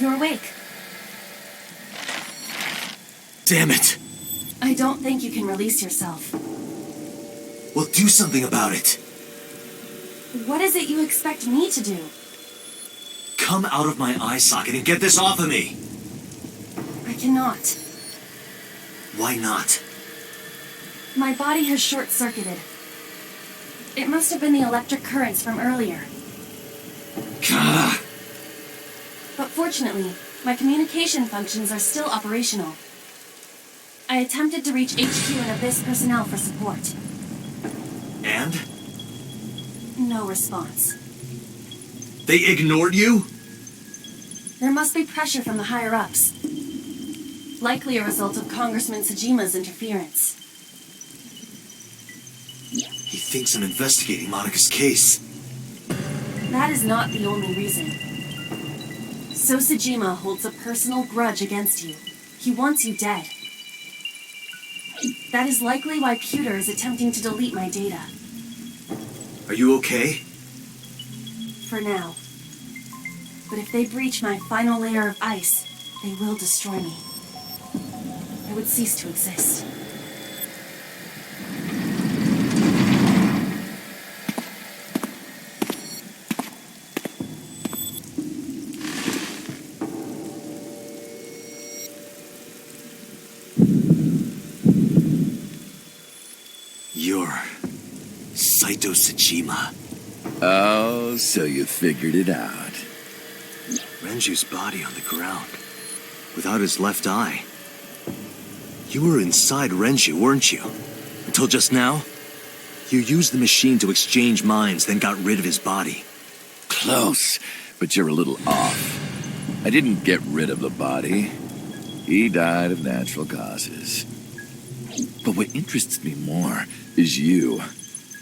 you're awake. Damn it! I don't think you can release yourself. Well, do something about it. What is it you expect me to do? Come out of my eye socket and get this off of me! I cannot. Why not? My body has short-circuited. It must have been the electric currents from earlier. Gah! But fortunately, my communication functions are still operational. I attempted to reach HQ and Abyss personnel for support. And? No response. They ignored you? There must be pressure from the higher-ups. Likely a result of Congressman Tsujima's interference. He thinks I'm investigating Monika's case. That is not the only reason. So Tsujima holds a personal grudge against you. He wants you dead. That is likely why Pewter is attempting to delete my data. Are you okay? For now. But if they breach my final layer of ice, they will destroy me. I would cease to exist. You're Saito Tsuchima. Oh, so you figured it out. Renju's body on the ground, without his left eye. You were inside Renju, weren't you? Until just now? You used the machine to exchange minds, then got rid of his body. Close, but you're a little off. I didn't get rid of the body. He died of natural causes. But what interests me more is you.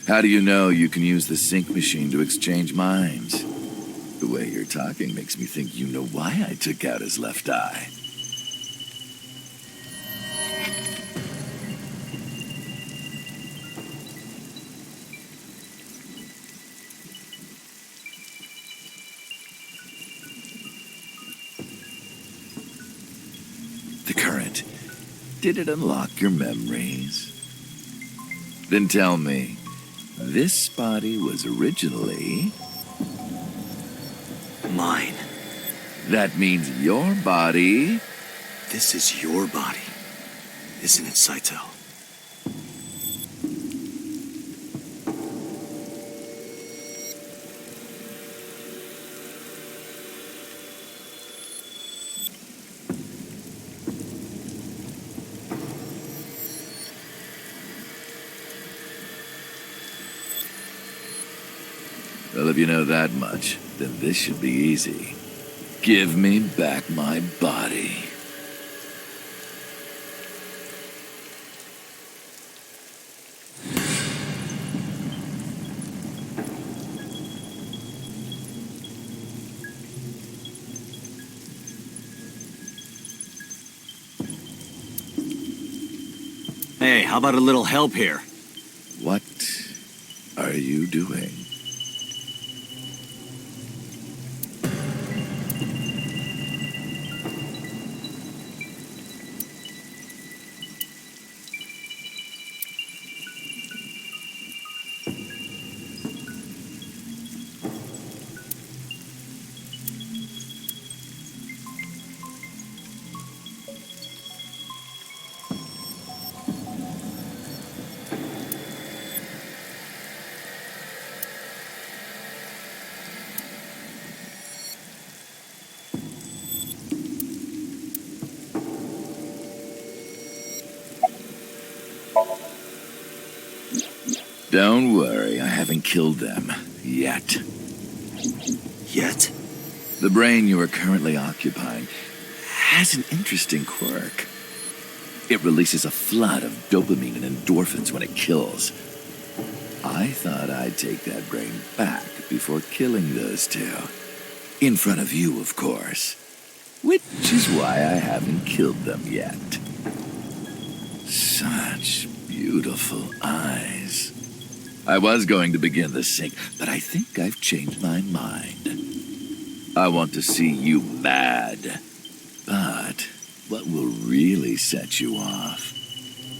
How do you know you can use the sync machine to exchange minds? The way you're talking makes me think you know why I took out his left eye. The current. Did it unlock your memories? Then tell me, this body was originally... Mine. That means your body... This is your body, isn't it, Saito? Well, if you know that much, then this should be easy. Give me back my body. Hey, how about a little help here? What are you doing? Don't worry, I haven't killed them. Yet. Yet? The brain you are currently occupying has an interesting quirk. It releases a flood of dopamine and endorphins when it kills. I thought I'd take that brain back before killing those two. In front of you, of course. Which is why I haven't killed them yet. Such beautiful eyes. I was going to begin the sync, but I think I've changed my mind. I want to see you mad. But what will really set you off?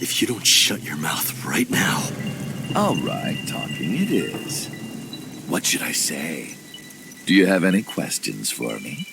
If you don't shut your mouth right now. All right, talking it is. What should I say? Do you have any questions for me?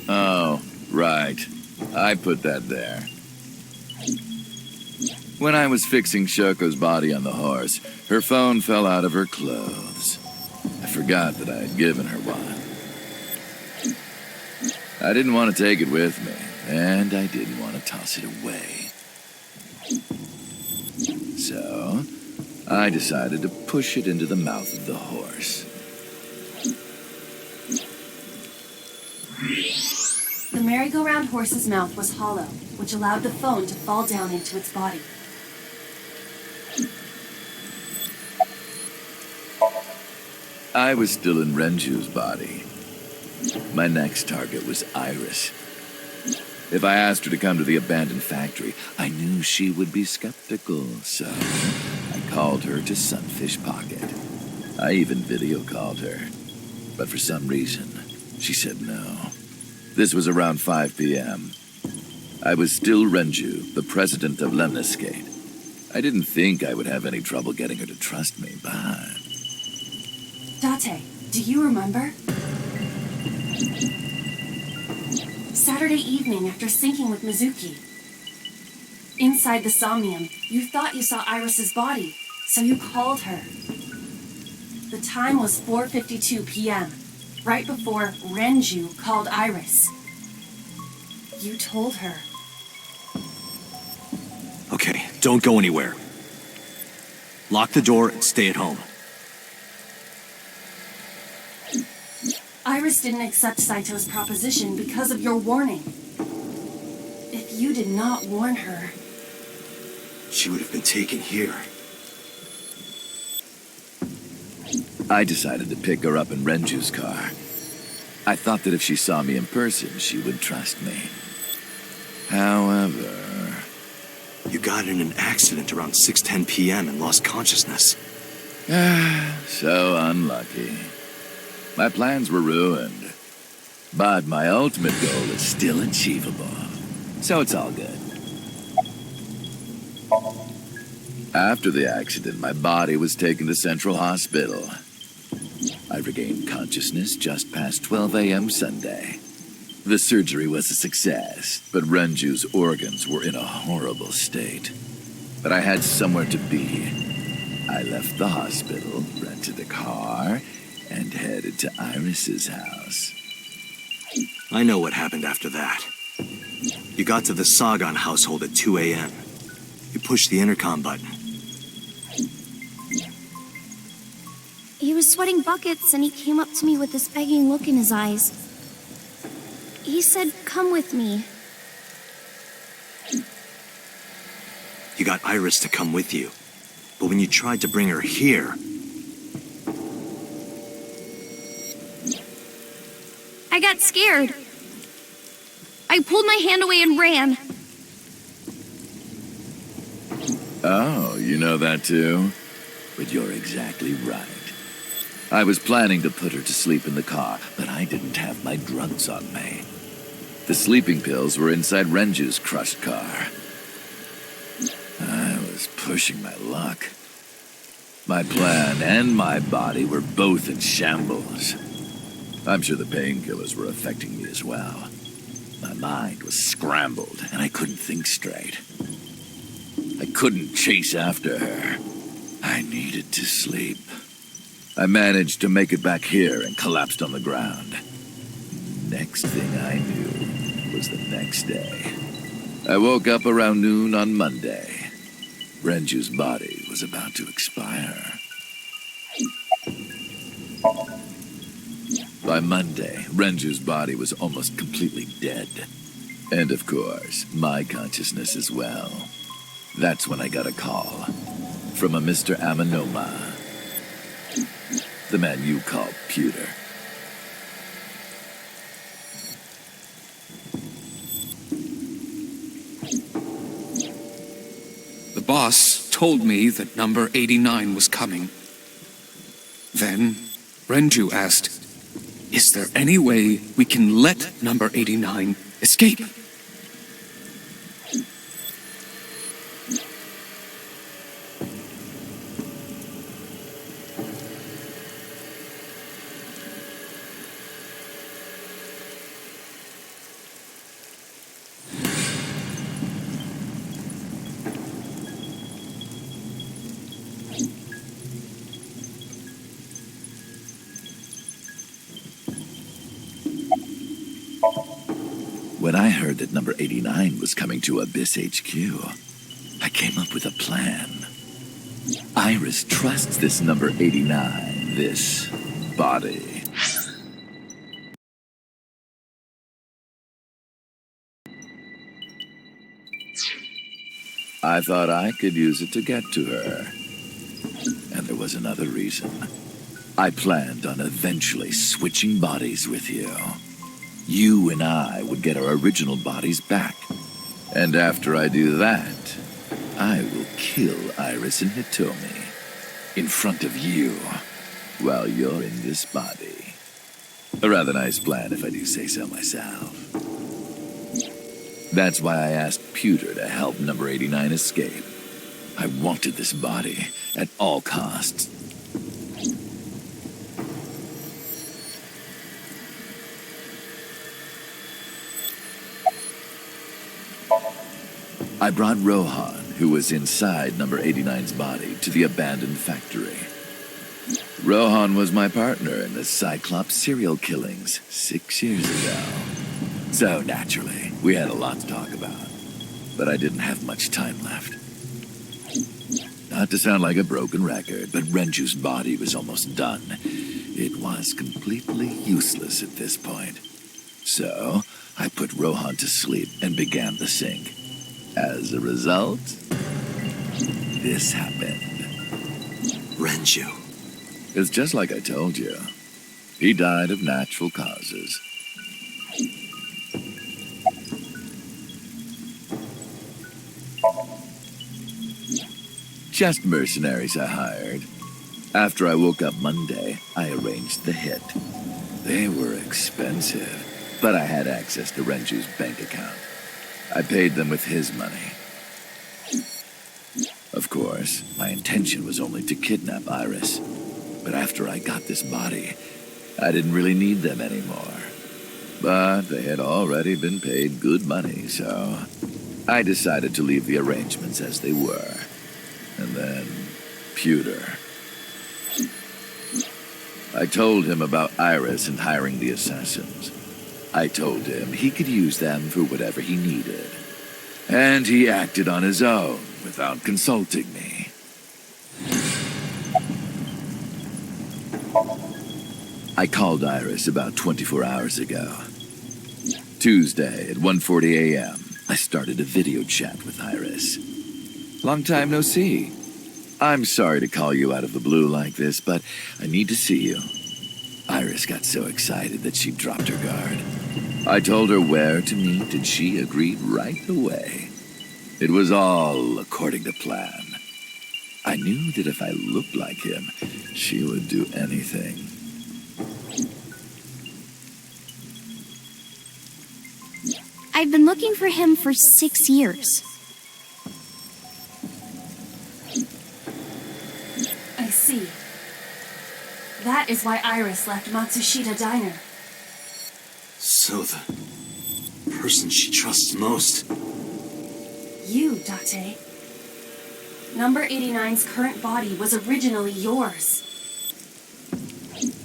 Oh, right. I put that there. When I was fixing Shoko's body on the horse, her phone fell out of her clothes. I forgot that I had given her one. I didn't want to take it with me, and I didn't want to toss it away. So, I decided to push it into the mouth of the horse. The merry-go-round horse's mouth was hollow, which allowed the phone to fall down into its body. I was still in Renju's body. My next target was Iris. If I asked her to come to the abandoned factory, I knew she would be skeptical, so I called her to Sunfish Pocket. I even video called her, but for some reason, she said no. This was around 5 p.m. I was still Renju, the president of Lemniscate. I didn't think I would have any trouble getting her to trust me, but... Date, do you remember? Saturday evening after syncing with Mizuki. Inside the Somnium, you thought you saw Iris's body, so you called her. The time was 4:52 p.m., right before Renju called Iris. You told her. Okay, don't go anywhere. Lock the door and stay at home. Iris didn't accept Saito's proposition because of your warning. If you did not warn her... She would have been taken here. I decided to pick her up in Renju's car. I thought that if she saw me in person, she would trust me. However... You got in an accident around 6:10 p.m. and lost consciousness. So unlucky. My plans were ruined. But my ultimate goal is still achievable. So it's all good. After the accident, my body was taken to Central Hospital. I regained consciousness just past 12 a.m. Sunday. The surgery was a success, but Renju's organs were in a horrible state. But I had somewhere to be. I left the hospital, rented a car, and headed to Iris's house. I know what happened after that. You got to the Sagan household at 2 a.m. You pushed the intercom button. He was sweating buckets and he came up to me with this begging look in his eyes. He said, "Come with me." You got Iris to come with you. But when you tried to bring her here... I got scared. I I pulled my hand away and ran. Oh, you know that too? But you're exactly right. I was planning to put her to sleep in the car, but I didn't have my drugs on me. The sleeping pills were inside Renju's crushed car. I was pushing my luck. My plan and my body were both in shambles. I'm sure the painkillers were affecting me as well. My mind was scrambled, and I couldn't think straight. I couldn't chase after her. I needed to sleep. I managed to make it back here and collapsed on the ground. Next thing I knew was the next day. I woke up around noon on Monday. Renju's body was about to expire. By Monday, Renju's body was almost completely dead. And of course, my consciousness as well. That's when I got a call from a Mr. Amanoma. The man you call Pewter. The boss told me that number 89 was coming. Then, Renju asked, "Is there any way we can let number 89 escape?" When I heard that number 89 was coming to Abyss HQ, I came up with a plan. Iris trusts this number 89, this body. I thought I could use it to get to her. And there was another reason. I planned on eventually switching bodies with you. You and I would get our original bodies back. And after I do that, I will kill Iris and Hitomi in front of you while you're in this body. A rather nice plan if I do say so myself. That's why I asked Pewter to help number 89 escape. I wanted this body at all costs. I brought Rohan, who was inside number 89's body, to the abandoned factory. Rohan was my partner in the Cyclops serial killings 6 years ago. So naturally, we had a lot to talk about. But I didn't have much time left. Not to sound like a broken record, but Renju's body was almost done. It was completely useless at this point. So, I put Rohan to sleep and began the sync. As a result, this happened. Renju. It's just like I told you. He died of natural causes. Just mercenaries I hired. After I woke up Monday, I arranged the hit. They were expensive, but I had access to Renju's bank account. I paid them with his money. Of course, my intention was only to kidnap Iris. But after I got this body, I didn't really need them anymore. But they had already been paid good money, so I decided to leave the arrangements as they were. And then, Pewter. I told him about Iris and hiring the assassins. I told him he could use them for whatever he needed. And he acted on his own without consulting me. I called Iris about 24 hours ago. Tuesday at 1:40 a.m., I started a video chat with Iris. Long time no see. I'm sorry to call you out of the blue like this, but I need to see you. Iris got so excited that she dropped her guard. I told her where to meet, and she agreed right away. It was all according to plan. I knew that if I looked like him, she would do anything. I've been looking for him for 6 years. I see. That is why Iris left Matsushita Diner. So the person she trusts most. You, Date. Number 89's current body was originally yours.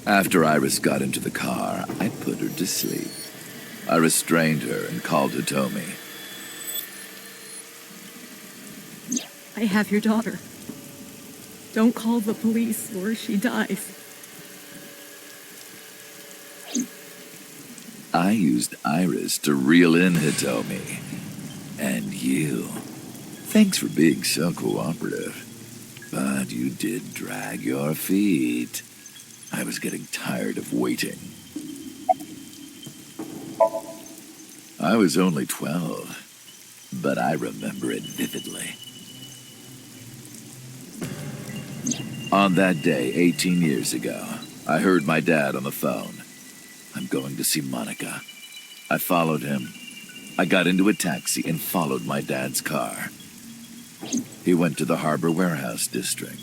After Iris got into the car, I put her to sleep. I restrained her and called Hitomi. I have your daughter. Don't call the police or she dies. I used Iris to reel in Hitomi. And you. Thanks for being so cooperative. But you did drag your feet. I was getting tired of waiting. I was only 12, but I remember it vividly. On that day, 18 years ago, I heard my dad on the phone. I'm going to see Monica. I followed him. I got into a taxi and followed my dad's car. He went to the Harbor Warehouse District.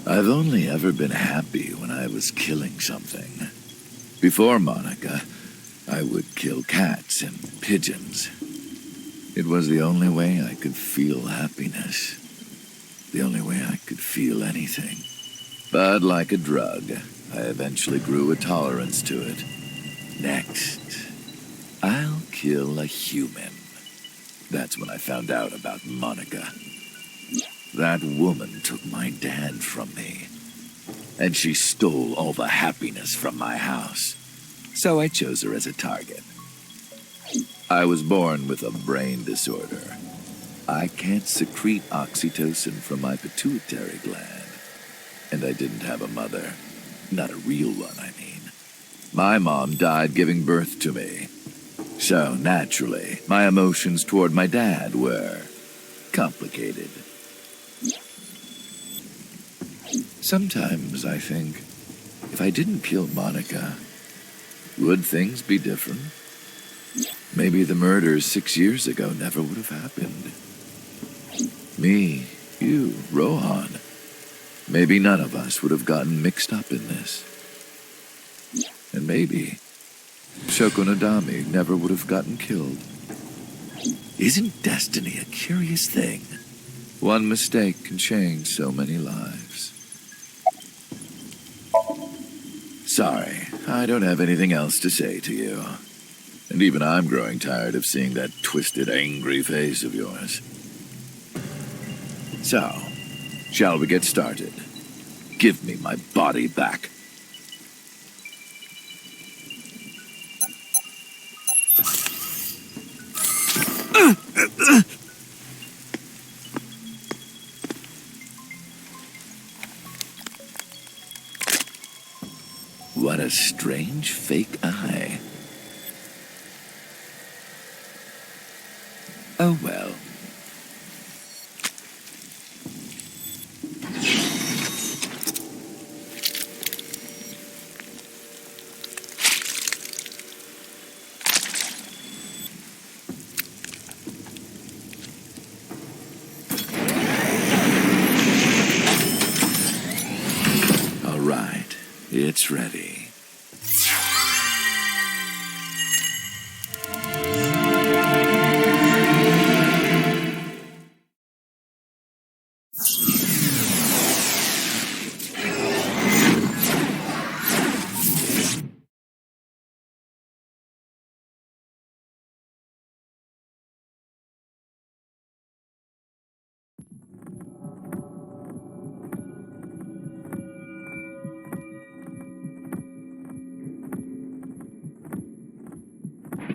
I've only ever been happy when I was killing something. Before Monica, I would kill cats and pigeons. It was the only way I could feel happiness. The only way I could feel anything. But like a drug, I eventually grew a tolerance to it. Next, I'll kill a human. That's when I found out about Monica. That woman took my dad from me, and she stole all the happiness from my house. So I chose her as a target. I was born with a brain disorder. I can't secrete oxytocin from my pituitary gland. And I didn't have a mother. Not a real one, I mean. My mom died giving birth to me. So, naturally, my emotions toward my dad were complicated. Sometimes I think, if I didn't kill Monica, would things be different? Maybe the murders 6 years ago never would have happened. Me, you, Rohan. Maybe none of us would have gotten mixed up in this. And maybe Shoko Nodami never would have gotten killed. Isn't destiny a curious thing? One mistake can change so many lives. Sorry, I don't have anything else to say to you. And even I'm growing tired of seeing that twisted, angry face of yours. So, shall we get started? Give me my body back. What a strange fake eye. Oh well. It's ready.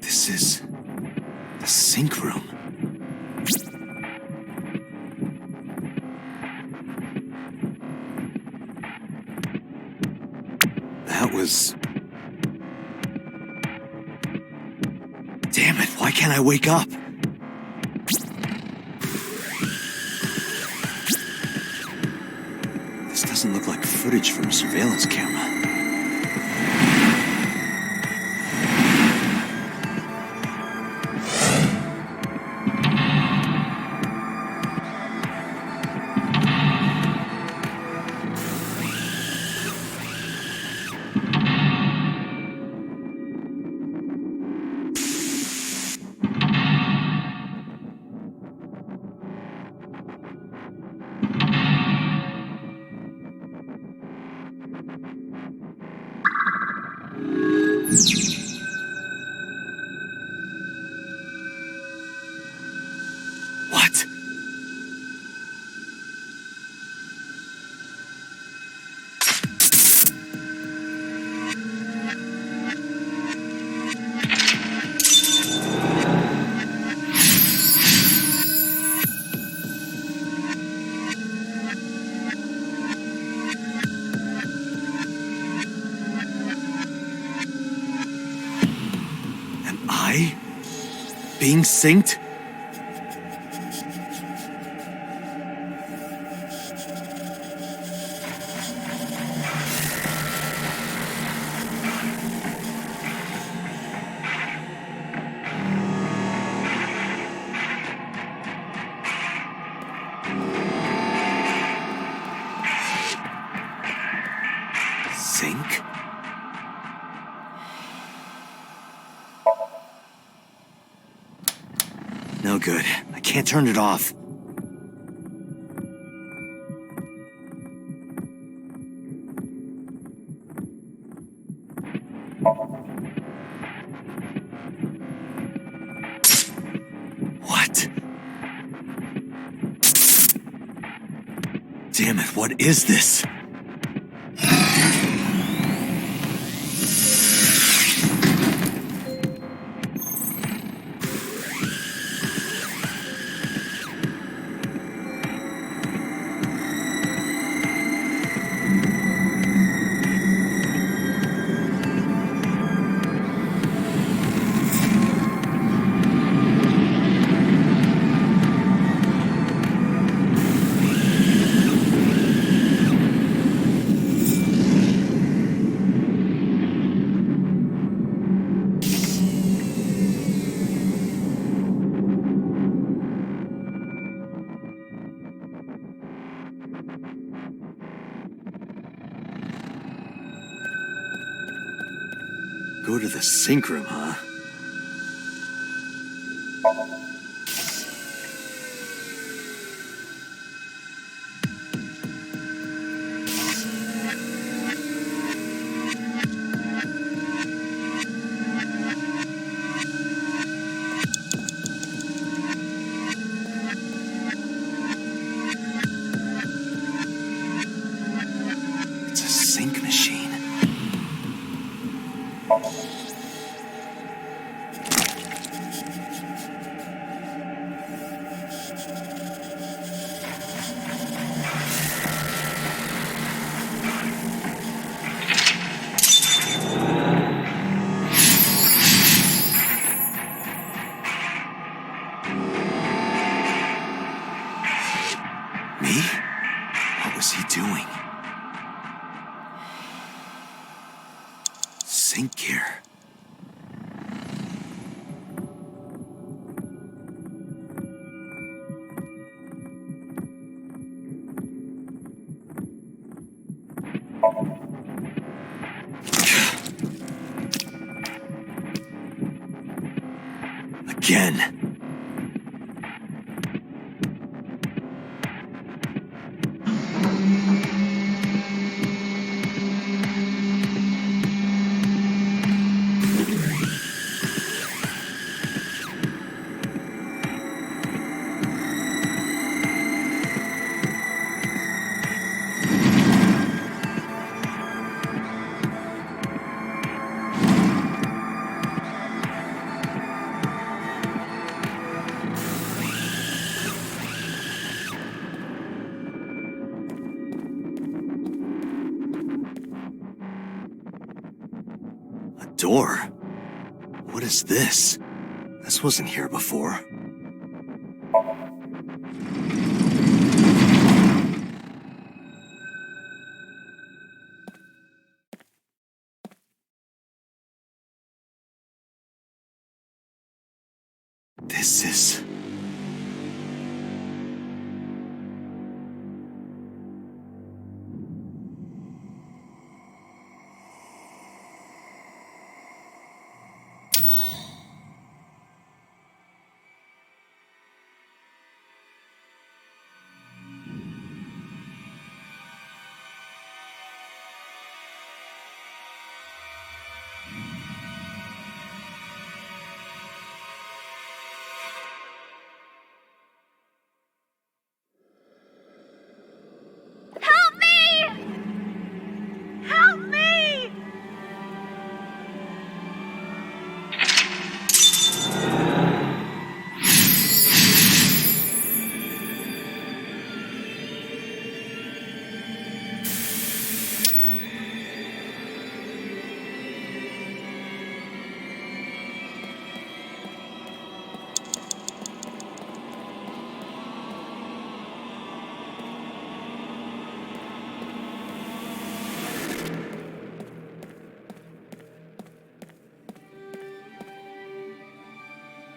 This is the sink room. That was... Damn it, why can't I wake up? This doesn't look like footage from a surveillance camera. What? Am I being synced? Sync? No good. I can't turn it off. What? Damn it, what is this? Go to the sink room, huh? It's a sink machine. Me? What was he doing? Sink gear. again. Door? What is this? This wasn't here before. This is... Help me! Help me!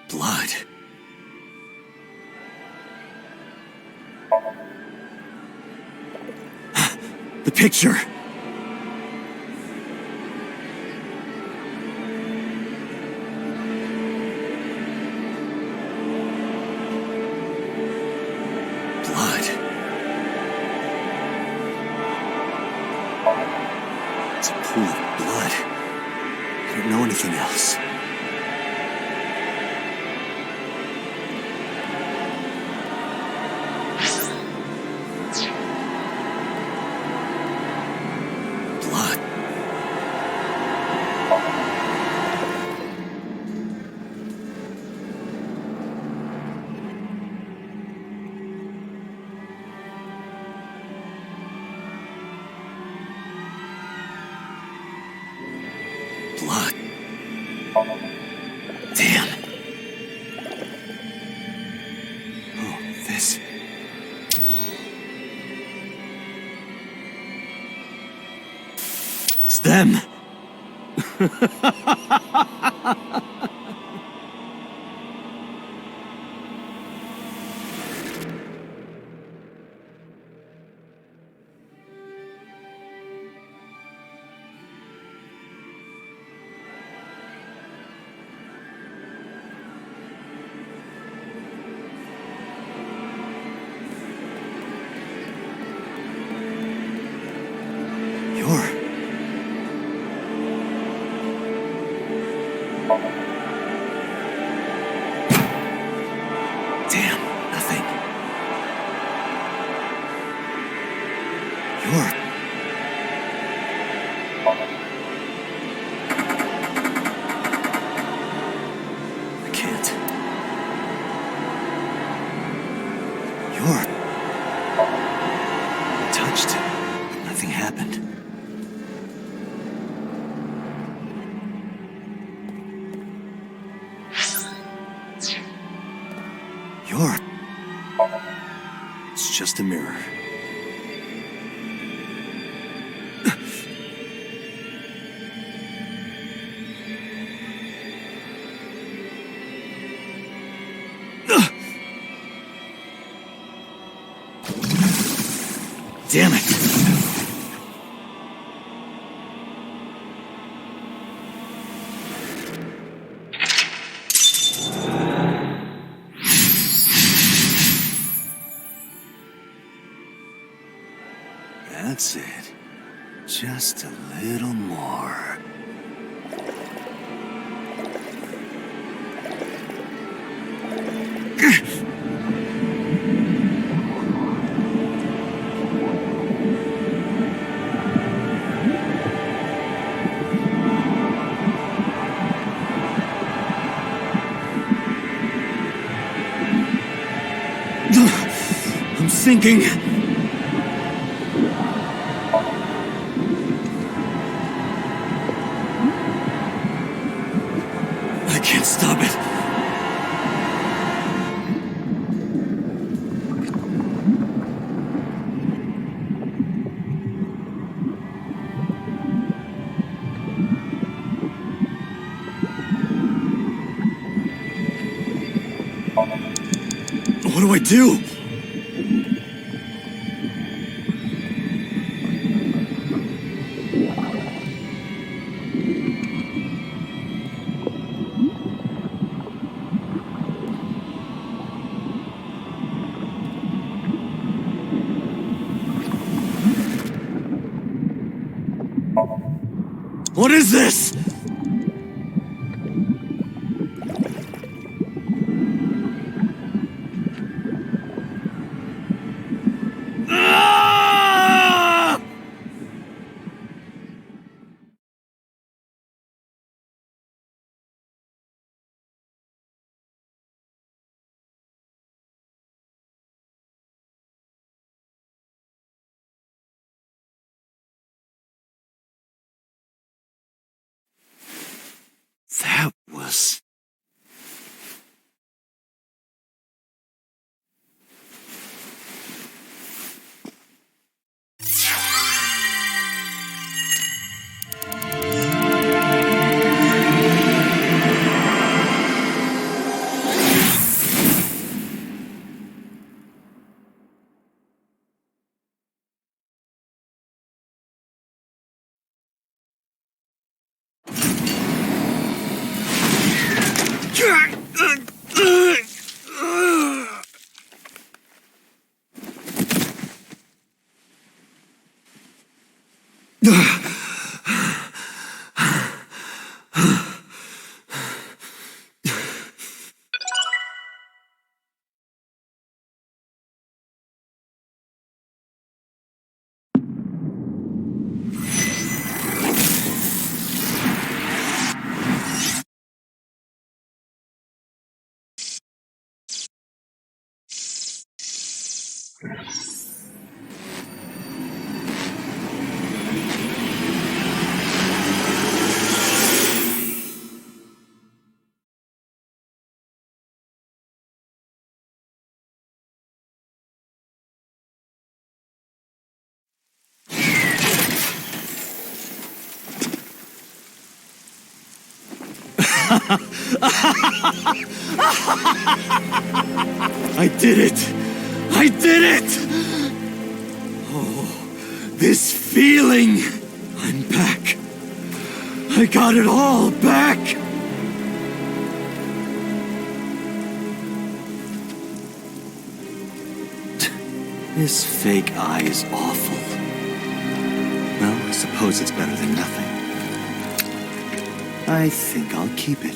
blood. The picture! Blood. It's a pool of blood. I don't know anything else. Blood. Blood. Damn. Oh, this. It's them. You're... Damn, nothing. You're... I can't. You're... I touched it, but nothing happened. You're... It's just a mirror. Damn it! That's it. Just a little more. I'm sinking. I can't stop it. What do I do? What is this? Ah! That was... I did it! I did it! Oh, this feeling! I'm back. I got it all back! This fake eye is awful. Well, I suppose it's better than nothing. I think I'll keep it.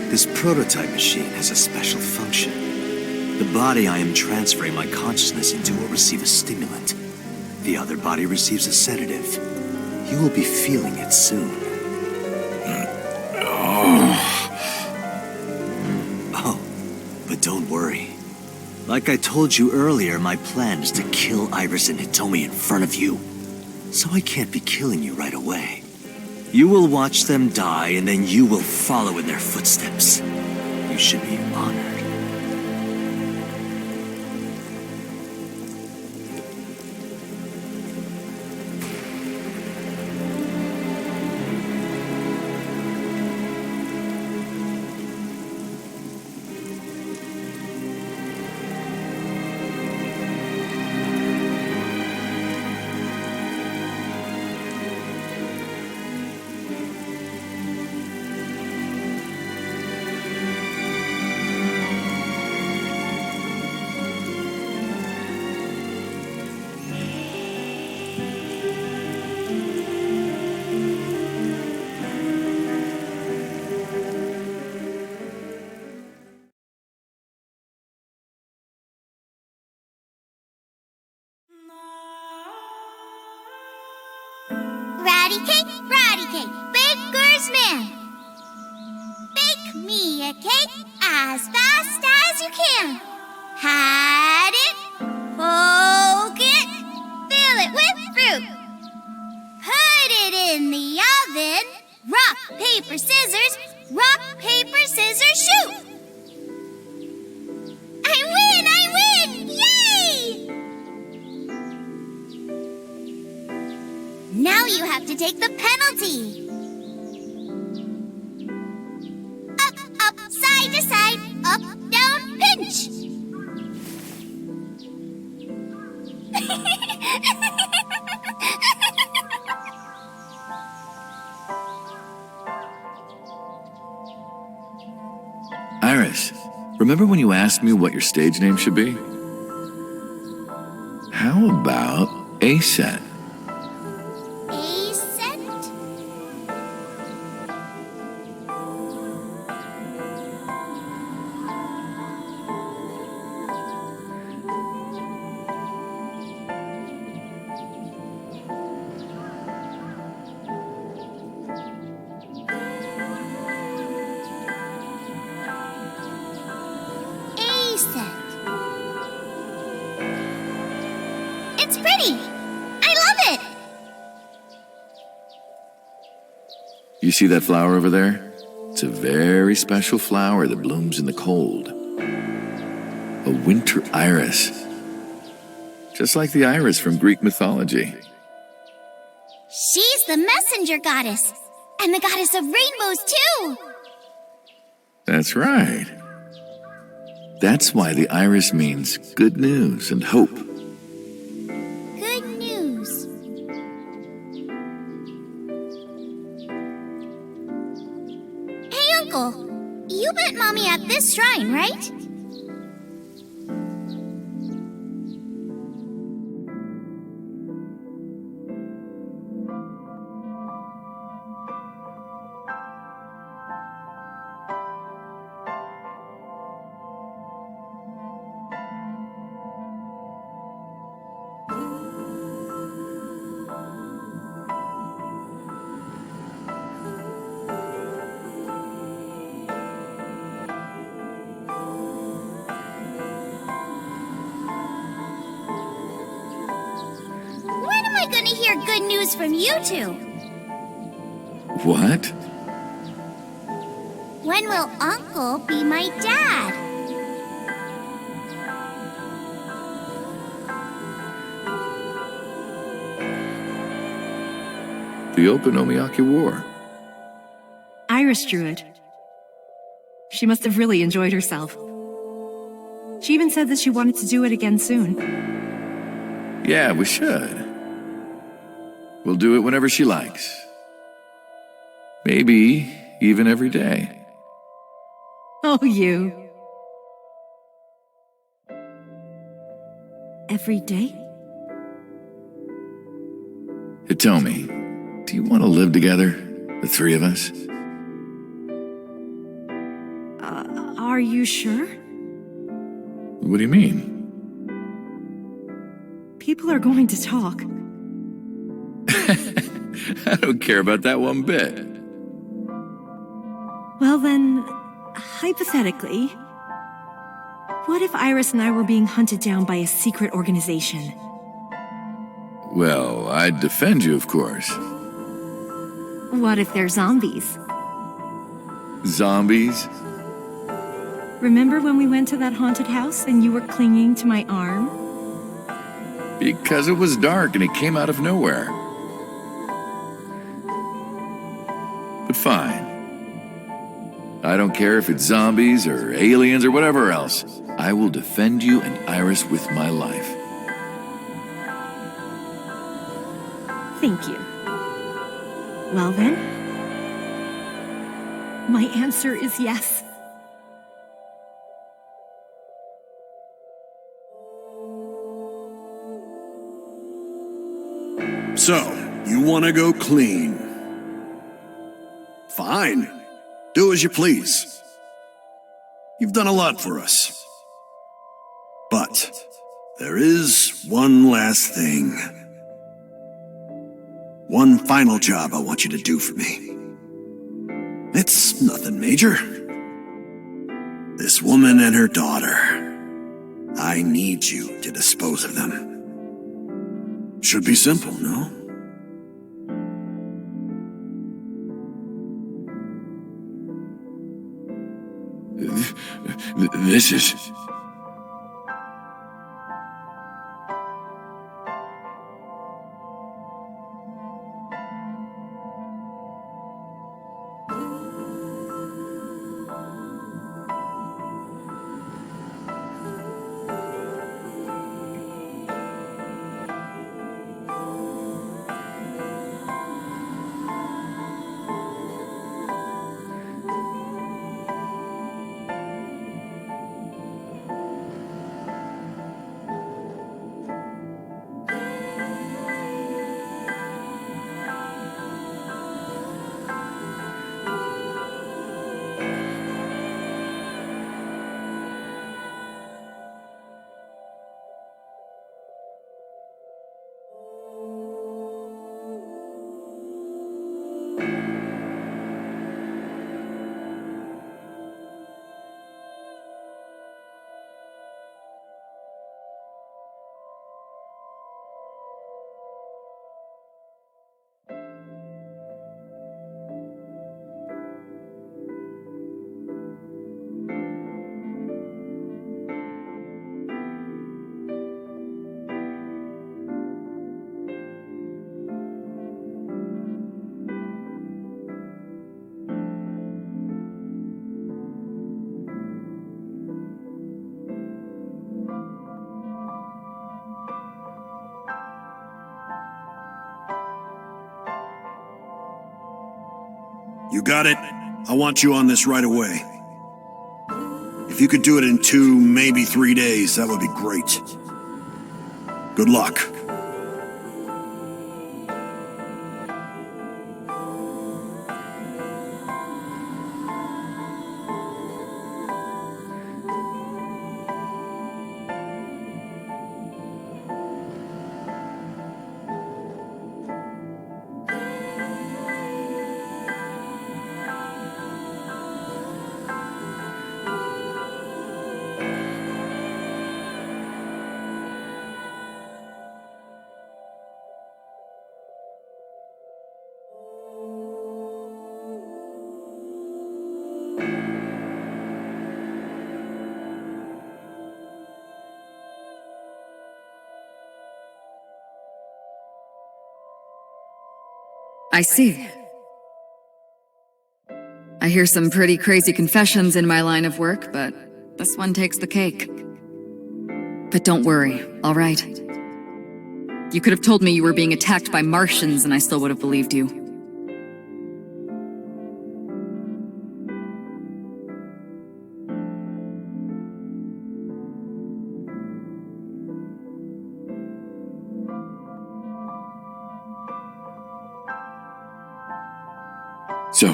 This prototype machine has a special function. The body I am transferring my consciousness into will receive a stimulant. The other body receives a sedative. You will be feeling it soon. Oh, but don't worry. Like I told you earlier, my plan is to kill Iris and Hitomi in front of you. So I can't be killing you right away. You will watch them die, and then you will follow in their footsteps. You should be honored. Ratty cake, baker's man. Bake me a cake as fast as you can. Pat it, poke it, fill it with fruit. Put it in the oven. Rock, paper, scissors, shoot. I win! Yay! Now you have to take the penalty. Up, side to side, up, down, pinch. Iris, remember when you asked me what your stage name should be? How about A-Set? A-Set? A-Set. It's pretty. I love it. You see that flower over there? It's a very special flower that blooms in the cold. A winter iris. Just like the iris from Greek mythology. She's the messenger goddess. And the goddess of rainbows, too. That's right. That's why the iris means good news and hope. Good news. Hey, Uncle. You met Mommy at this shrine, right? When am I gonna hear good news from you two? What? When will Uncle be my dad? The Okonomiyaki War. Iris drew it. She must have really enjoyed herself. She even said that she wanted to do it again soon. Yeah, we should. We'll do it whenever she likes. Maybe even every day. Oh, you. Every day? Hitomi, do you want to live together, the three of us? Are you sure? What do you mean? People are going to talk. I don't care about that one bit. Well then, hypothetically, what if Iris and I were being hunted down by a secret organization? Well, I'd defend you, of course. What if they're zombies? Zombies? Remember when we went to that haunted house and you were clinging to my arm? Because it was dark and it came out of nowhere. But fine. I don't care if it's zombies or aliens or whatever else. I will defend you and Iris with my life. Thank you. Well then, my answer is yes. So, you want to go clean? Fine. Do as you please. You've done a lot for us. But there is one last thing. One final job I want you to do for me. It's nothing major. This woman and her daughter. I need you to dispose of them. Should be simple, no? This is... You got it? I want you on this right away. If you could do it in 2, maybe 3 days, that would be great. Good luck. I see. I hear some pretty crazy confessions in my line of work, but this one takes the cake. But don't worry, all right? You could have told me you were being attacked by Martians and I still would have believed you. So,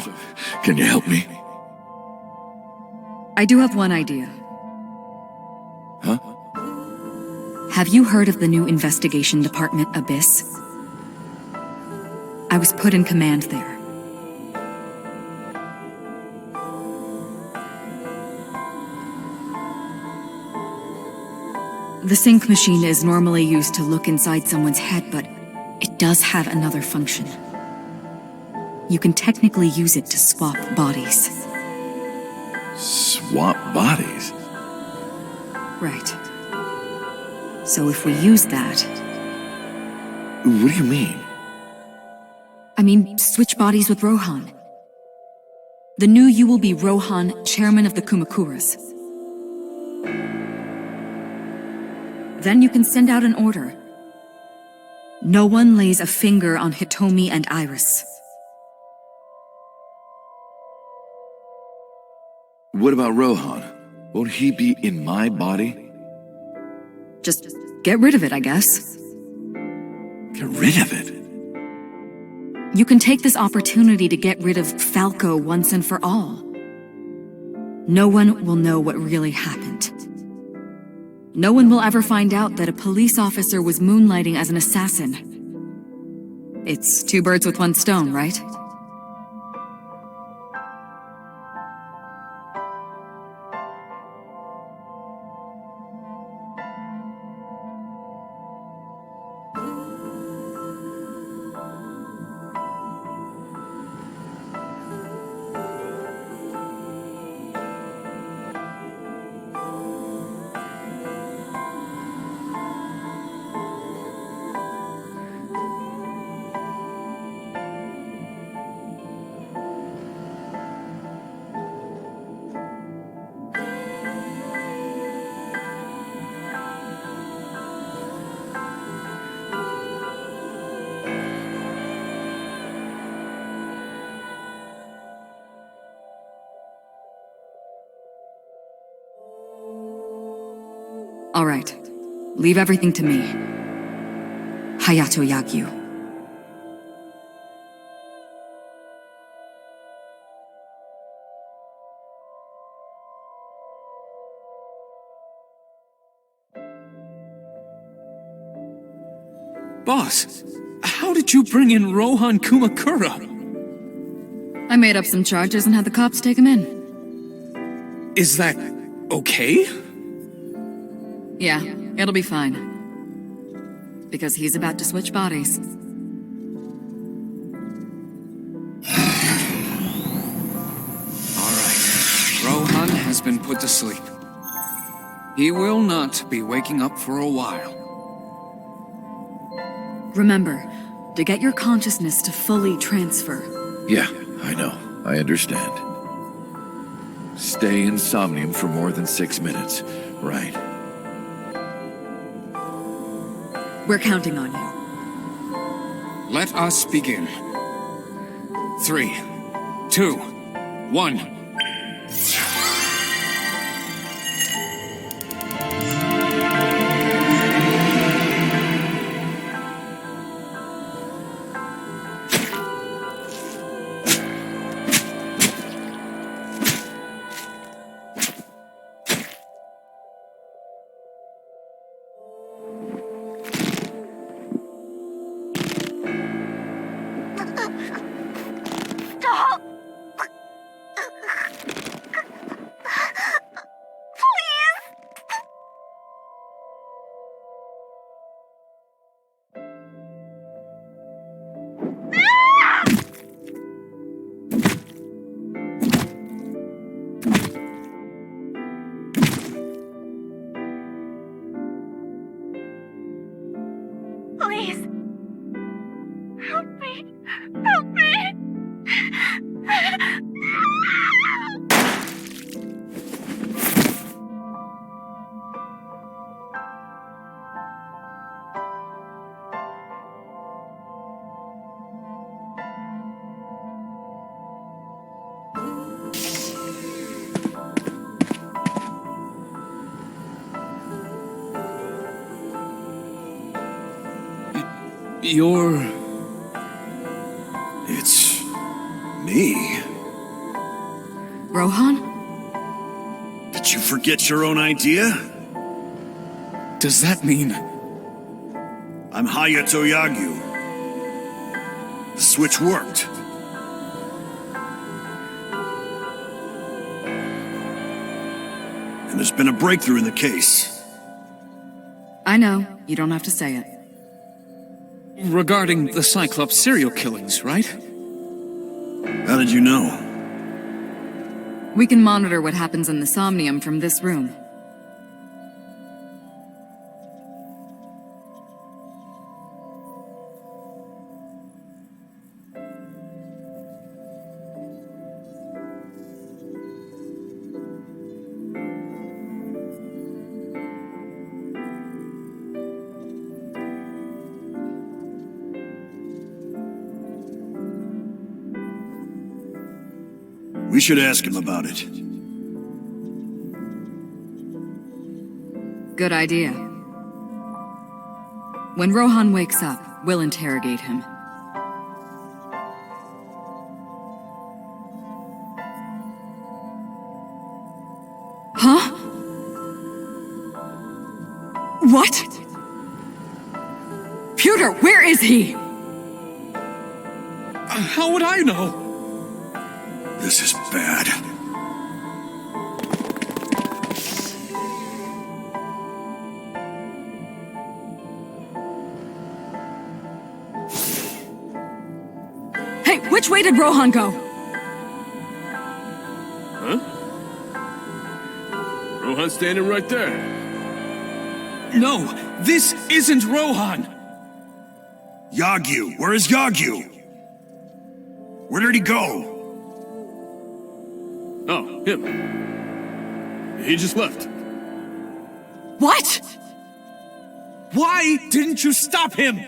can you help me? I do have one idea. Huh? Have you heard of the new investigation department, Abyss? I was put in command there. The sync machine is normally used to look inside someone's head, but it does have another function. You can technically use it to swap bodies. Swap bodies? Right. So if we use that... What do you mean? I mean, switch bodies with Rohan. The new you will be Rohan, chairman of the Kumakuras. Then you can send out an order. No one lays a finger on Hitomi and Iris. What about Rohan? Won't he be in my body? Just get rid of it, I guess. Get rid of it? You can take this opportunity to get rid of Falco once and for all. No one will know what really happened. No one will ever find out that a police officer was moonlighting as an assassin. It's two birds with one stone, right? All right. Leave everything to me. Hayato Yagyu. Boss, how did you bring in Rohan Kumakura? I made up some charges and had the cops take him in. Is that okay? Yeah, it'll be fine. Because he's about to switch bodies. All right. Rohan has been put to sleep. He will not be waking up for a while. Remember, to get your consciousness to fully transfer. Yeah, I know. I understand. Stay in Somnium for more than 6 minutes, right? We're counting on you. Let us begin. 3, 2, 1. Stop! Please! Help me! Help me! You're... It's me. Rohan? Did you forget your own idea? Does that mean... I'm Hayato Yagyu. The switch worked. And there's been a breakthrough in the case. I know. You don't have to say it. regarding the Cyclops serial killings, right? How did you know? We can monitor what happens in the Somnium from this room. We should ask him about it. Good idea. When Rohan wakes up, we'll interrogate him. Huh? What? Pewter, where is he? How would I know? This is bad. Hey, which way did Rohan go? Huh? Rohan's standing right there. No, this isn't Rohan. Yagyu, where is Yagyu? Where did he go? Oh, him. He just left. What? Why didn't you stop him?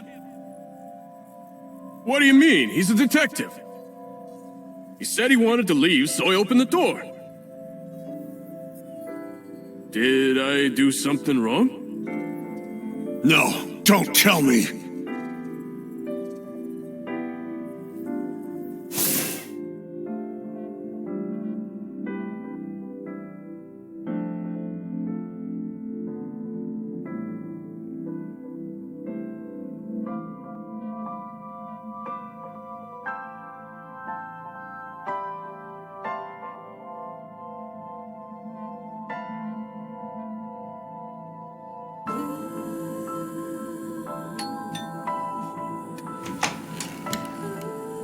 What do you mean? He's a detective. He said he wanted to leave, so I opened the door. Did I do something wrong? No, don't tell me.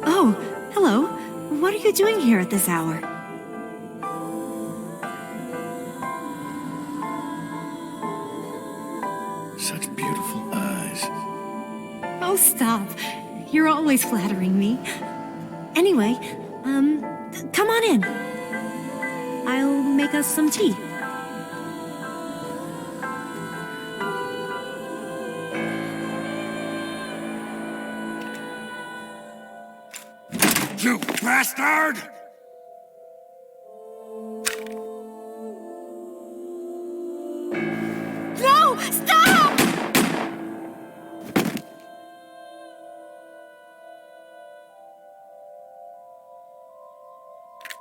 Oh, hello. What are you doing here at this hour? Such beautiful eyes. Oh, stop. You're always flattering me. Anyway, come on in. I'll make us some tea. You bastard! No! Stop!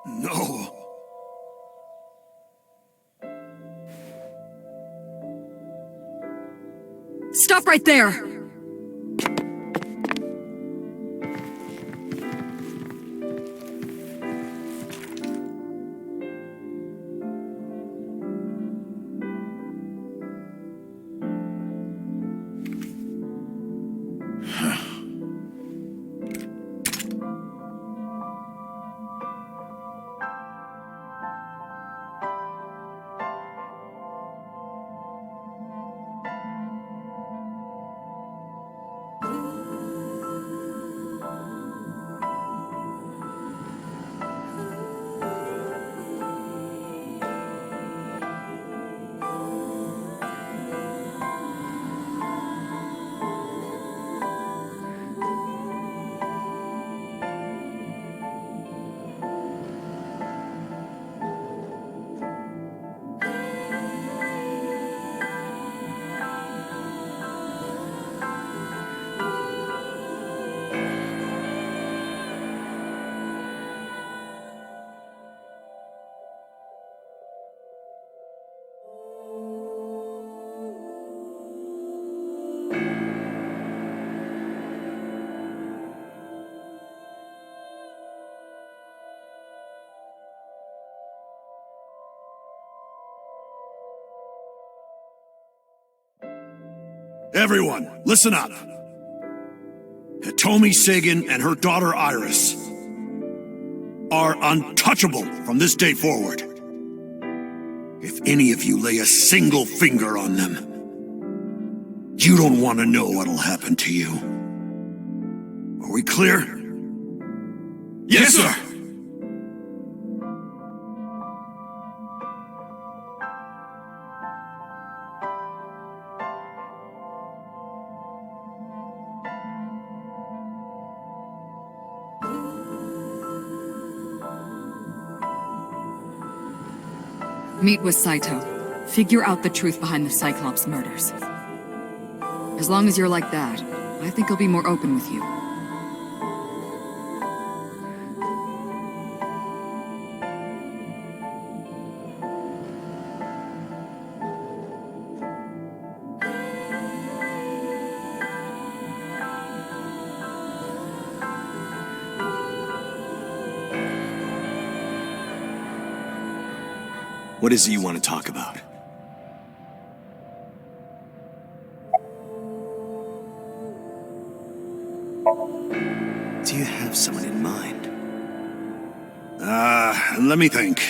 No. Stop right there! Everyone, listen up. Hitomi Sagan and her daughter Iris are untouchable from this day forward. If any of you lay a single finger on them, you don't want to know what'll happen to you. Are we clear? Yes, sir! Meet with Saito. Figure out the truth behind the Cyclops murders. As long as you're like that, I think he'll be more open with you. What is it you want to talk about? Do you have someone in mind? Let me think.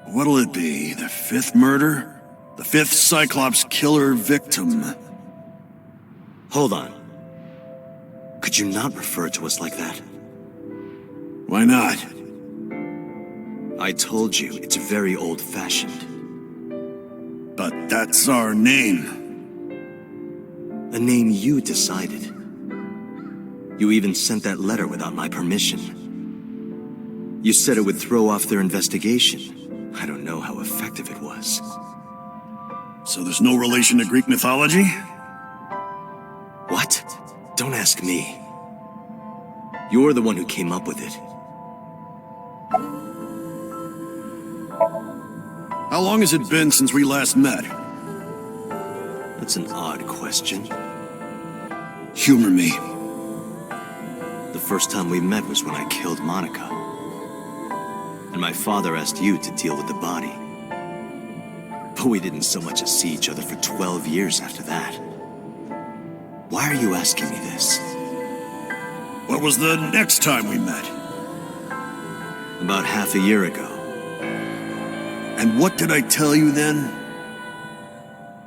What'll it be? The fifth murder? The fifth Cyclops killer victim? Hold on. Could you not refer to us like that? Why not? I told you, it's very old-fashioned. But that's our name. A name you decided. You even sent that letter without my permission. You said it would throw off their investigation. I don't know how effective it was. So there's no relation to Greek mythology? What? Don't ask me. You're the one who came up with it. How long has it been since we last met? That's an odd question. Humor me. The first time we met was when I killed Monica. And my father asked you to deal with the body. But we didn't so much as see each other for 12 years after that. Why are you asking me this? What was the next time we met? About half a year ago. And what did I tell you then?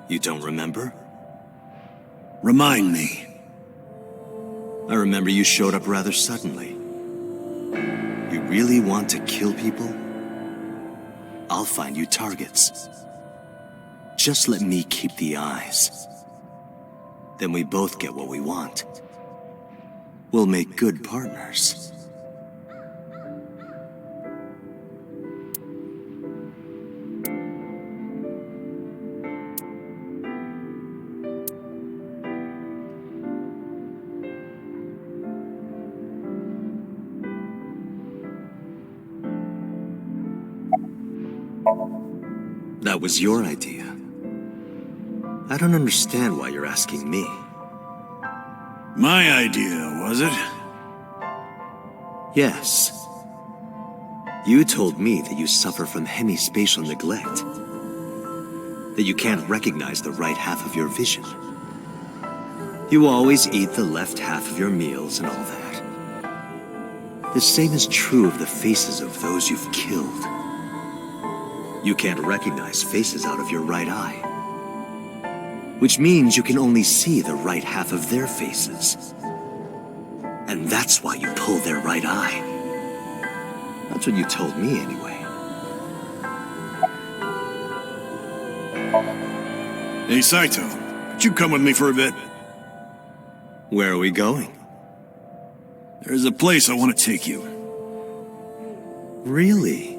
You don't remember? Remind me. I remember you showed up rather suddenly. You really want to kill people? I'll find you targets. Just let me keep the eyes. Then we both get what we want. We'll make good partners. That was your idea. I don't understand why you're asking me. My idea, was it? Yes. You told me that you suffer from hemispatial neglect. That you can't recognize the right half of your vision. You always eat the left half of your meals and all that. The same is true of the faces of those you've killed. You can't recognize faces out of your right eye. Which means you can only see the right half of their faces. And that's why you pull their right eye. That's what you told me anyway. Hey, Saito, could you come with me for a bit? Where are we going? There's a place I want to take you. Really?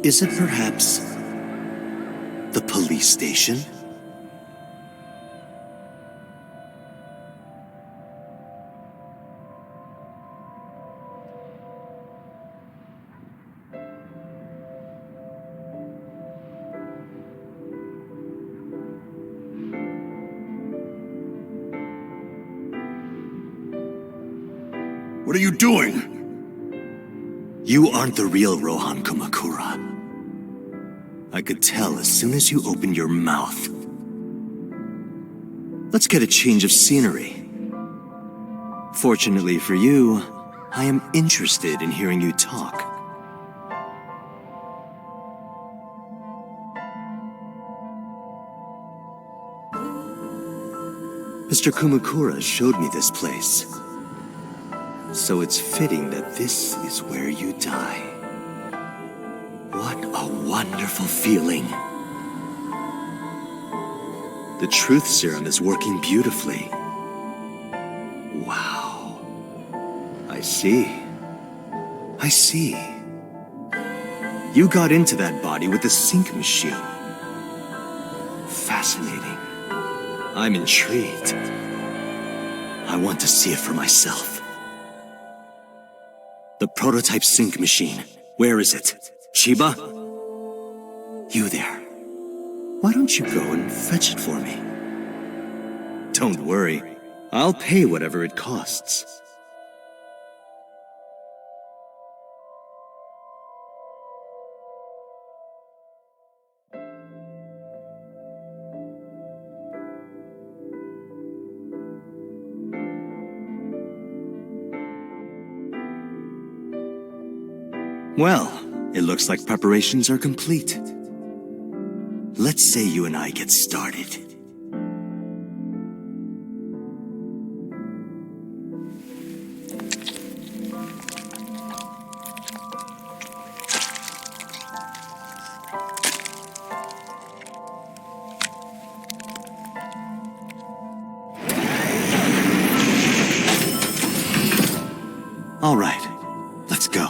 Is it perhaps the police station? What are you doing? You aren't the real Rohan Kumakura. I could tell as soon as you opened your mouth. Let's get a change of scenery. Fortunately for you, I am interested in hearing you talk. Mr. Kumakura showed me this place. So it's fitting that this is where you die. What a wonderful feeling. The truth serum is working beautifully. Wow. I see. I see. You got into that body with the sync machine. Fascinating. I'm intrigued. I want to see it for myself. The prototype sync machine. Where is it? Shiba? You there. Why don't you go and fetch it for me? Don't worry. I'll pay whatever it costs. Well, it looks like preparations are complete. Let's say you and I get started. All right, let's go.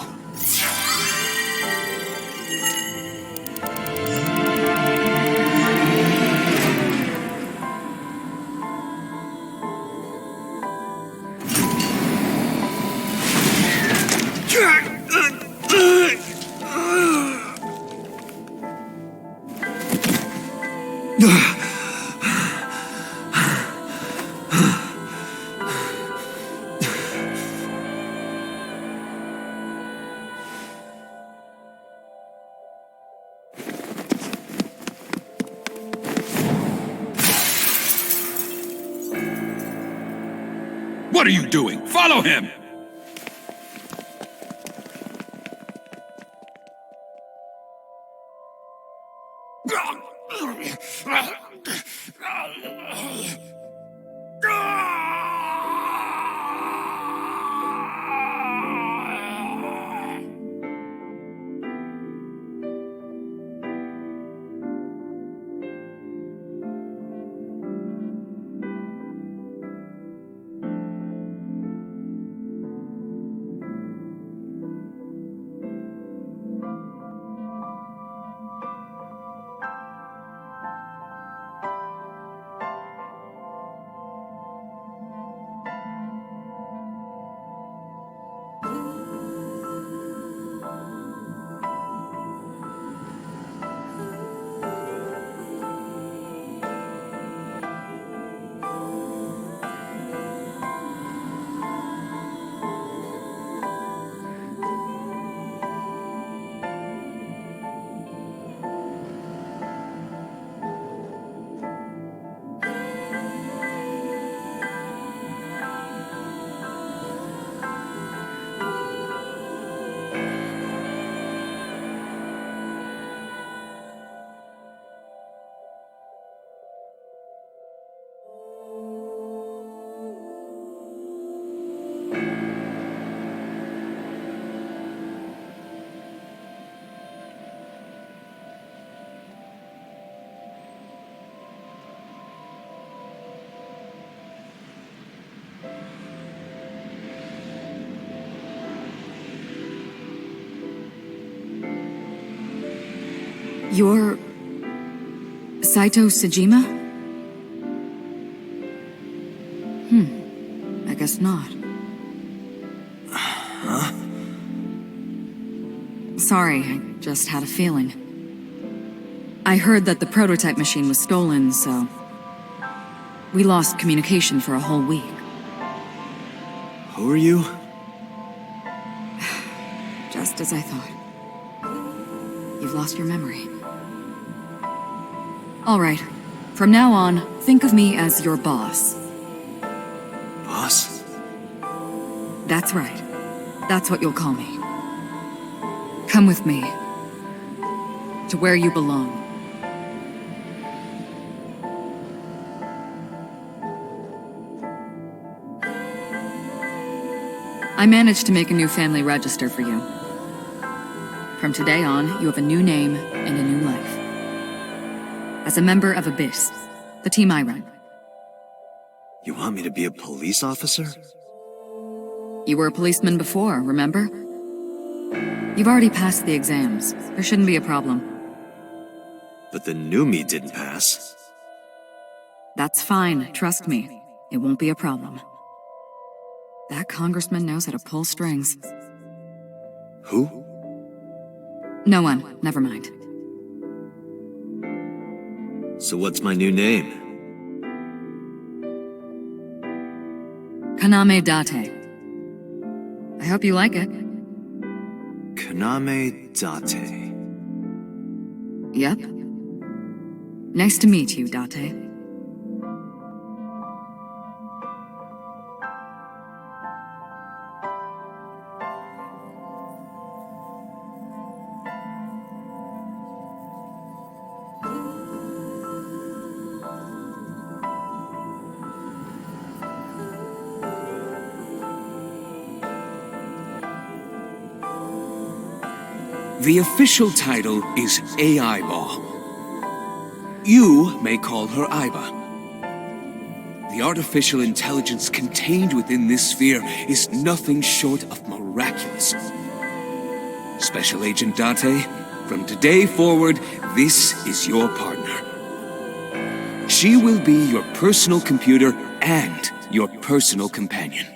What are you doing? Follow him! You're... Saito Sejima? I guess not. Huh? Sorry, I just had a feeling. I heard that the prototype machine was stolen, so... we lost communication for a whole week. Who are you? Just as I thought. You've lost your memory. All right. From now on, think of me as your boss. Boss? That's right. That's what you'll call me. Come with me. To where you belong. I managed to make a new family register for you. From today on, you have a new name and a new life. As a member of Abyss, the team I run. You want me to be a police officer? You were a policeman before, remember? You've already passed the exams. There shouldn't be a problem. But the new me didn't pass. That's fine, trust me. It won't be a problem. That congressman knows how to pull strings. Who? No one, never mind. So what's my new name? Kaname Date. I hope you like it. Kaname Date. Yep. Nice to meet you, Date. The official title is AI Ball. You may call her Aiba. The artificial intelligence contained within this sphere is nothing short of miraculous. Special Agent Date, from today forward, this is your partner. She will be your personal computer and your personal companion.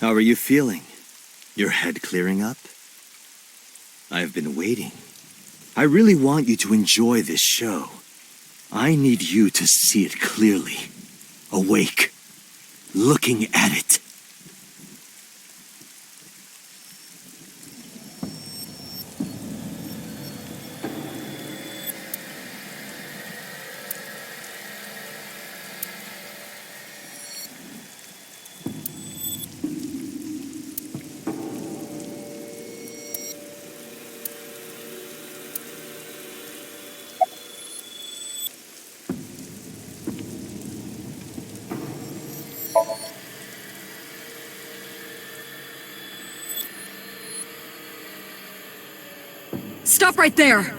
How are you feeling? Your head clearing up? I've been waiting. I really want you to enjoy this show. I need you to see it clearly. Awake. Looking at it. Stop right there!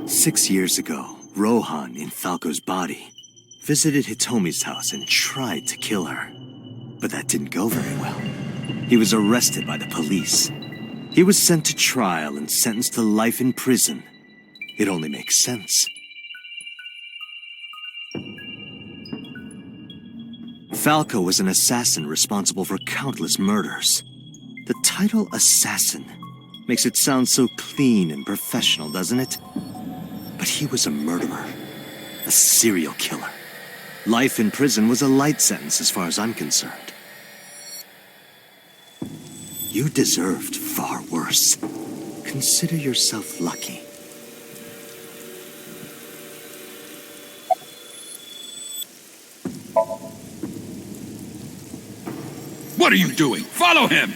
Six years ago, Rohan, in Falco's body, visited Hitomi's house and tried to kill her. But that didn't go very well. He was arrested by the police. He was sent to trial and sentenced to life in prison. It only makes sense. Falco was an assassin responsible for countless murders. The title assassin makes it sound so clean and professional, doesn't it? But he was a murderer, a serial killer. Life in prison was a light sentence as far as I'm concerned. You deserved far worse. Consider yourself lucky. What are you doing? Follow him!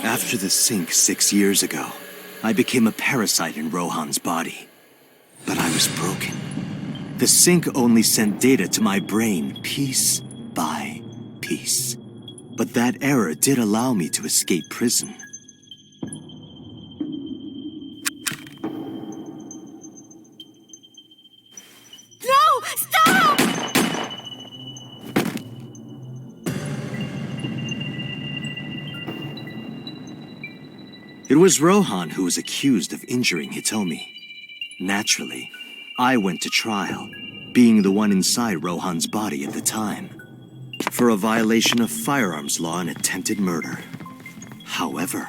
After the sink 6 years ago, I became a parasite in Rohan's body. But I was broken. The sink only sent data to my brain piece by piece. But that error did allow me to escape prison. No! Stop! It was Rohan who was accused of injuring Hitomi. Naturally, I went to trial, being the one inside Rohan's body at the time, for a violation of firearms law and attempted murder. However,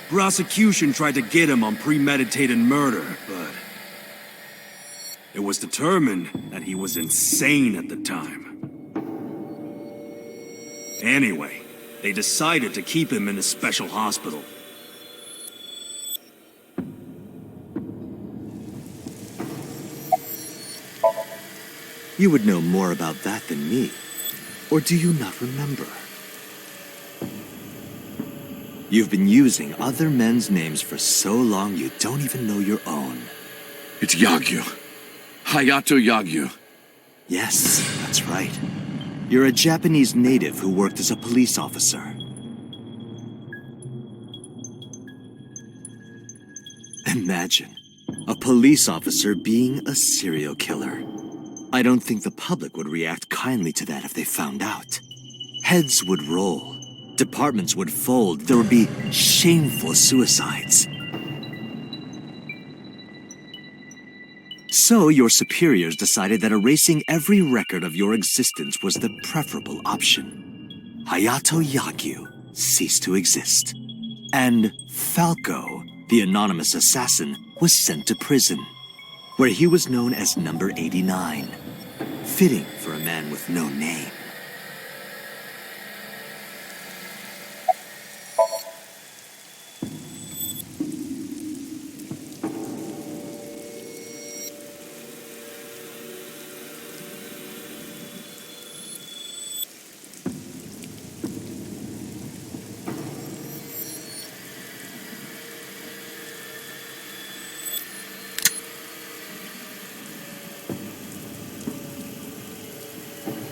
prosecution tried to get him on premeditated murder, but it was determined that he was insane at the time. Anyway, they decided to keep him in a special hospital. you would know more about that than me. Or do you not remember? You've been using other men's names for so long you don't even know your own. It's Yagyu. Hayato Yagyu. Yes, that's right. You're a Japanese native who worked as a police officer. Imagine, a police officer being a serial killer. I don't think the public would react kindly to that if they found out. Heads would roll, departments would fold, there would be shameful suicides. So your superiors decided that erasing every record of your existence was the preferable option. Hayato Yagyu ceased to exist. And Falco, the anonymous assassin, was sent to prison, where he was known as Number 89. Fitting for a man with no name.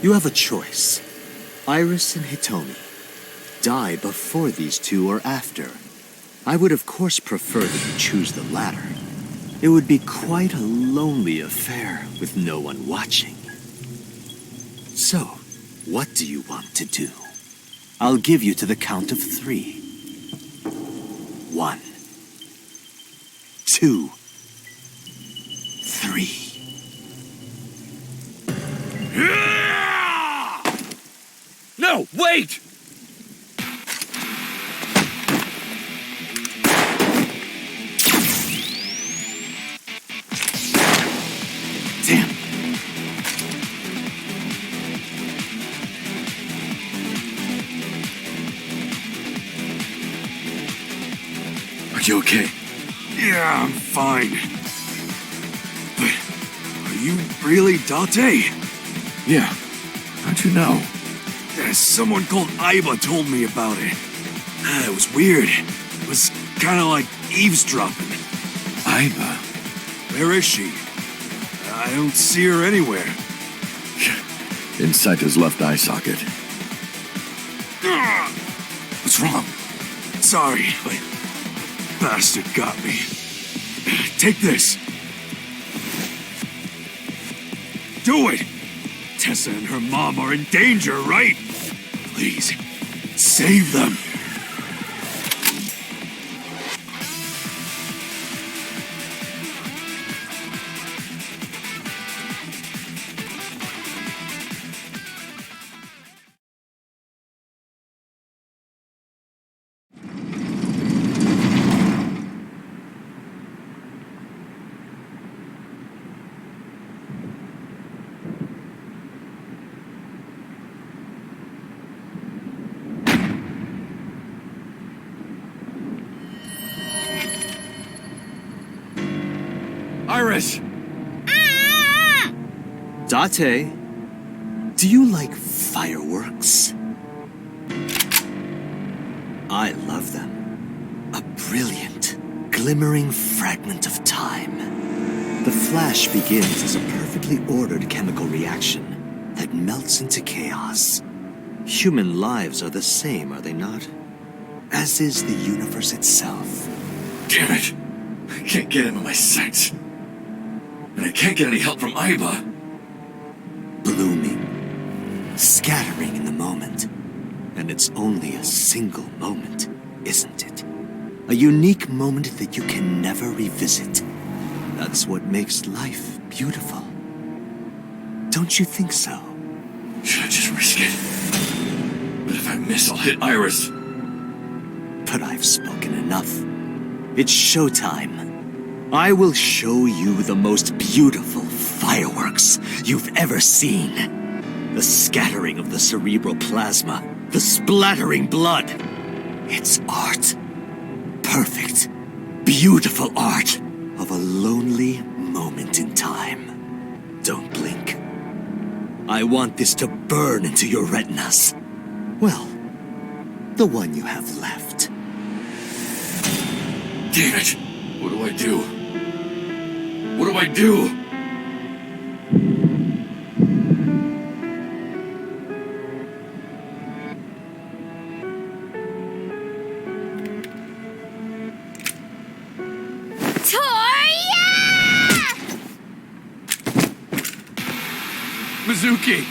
You have a choice. Iris and Hitomi. Die before these two or after. I would of course prefer that you choose the latter. It would be quite a lonely affair with no one watching. So, what do you want to do? I'll give you to the count of 3. 1, 2, 3. No, wait! Damn. Are you okay? Yeah, I'm fine. But are you really Date? Yeah. How'd you know? Someone called Iba told me about it. It was weird. It was kind of like eavesdropping. Iba? Where is she? I don't see her anywhere. Inside his left eye socket. What's wrong? Sorry, but bastard got me. Take this. Do it! Tessa and her mom are in danger, right? Please, save them. Iris! Date, do you like fireworks? I love them. A brilliant, glimmering fragment of time. The flash begins as a perfectly ordered chemical reaction that melts into chaos. Human lives are the same, are they not? As is the universe itself. Damn it! I can't get him in my sights. And I can't get any help from Iba. Blooming, scattering in the moment. And it's only a single moment, isn't it? A unique moment that you can never revisit. That's what makes life beautiful. Don't you think so? Should I just risk it? But if I miss, I'll hit Iris. But I've spoken enough. It's showtime. I will show you the most beautiful fireworks you've ever seen. The scattering of the cerebral plasma, the splattering blood. It's art. Perfect, beautiful art of a lonely moment in time. Don't blink. I want this to burn into your retinas. Well, the one you have left. Damn it! What do I do? What do I do? Mizuki!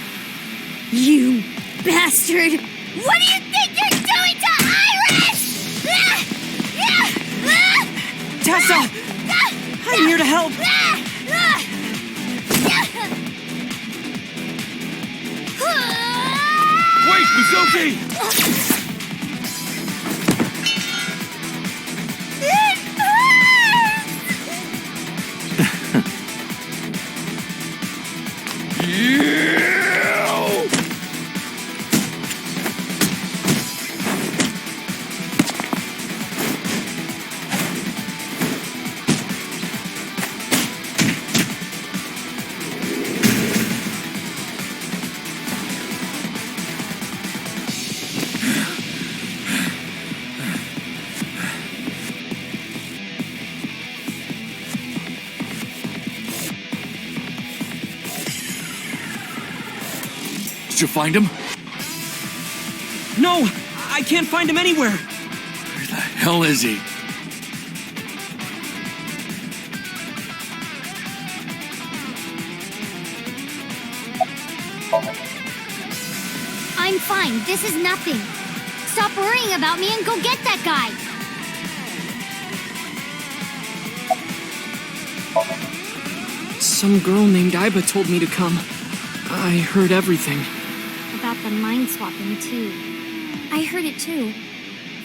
You bastard! What do you think you're doing to Iris? Tessa! I'm here to help! Wait, Mizuki! you find him? No! I can't find him anywhere! Where the hell is he? I'm fine. This is nothing. Stop worrying about me and go get that guy. Some girl named Aiba told me to come. I heard everything. About the mind swapping, too. I heard it, too.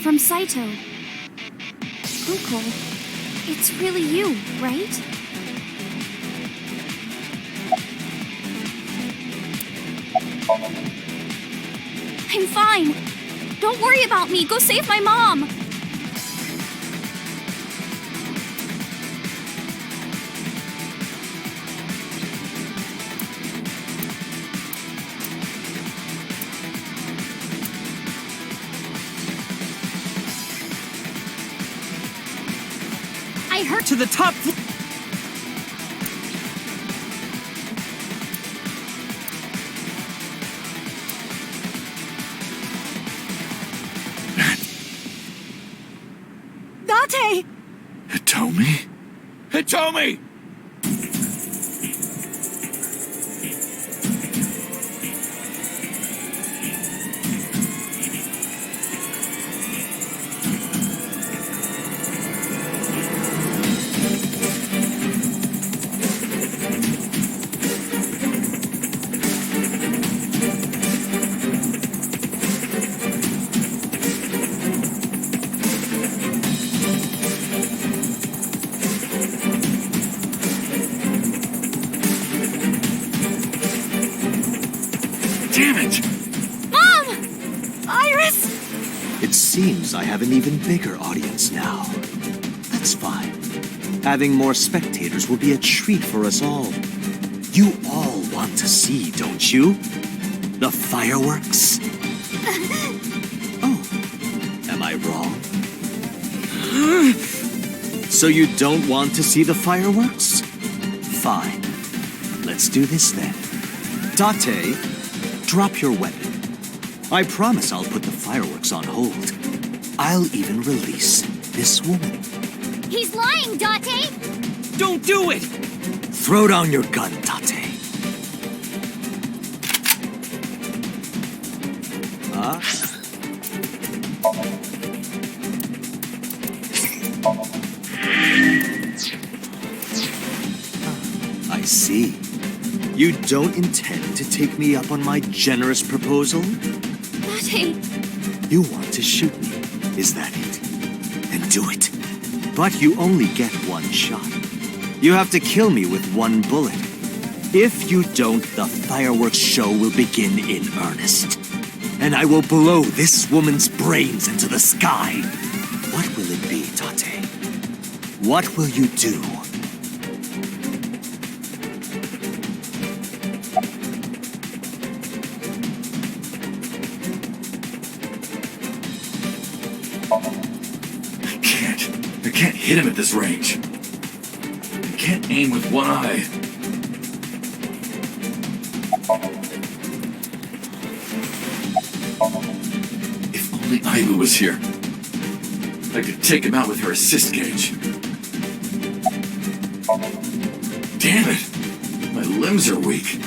From Saito. Uncle, it's really you, right? I'm fine. Don't worry about me. Go save my mom. I heard To the top floor! Date! Hitomi? Hitomi! Damn it! Mom! Iris! It seems I have an even bigger audience now. That's fine. Having more spectators will be a treat for us all. You all want to see, don't you? The fireworks? Oh, am I wrong? So you don't want to see the fireworks? Fine. Let's do this then. Date, drop your weapon. I promise I'll put the fireworks on hold. I'll even release this woman. He's lying, Date! Don't do it! Throw down your gun, Date. Huh? I see. You don't intend to take me up on my generous proposal? Date! You want to shoot me, is that it? Then do it. But you only get one shot. You have to kill me with one bullet. If you don't, the fireworks show will begin in earnest. And I will blow this woman's brains into the sky. What will it be, Date? What will you do? I can't hit him at this range. I can't aim with one eye. If only Aiba was here, I could take him out with her assist gauge. Damn it! My limbs are weak.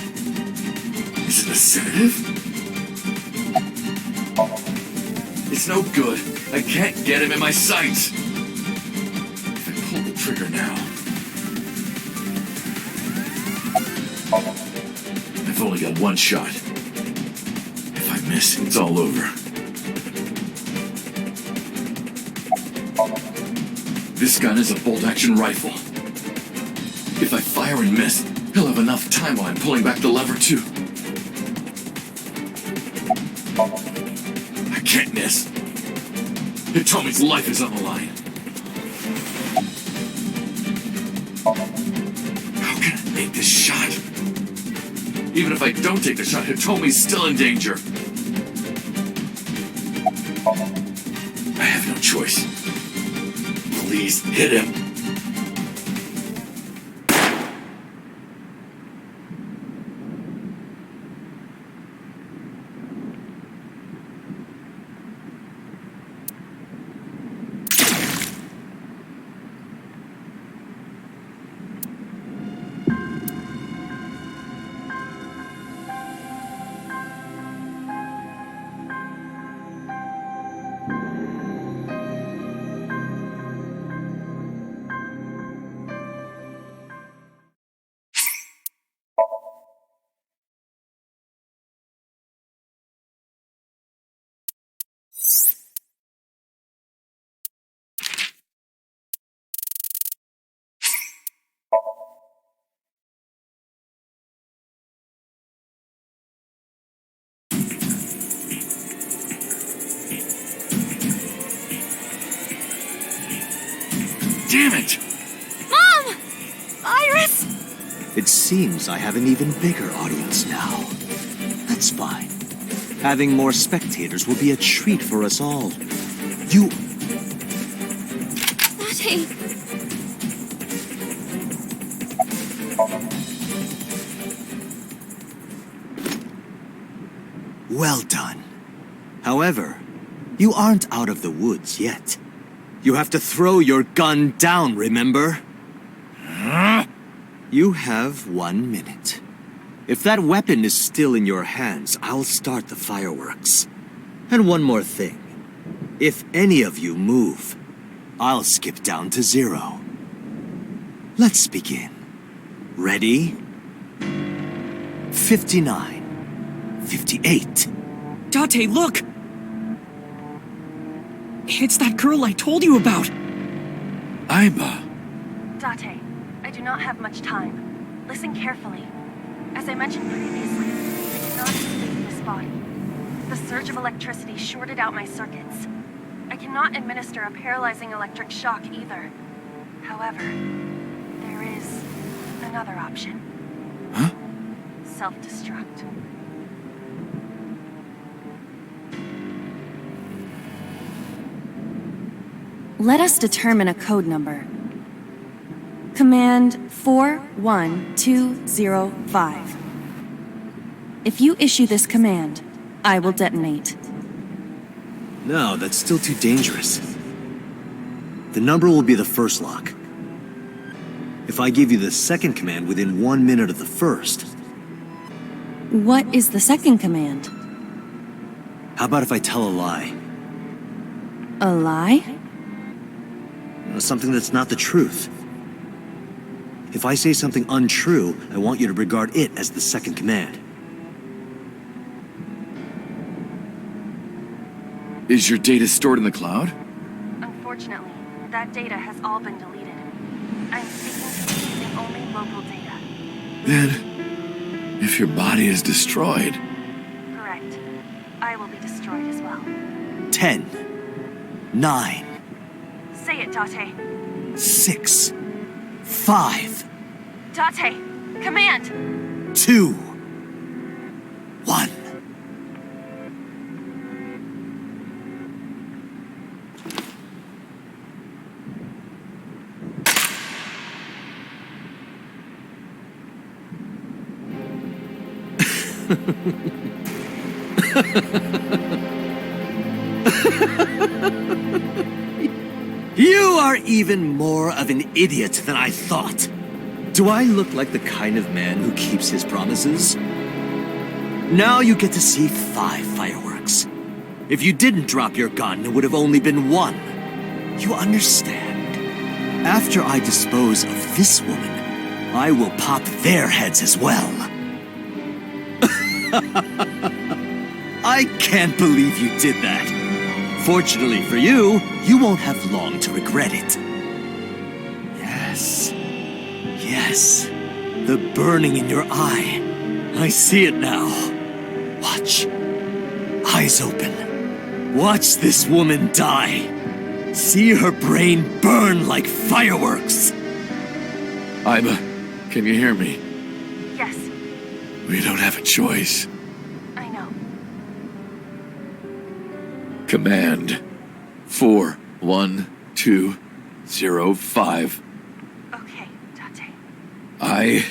Is it a sedative? It's no good. I can't get him in my sights. If I pull the trigger now... I've only got one shot. If I miss, it's all over. This gun is a bolt-action rifle. If I fire and miss, he'll have enough time while I'm pulling back the lever, too. I can't miss. Hitomi's life is on the line. How can I make this shot? Even if I don't take the shot, Hitomi's still in danger. I have no choice. Please hit him. Damn it! Mom! Iris! It seems I have an even bigger audience now. That's fine. Having more spectators will be a treat for us all. You... Daddy! Well done. However, you aren't out of the woods yet. You have to throw your gun down, remember? You have 1 minute. If that weapon is still in your hands, I'll start the fireworks. And one more thing. If any of you move, I'll skip down to 0. Let's begin. Ready? 59. 58. Date, look! It's that girl I told you about! Aiba. Date, I do not have much time. Listen carefully. As I mentioned previously, I cannot escape this body. The surge of electricity shorted out my circuits. I cannot administer a paralyzing electric shock either. However, there is another option. Huh? Self-destruct. Let us determine a code number. Command 41205. If you issue this command, I will detonate. No, that's still too dangerous. The number will be the first lock. If I give you the second command within 1 minute of the first... What is the second command? How about if I tell a lie? A lie? Something that's not the truth. If I say something untrue, I want you to regard it as the second command. Is your data stored in the cloud? Unfortunately, that data has all been deleted. I'm speaking to you using only local data. Then, if your body is destroyed... Correct. I will be destroyed as well. 10. 9. Say it, Date. 6. 5. Date, command! 2. 1. You are even more of an idiot than I thought. Do I look like the kind of man who keeps his promises? Now you get to see 5 fireworks. If you didn't drop your gun, it would have only been 1. You understand? After I dispose of this woman, I will pop their heads as well. I can't believe you did that. Fortunately for you, you won't have long to regret it. Yes. Yes. The burning in your eye. I see it now. Watch. Eyes open. Watch this woman die. See her brain burn like fireworks. Aiba, can you hear me? Yes, We don't have a choice. I know. Command 41205. Okay, Date. I...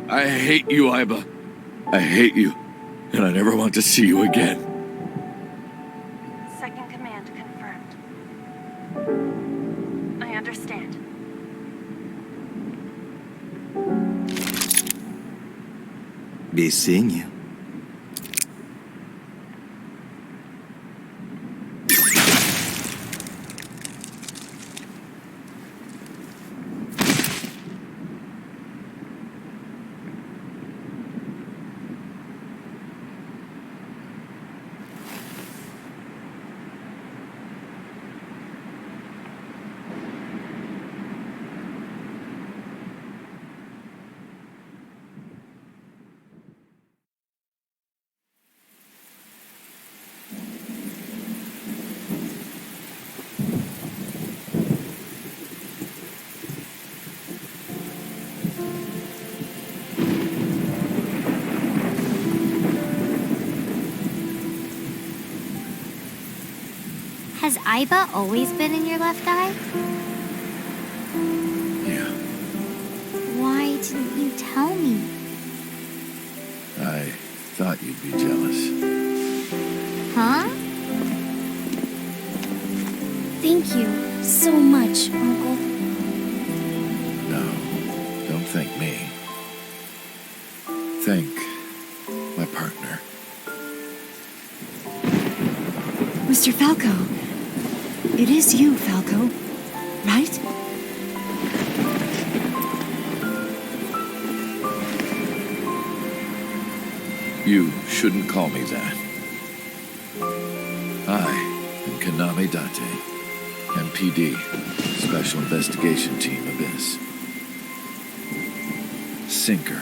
I hate you, Aiba. I hate you, and I never want to see you again. Second command confirmed. I understand. be seeing you. Has Aiba always been in your left eye? Yeah, Why didn't you tell me? I thought you'd be jealous. Huh? Thank you so much, Uncle. No, don't thank me. Thank my partner. Mr. Falco. It is you, Falco, right? You shouldn't call me that. I am Kaname Date, MPD, Special Investigation Team Abyss. Sinker.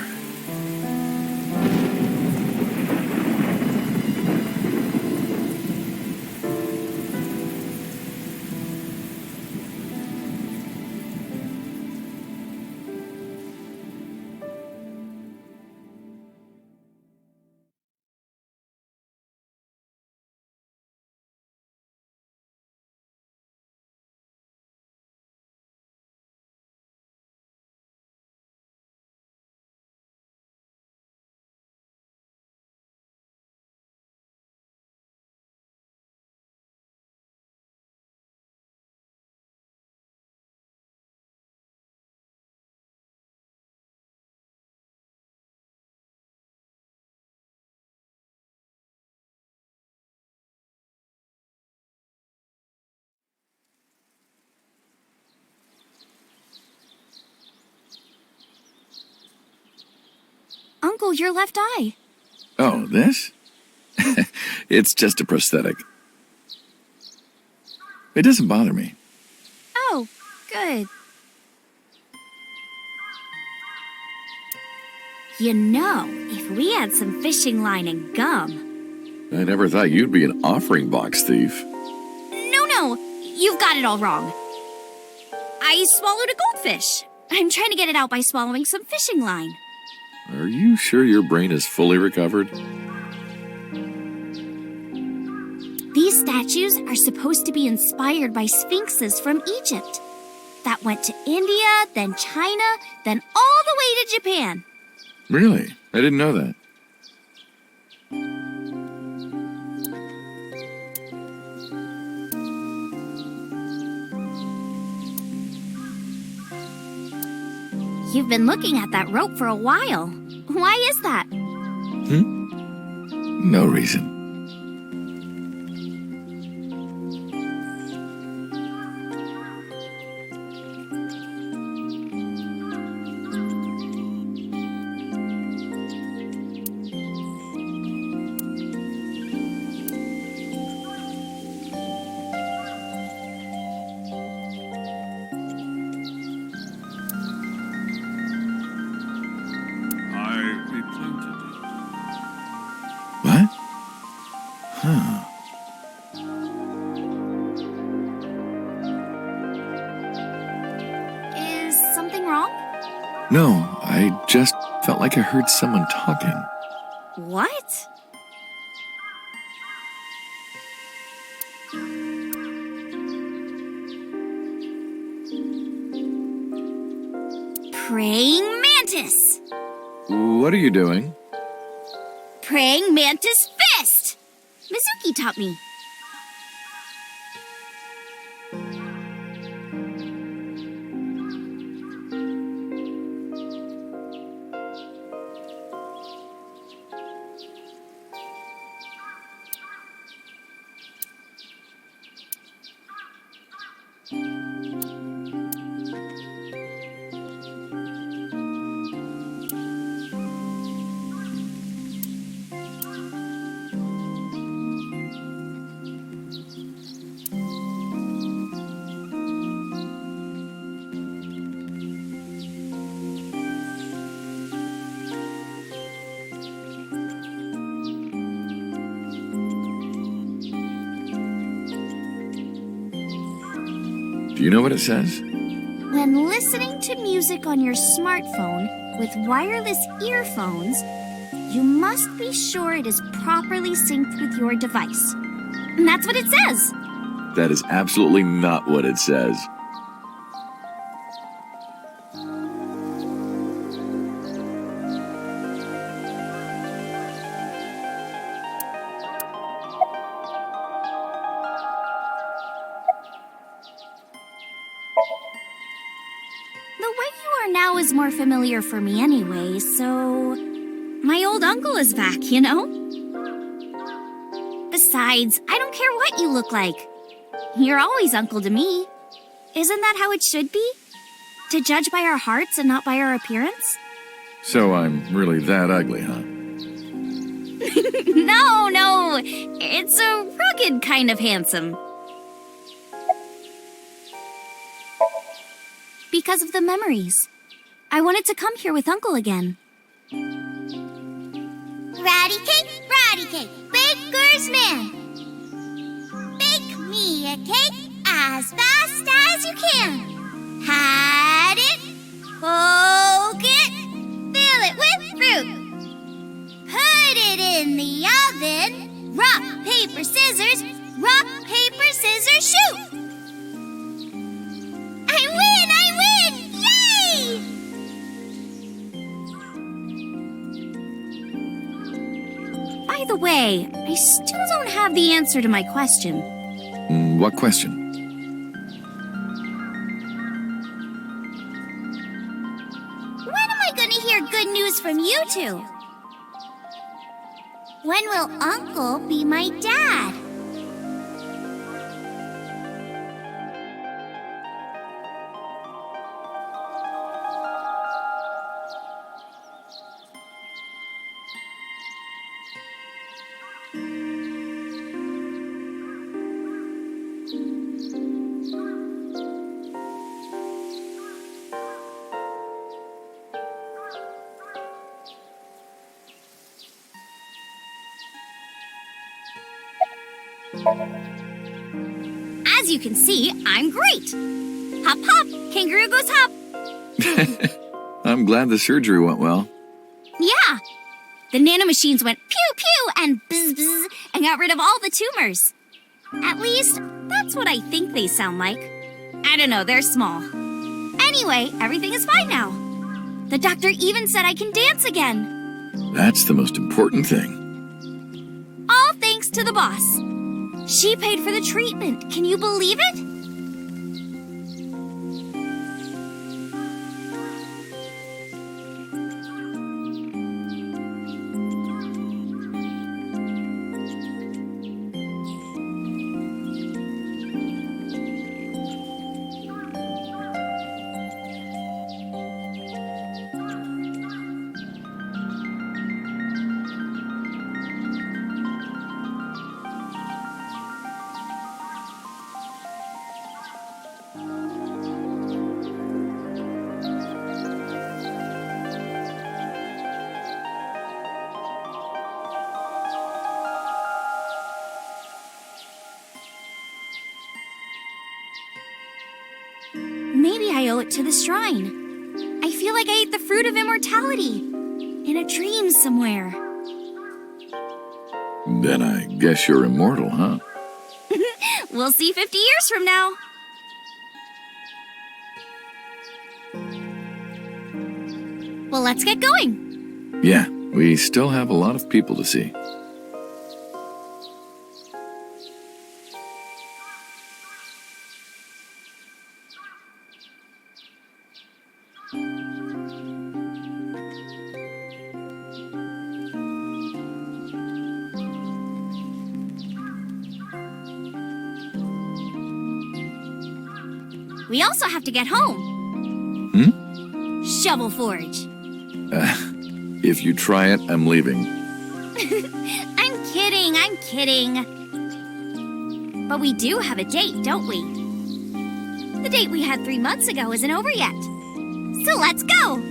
Uncle, your left eye. Oh, this? It's just a prosthetic. It doesn't bother me. Oh, good. You know, if we had some fishing line and gum. I never thought you'd be an offering box thief. No, you've got it all wrong. I swallowed a goldfish. I'm trying to get it out by swallowing some fishing line. Are you sure your brain is fully recovered? These statues are supposed to be inspired by sphinxes from Egypt. That went to India, then China, then all the way to Japan. Really? I didn't know that. You've been looking at that rope for a while. Why is that? No reason. What? Huh. Is something wrong? No, I just felt like I heard someone talking. What? Praying mantis! What are you doing? Praying mantis fist! Mizuki taught me. Do you know what it says? When listening to music on your smartphone with wireless earphones, you must be sure it is properly synced with your device. And that's what it says. That is absolutely not what it says. The way you are now is more familiar for me anyway, so... My old uncle is back, you know? Besides, I don't care what you look like. You're always uncle to me. Isn't that how it should be? To judge by our hearts and not by our appearance? So I'm really that ugly, huh? No. It's a rugged kind of handsome. Because of the memories. I wanted to come here with Uncle again. Ratty cake, baker's man. Bake me a cake as fast as you can. Had it, poke it, fill it with fruit. Put it in the oven. Rock, paper, scissors, shoot. I win! Yay! By the way, I still don't have the answer to my question. What question? When am I gonna hear good news from you two? When will Uncle be my dad? As you can see, I'm great. Hop, hop, kangaroo goes hop. I'm glad the surgery went well. Yeah. The nanomachines went pew, pew, and bzz, bzz, and got rid of all the tumors. At least, that's what I think they sound like. I don't know, they're small. Anyway, everything is fine now. The doctor even said I can dance again. That's the most important thing. All thanks to the boss. She paid for the treatment. Can you believe it? Maybe I owe it to the shrine. I feel like I ate the fruit of immortality. In a dream somewhere. Then I guess you're immortal, huh? We'll see 50 years from now. Well, let's get going. Yeah, we still have a lot of people to see. We also have to get home. Shovel Forge. If you try it, I'm leaving. I'm kidding. But we do have a date, don't we? The date we had 3 months ago isn't over yet. So let's go!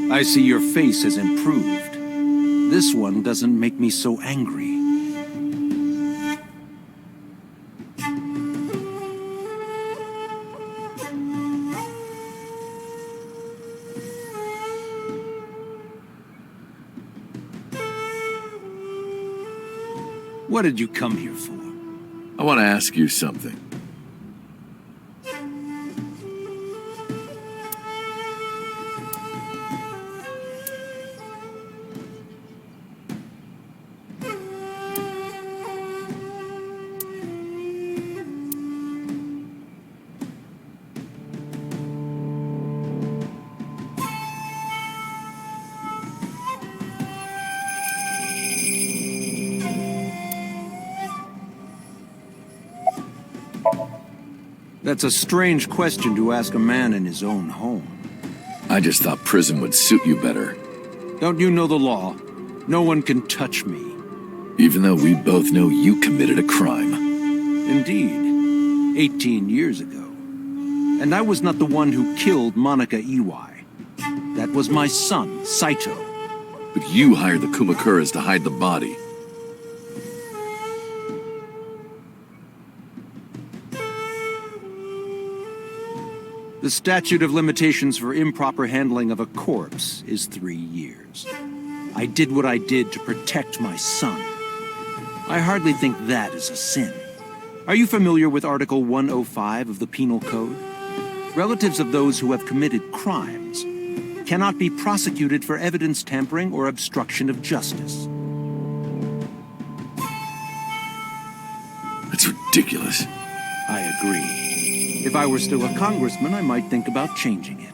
I see your face has improved. This one doesn't make me so angry. What did you come here for? I want to ask you something. That's a strange question to ask a man in his own home. I just thought prison would suit you better. Don't you know the law? No one can touch me. Even though we both know you committed a crime. Indeed. 18 years ago. And I was not the one who killed Monica Iwai. That was my son, Saito. But you hired the Kumakuras to hide the body. The statute of limitations for improper handling of a corpse is 3 years. I did what I did to protect my son. I hardly think that is a sin. Are you familiar with Article 105 of the Penal Code? Relatives of those who have committed crimes cannot be prosecuted for evidence tampering or obstruction of justice. That's ridiculous. I agree. If I were still a congressman, I might think about changing it.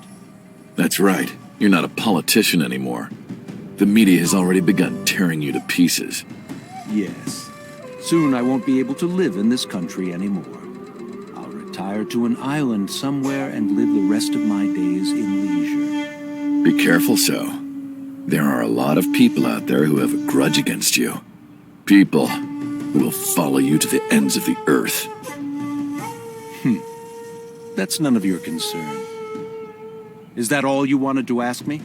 That's right. You're not a politician anymore. The media has already begun tearing you to pieces. Yes. Soon I won't be able to live in this country anymore. I'll retire to an island somewhere and live the rest of my days in leisure. Be careful, So. There are a lot of people out there who have a grudge against you. People who will follow you to the ends of the earth. That's none of your concern. Is that all you wanted to ask me?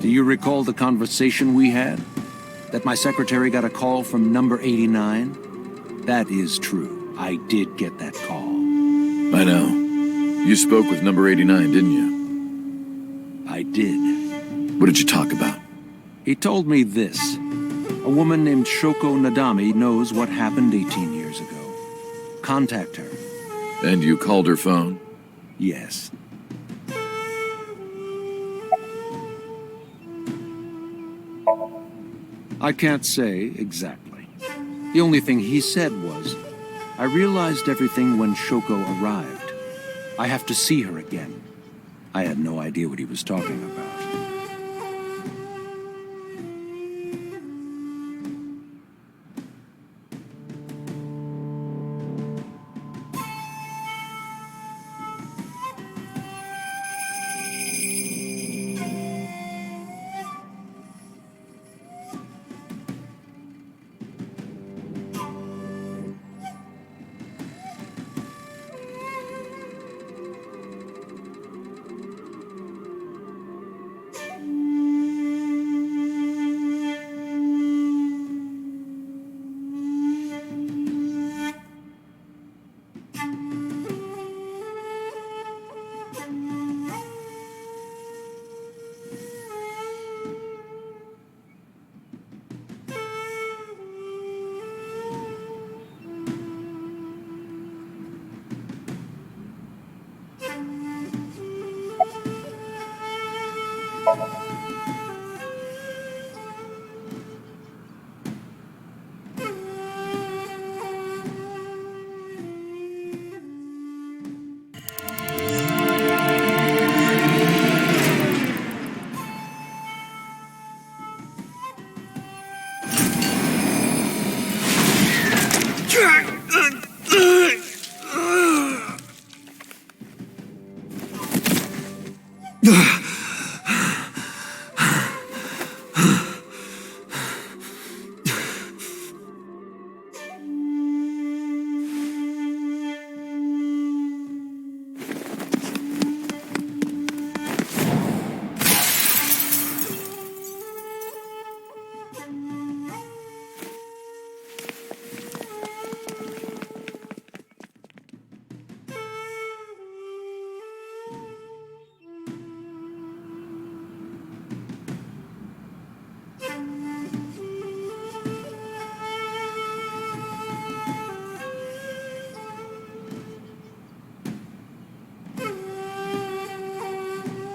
Do you recall the conversation we had? That my secretary got a call from number 89? That is true. I did get that call. I know. You spoke with number 89, didn't you? I did. What did you talk about? He told me this. A woman named Shoko Nadami knows what happened 18 years ago. Contact her. And you called her phone? Yes. I can't say exactly. The only thing he said was, I realized everything when Shoko arrived. I have to see her again. I had no idea what he was talking about.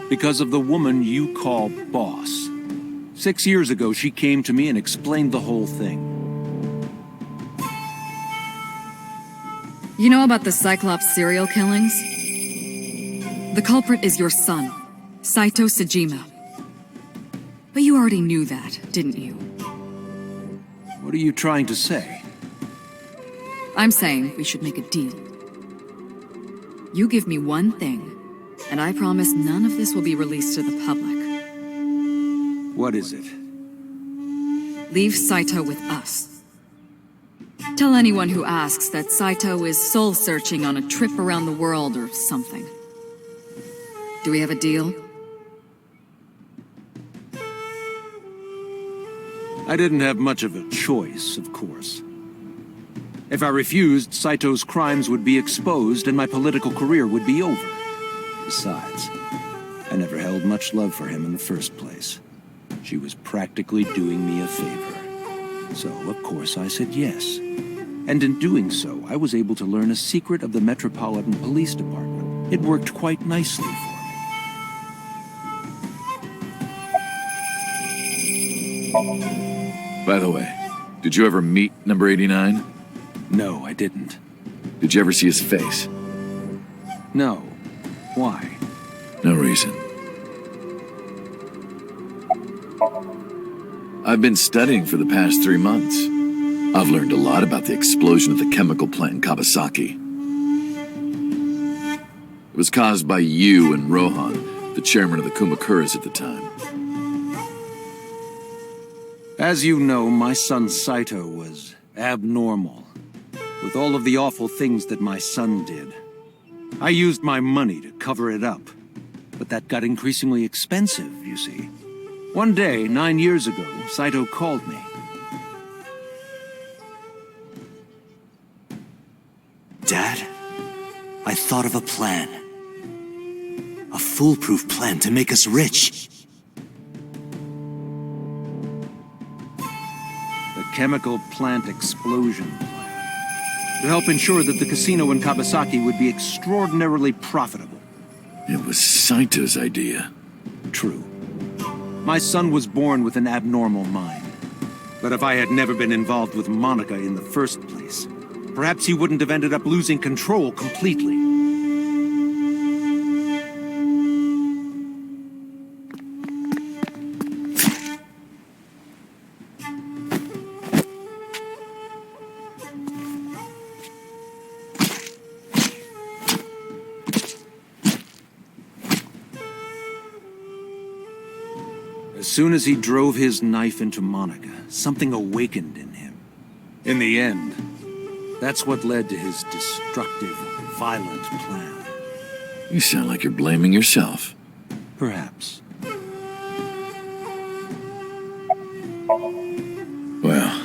Because of the woman you call boss. 6 years ago, she came to me and explained the whole thing. You know about the Cyclops serial killings? The culprit is your son, Saito Sejima. But you already knew that, didn't you? What are you trying to say? I'm saying we should make a deal. You give me one thing, and I promise none of this will be released to the public. What is it? Leave Saito with us. Tell anyone who asks that Saito is soul-searching on a trip around the world or something. Do we have a deal? I didn't have much of a choice, of course. If I refused, Saito's crimes would be exposed and my political career would be over. Besides, I never held much love for him in the first place. She was practically doing me a favor. So, of course, I said yes. And in doing so, I was able to learn a secret of the Metropolitan Police Department. It worked quite nicely for me. By the way, did you ever meet number 89? No, I didn't. Did you ever see his face? No. Why? No reason. I've been studying for the past 3 months. I've learned a lot about the explosion of the chemical plant in Kawasaki. It was caused by you and Rohan, the chairman of the Kumakuras at the time. As you know, my son Saito was abnormal. With all of the awful things that my son did. I used my money to cover it up. But that got increasingly expensive, you see. One day, 9 years ago, Saito called me. Dad, I thought of a plan. A foolproof plan to make us rich. The chemical plant explosion plan. To help ensure that the casino in Kawasaki would be extraordinarily profitable. It was Saito's idea. True. My son was born with an abnormal mind. But if I had never been involved with Monica in the first place, perhaps he wouldn't have ended up losing control completely. As soon as he drove his knife into Monica, something awakened in him. In the end, that's what led to his destructive, violent plan. You sound like you're blaming yourself. Perhaps. Well,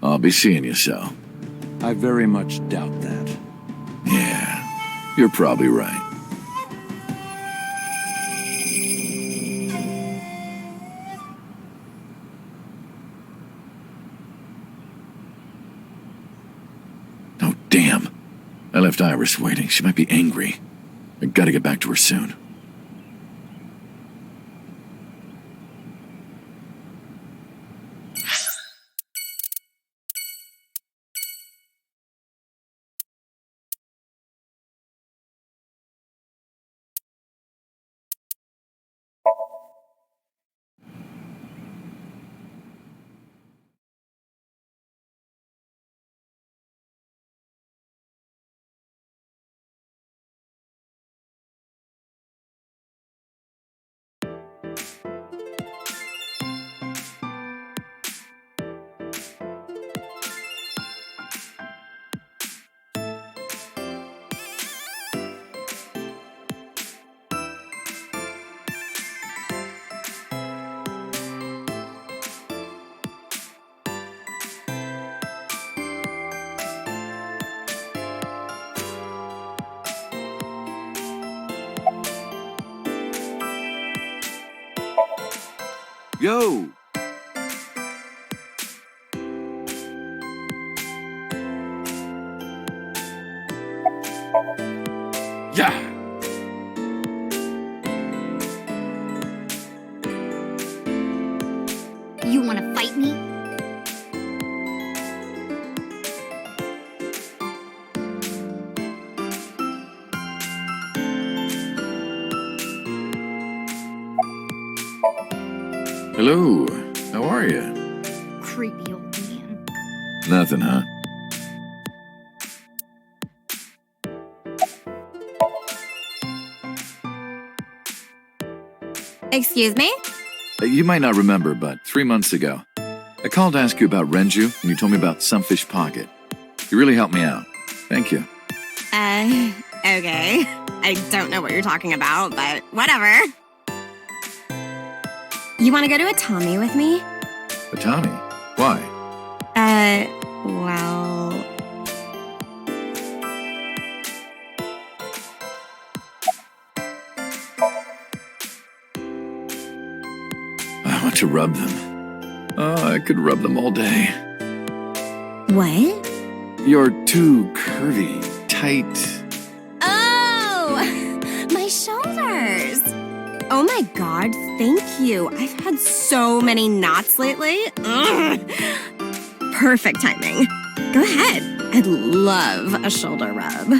I'll be seeing you so. I very much doubt that. Yeah, you're probably right. Oh, damn. I left Iris waiting. She might be angry. I gotta get back to her soon. Yo! Yeah! Hello. How are you? Creepy old man. Nothing, huh? Excuse me? You might not remember, but 3 months ago, I called to ask you about Renju, and you told me about Sunfish Pocket. You really helped me out. Thank you. Okay. I don't know what you're talking about, but whatever. You want to go to a Tommy with me? But Tommy, why? Well... I want to rub them. Oh, I could rub them all day. What? You're too curvy, tight. Oh! My shoulders! Oh my god, thank you. I've had so many knots lately. Ugh. Perfect timing. Go ahead. I'd love a shoulder rub.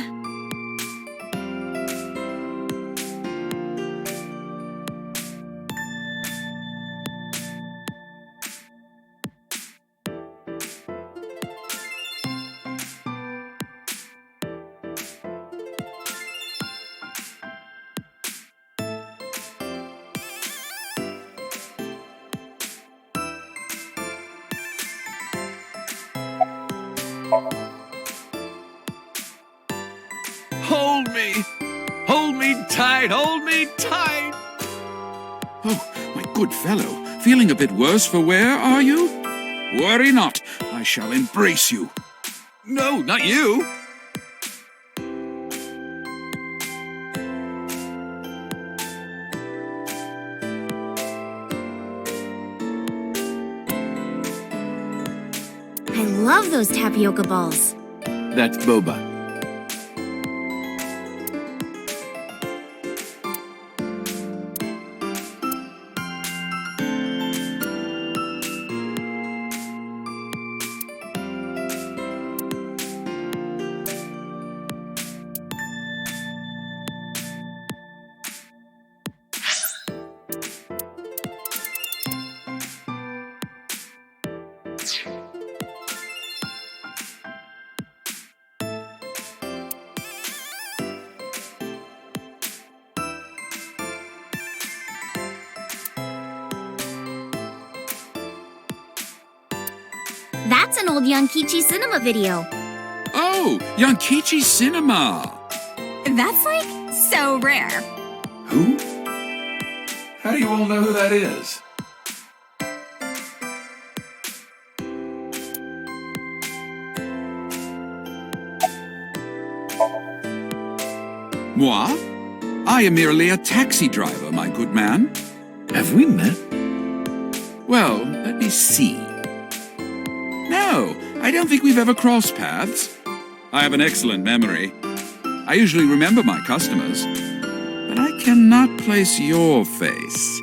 Hold me! Hold me tight! Hold me tight! Oh, my good fellow, feeling a bit worse for wear, are you? Worry not, I shall embrace you. No, not you! I love those tapioca balls. That's boba. That's an old Yankichi cinema video. Oh, Yankichi Cinema! That's like so rare. Who? How do you all know who that is? Moi? I am merely a taxi driver, my good man. Have we met? Well, let me see. No, I don't think we've ever crossed paths. I have an excellent memory. I usually remember my customers, but I cannot place your face.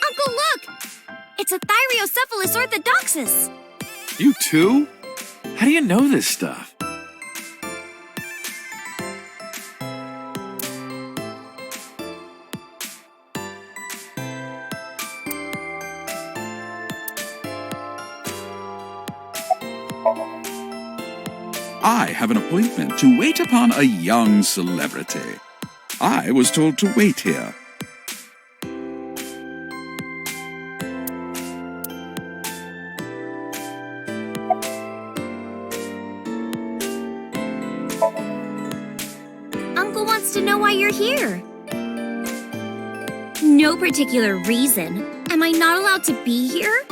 Uncle, look! It's a Thyreocephalus orthodoxus. You too? How do you know this stuff? I have an appointment to wait upon a young celebrity. I was told to wait here. Uncle wants to know why you're here. No particular reason. Am I not allowed to be here?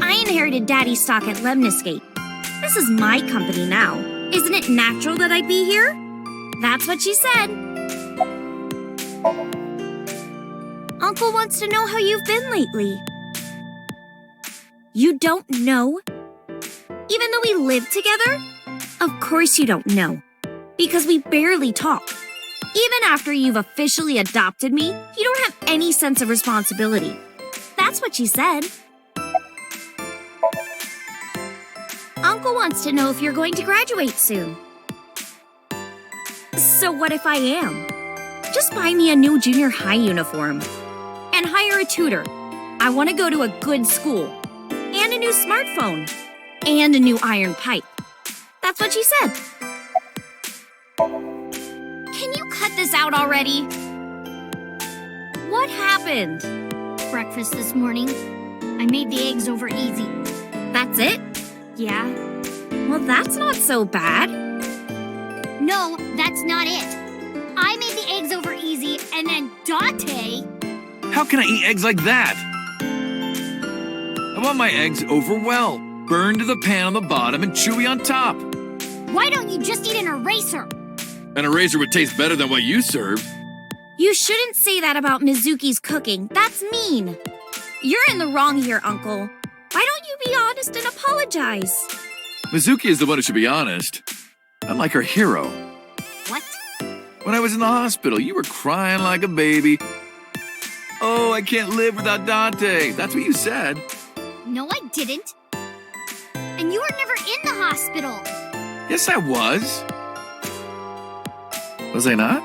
I inherited Daddy's stock at Lemniscate. This is my company now. Isn't it natural that I be here? That's what she said. Uncle wants to know how you've been lately. You don't know? Even though we live together? Of course you don't know. Because we barely talk. Even after you've officially adopted me, you don't have any sense of responsibility. That's what she said. Uncle wants to know if you're going to graduate soon. So what if I am? Just buy me a new junior high uniform. And hire a tutor. I want to go to a good school. And a new smartphone. And a new iron pipe. That's what she said. Can you cut this out already? What happened? Breakfast this morning. I made the eggs over easy. That's it? Yeah. Well, that's not so bad. No, that's not it. I made the eggs over easy, and then Date... How can I eat eggs like that? I want my eggs over well, burned to the pan on the bottom and chewy on top. Why don't you just eat an eraser? An eraser would taste better than what you served. You shouldn't say that about Mizuki's cooking. That's mean. You're in the wrong here, Uncle. Why don't you be honest and apologize? Mizuki is the one who should be honest. I'm like her hero. What? When I was in the hospital, you were crying like a baby. Oh, I can't live without Dante. That's what you said. No, I didn't. And you were never in the hospital. Yes, I was. Was I not?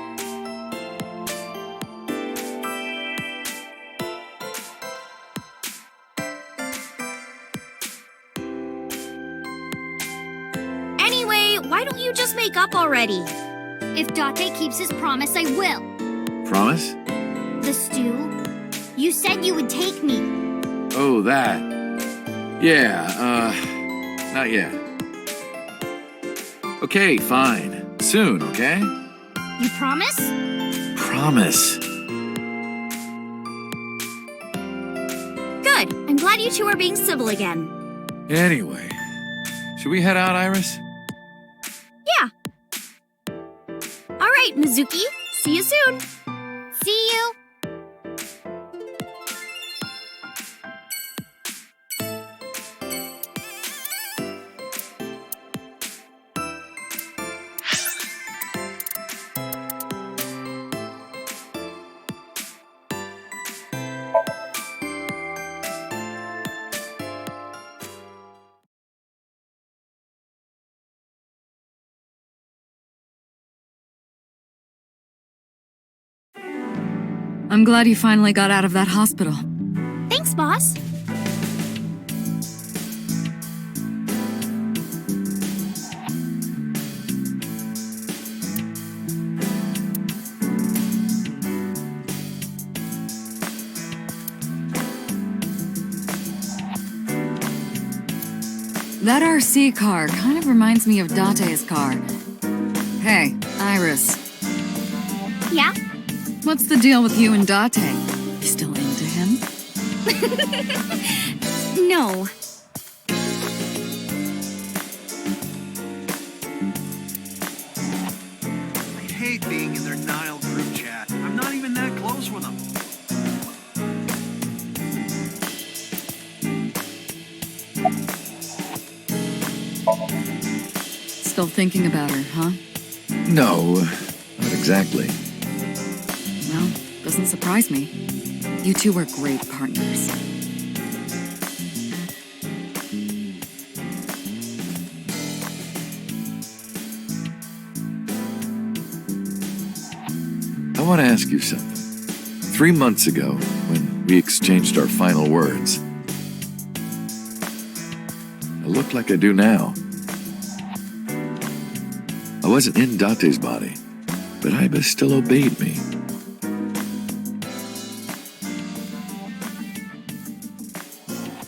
Anyway, why don't you just make up already? If Date keeps his promise, I will. Promise? The stew? You said you would take me. Oh, that. Yeah, not yet. Okay, fine. Soon, okay? You promise? Promise. Good. I'm glad you two are being civil again. Anyway, should we head out, Iris? Yeah. All right, Mizuki. See you soon. See you. I'm glad you finally got out of that hospital. Thanks, boss. That RC car kind of reminds me of Date's car. Hey, Iris. Yeah? What's the deal with you and Date? You still into him? No. I hate being in their Nile group chat. I'm not even that close with them. Still thinking about her, huh? No, not exactly. Well, doesn't surprise me. You two are great partners. I want to ask you something. 3 months ago, when we exchanged our final words, I looked like I do now. I wasn't in Date's body, but Iba still obeyed me.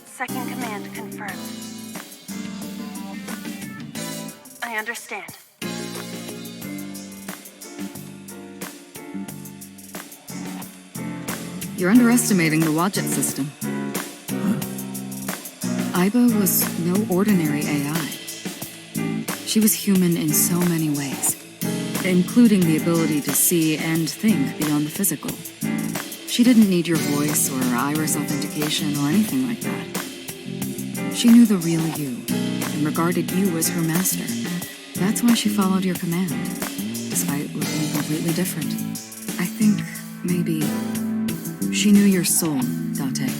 Second command confirmed. I understand. You're underestimating the Wadjet system. Iba was no ordinary AI. She was human in so many ways, including the ability to see and think beyond the physical. She didn't need your voice or iris authentication or anything like that. She knew the real you and regarded you as her master. That's why she followed your command, despite looking completely different. I think maybe she knew your soul, Date.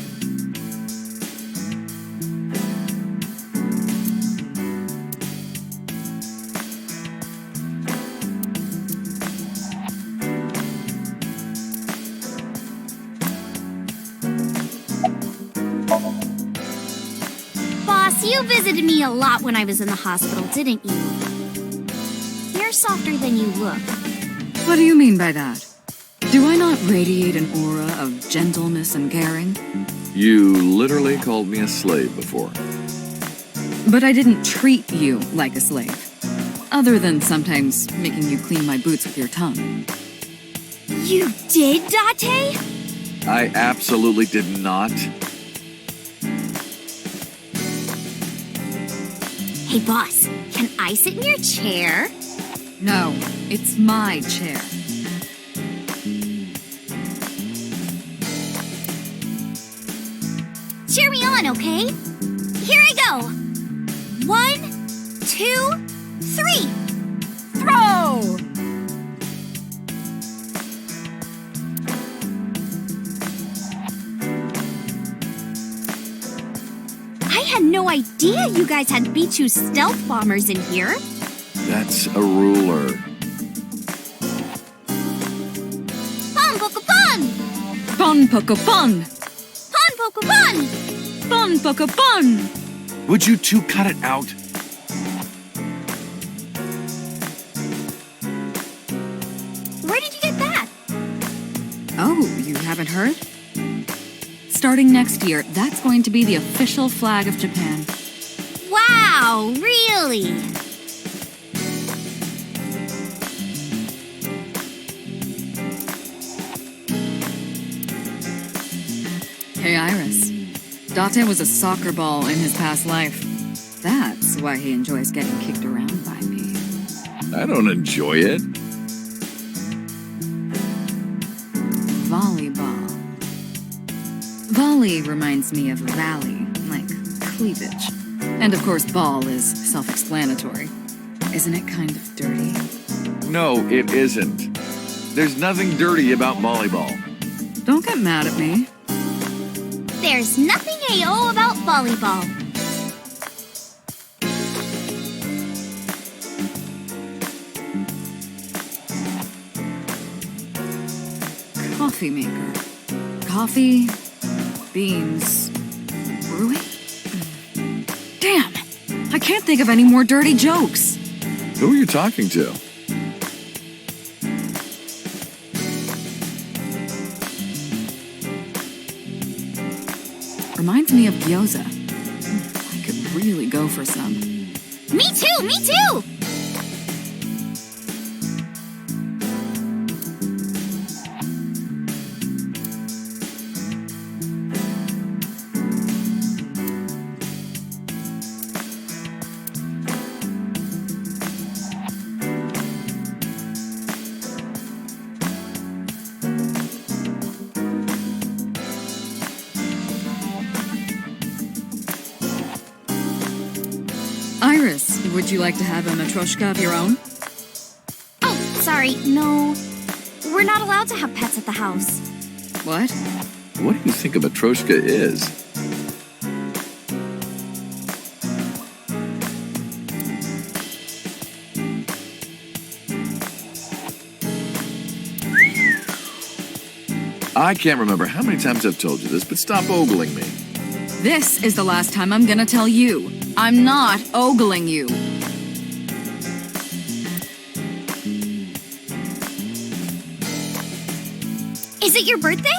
You visited me a lot when I was in the hospital, didn't you? You're softer than you look. What do you mean by that? Do I not radiate an aura of gentleness and caring? You literally called me a slave before. But I didn't treat you like a slave. Other than sometimes making you clean my boots with your tongue. You did, Date? I absolutely did not. Hey, boss, can I sit in your chair? No, it's my chair. Cheer me on, okay? Here I go. 1, 2, 3. Throw! I had no idea you guys had B2 stealth bombers in here. That's a ruler. Pon poco pon! Pon poco pon! Pon poco pon! Pon poco pon! Would you two cut it out? Where did you get that? Oh, you haven't heard? Starting next year, that's going to be the official flag of Japan. Wow, really? Hey, Iris. Date was a soccer ball in his past life. That's why he enjoys getting kicked around by me. I don't enjoy it. Volleyball. Volley reminds me of valley, like cleavage. And of course, ball is self-explanatory. Isn't it kind of dirty? No, it isn't. There's nothing dirty about volleyball. Don't get mad at me. There's nothing AO about volleyball. Coffee maker. Coffee, beans, brewing? Damn! I can't think of any more dirty jokes. Who are you talking to? Reminds me of gyoza. I could really go for some. Me too, me too! Iris, would you like to have a matryoshka of your own? Oh, sorry, no. We're not allowed to have pets at the house. What? What do you think a matryoshka is? I can't remember how many times I've told you this, but stop ogling me. This is the last time I'm gonna tell you. I'm not ogling you. Is it your birthday?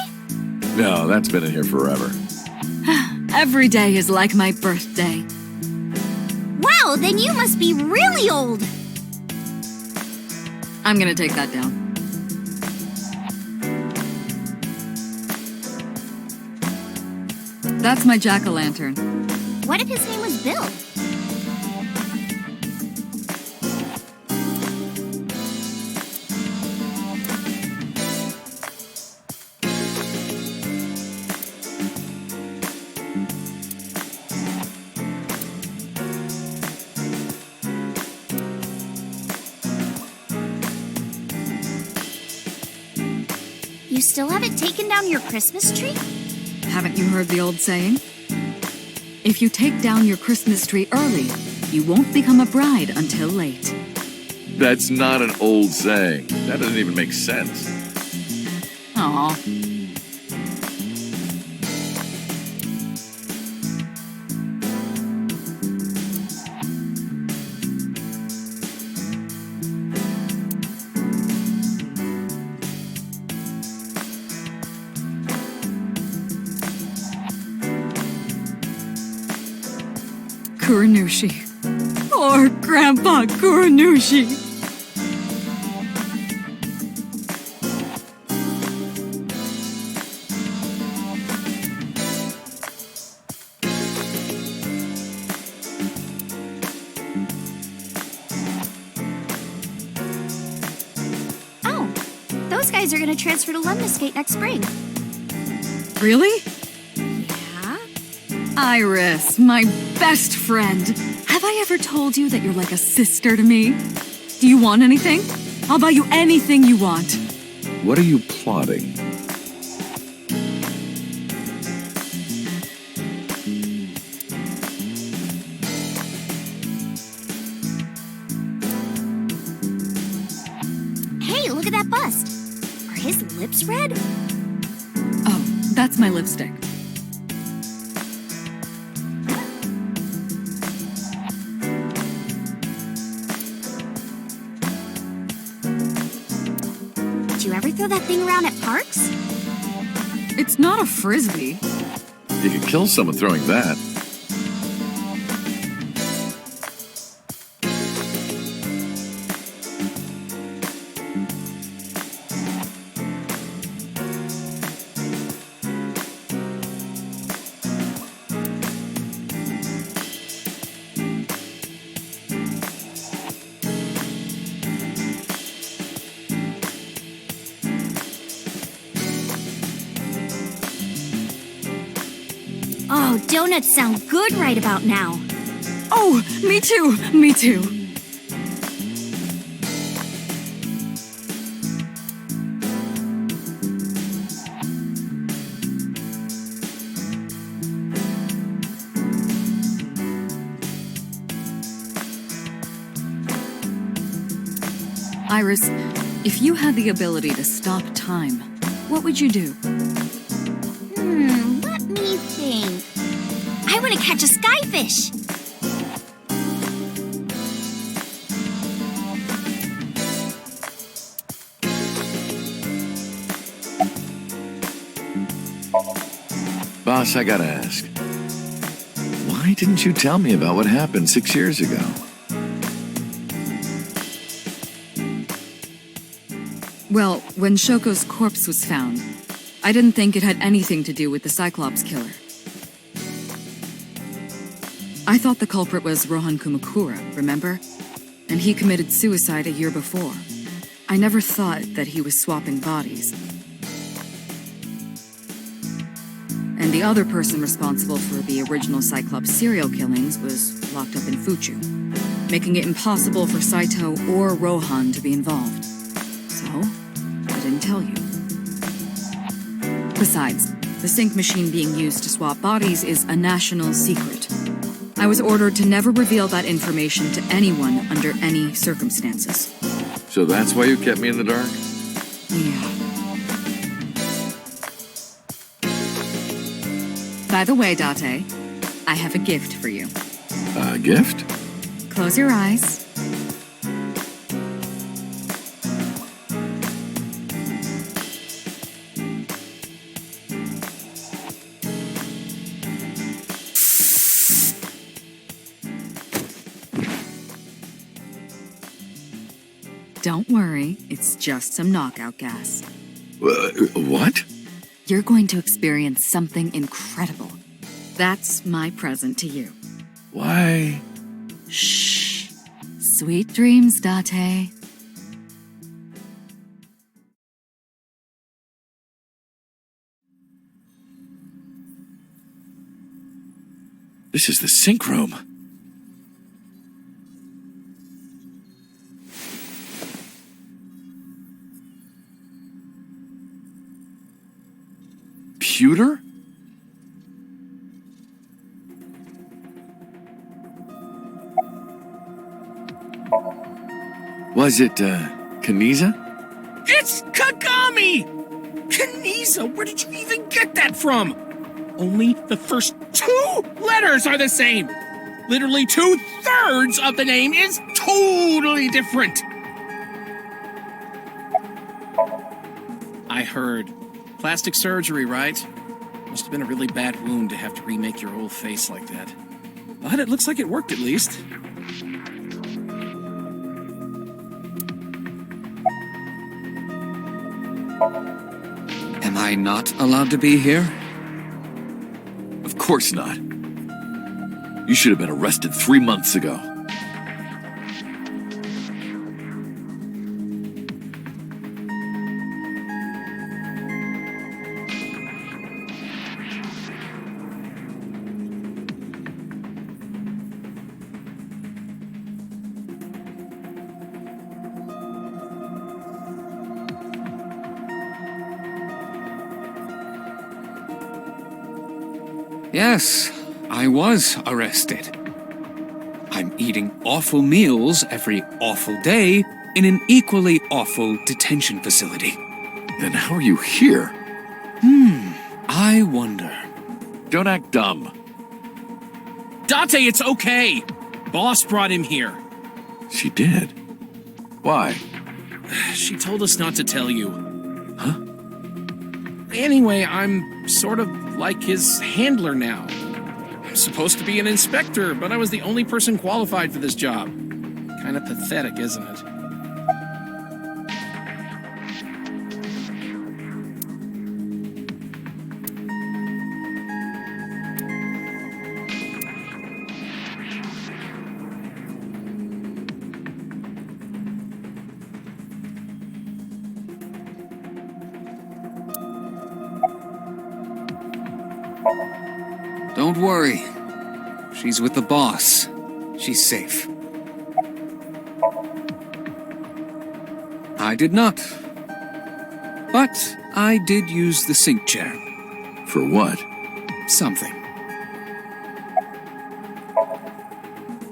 No, that's been in here forever. Every day is like my birthday. Wow, then you must be really old. I'm gonna take that down. That's my jack-o'-lantern. What if his name was Bill? You still haven't taken down your Christmas tree? Haven't you heard the old saying? If you take down your Christmas tree early, you won't become a bride until late. That's not an old saying. That doesn't even make sense. Aw. Kuranushi. Poor Grandpa Kuranushi. Oh, those guys are gonna transfer to Lemniscate next spring. Really? Yeah? Iris, my best friend. Have I ever told you that you're like a sister to me? Do you want anything? I'll buy you anything you want. What are you plotting? Hey, look at that bust. Are his lips red? Oh, that's my lipstick. Do you ever throw that thing around at parks? It's not a frisbee. You could kill someone throwing that. Oh, donuts sound good right about now. Oh, me too, me too. Iris, if you had the ability to stop time, what would you do? Let me think. I want to catch a skyfish. Boss, I gotta ask. Why didn't you tell me about what happened 6 years ago? Well, when Shoko's corpse was found, I didn't think it had anything to do with the Cyclops killer. I thought the culprit was Rohan Kumakura, remember? And he committed suicide a year before. I never thought that he was swapping bodies. And the other person responsible for the original Cyclops serial killings was locked up in Fuchu, making it impossible for Saito or Rohan to be involved. So, I didn't tell you. Besides, the sync machine being used to swap bodies is a national secret. I was ordered to never reveal that information to anyone under any circumstances. So that's why you kept me in the dark? Yeah. By the way, Date, I have a gift for you. A gift? Close your eyes. Don't worry, it's just some knockout gas. What? You're going to experience something incredible. That's my present to you. Why? Shh. Sweet dreams, Date. This is the sync room. Computer? Was it, Kaniza? It's Kagami! Kaniza, where did you even get that from? Only the first 2 letters are the same. Literally 2/3 of the name is totally different. I heard. Plastic surgery, right? Must have been a really bad wound to have to remake your whole face like that. But it looks like it worked at least. Am I not allowed to be here? Of course not. You should have been arrested 3 months ago. Yes, I was arrested. I'm eating awful meals every awful day in an equally awful detention facility. Then how are you here? I wonder. Don't act dumb. Date, it's okay. Boss brought him here. She did. Why? She told us not to tell you. Huh? Anyway, I'm sort of like his handler now. I'm supposed to be an inspector, but I was the only person qualified for this job. Kind of pathetic, isn't it? Don't worry. She's with the boss. She's safe. I did not. But I did use the sink chair. For what? Something.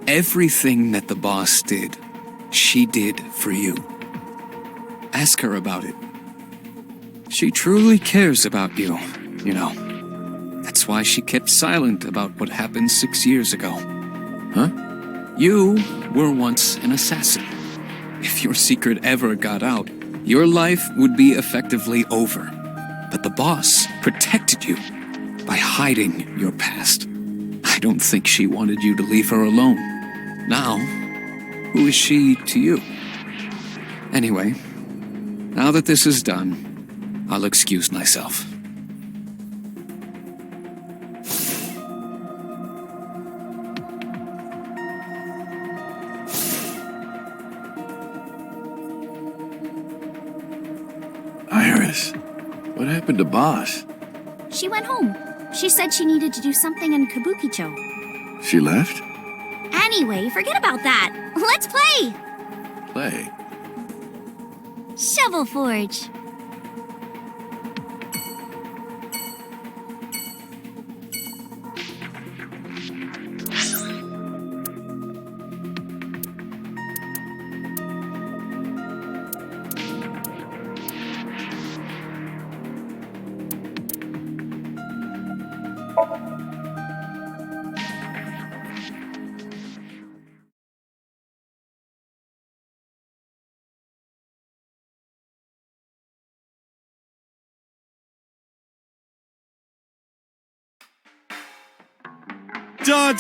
Everything that the boss did, she did for you. Ask her about it. She truly cares about you, you know. That's why she kept silent about what happened 6 years ago. Huh? You were once an assassin. If your secret ever got out, your life would be effectively over. But the boss protected you by hiding your past. I don't think she wanted you to leave her alone. Now, who is she to you? Anyway, now that this is done, I'll excuse myself. Iris, what happened to Boss? She went home. She said she needed to do something in Kabukicho. She left? Anyway, forget about that. Let's play! Play. Shovel Forge.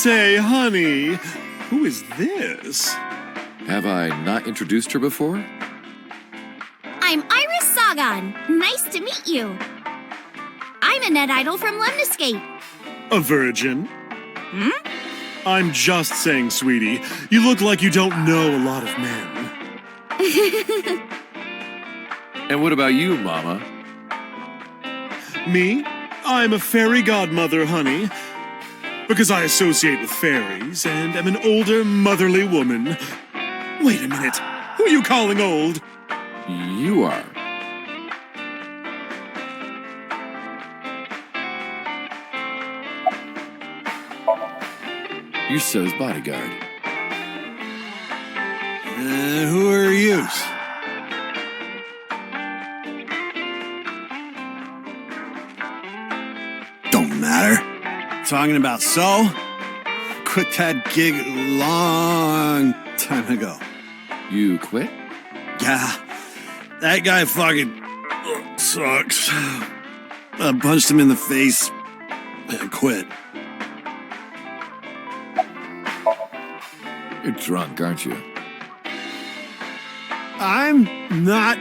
Date, honey, who is this? Have I not introduced her before? I'm Iris Sagan. Nice to meet you. I'm a net idol from Lemniscape. A virgin? Hmm? I'm just saying, sweetie. You look like you don't know a lot of men. And what about you, Mama? Me? I'm a fairy godmother, honey. Because I associate with fairies and am an older, motherly woman. Wait a minute. Who are you calling old? You are. You're So's bodyguard. Who are you? Don't matter. Talking about So? Quit that gig a long time ago. You quit? Yeah. That guy fucking sucks. I punched him in the face and quit. You're drunk, aren't you? I'm not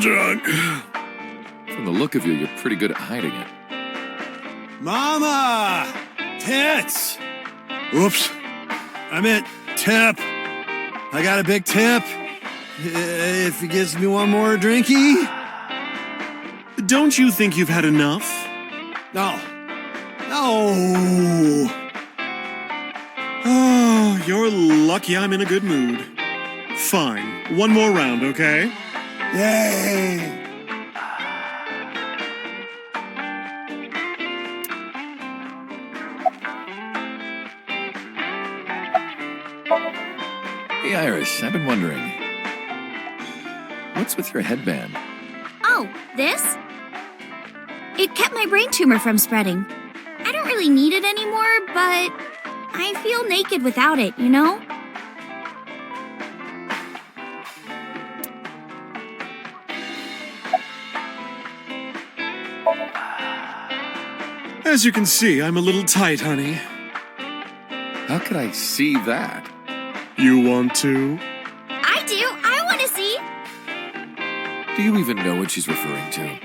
drunk. From the look of you, you're pretty good at hiding it. Mama! Tits! Oops. I meant tip. I got a big tip. If he gives me one more drinky. Don't you think you've had enough? No. No. Oh, you're lucky I'm in a good mood. Fine. One more round, okay? Yay. Hey, Iris, I've been wondering. What's with your headband? Oh, this? It kept my brain tumor from spreading. I don't really need it anymore, but I feel naked without it, you know? As you can see, I'm a little tight, honey. How could I see that? You want to? I do. I want to see. Do you even know what she's referring to?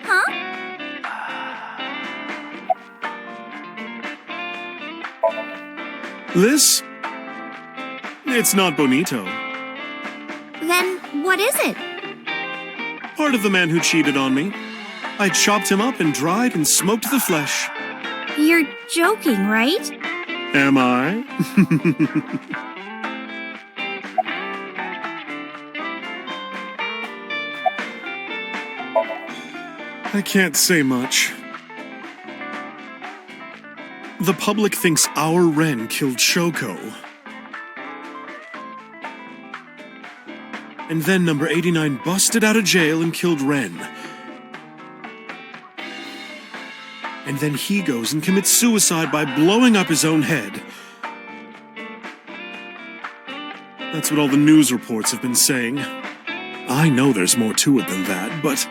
Huh? This? It's not bonito. Then what is it? Part of the man who cheated on me. I chopped him up and dried and smoked the flesh. You're joking, right? Am I? I can't say much. The public thinks our Ren killed Shoko. And then number 89 busted out of jail and killed Ren. And then he goes and commits suicide by blowing up his own head. That's what all the news reports have been saying. I know there's more to it than that, but...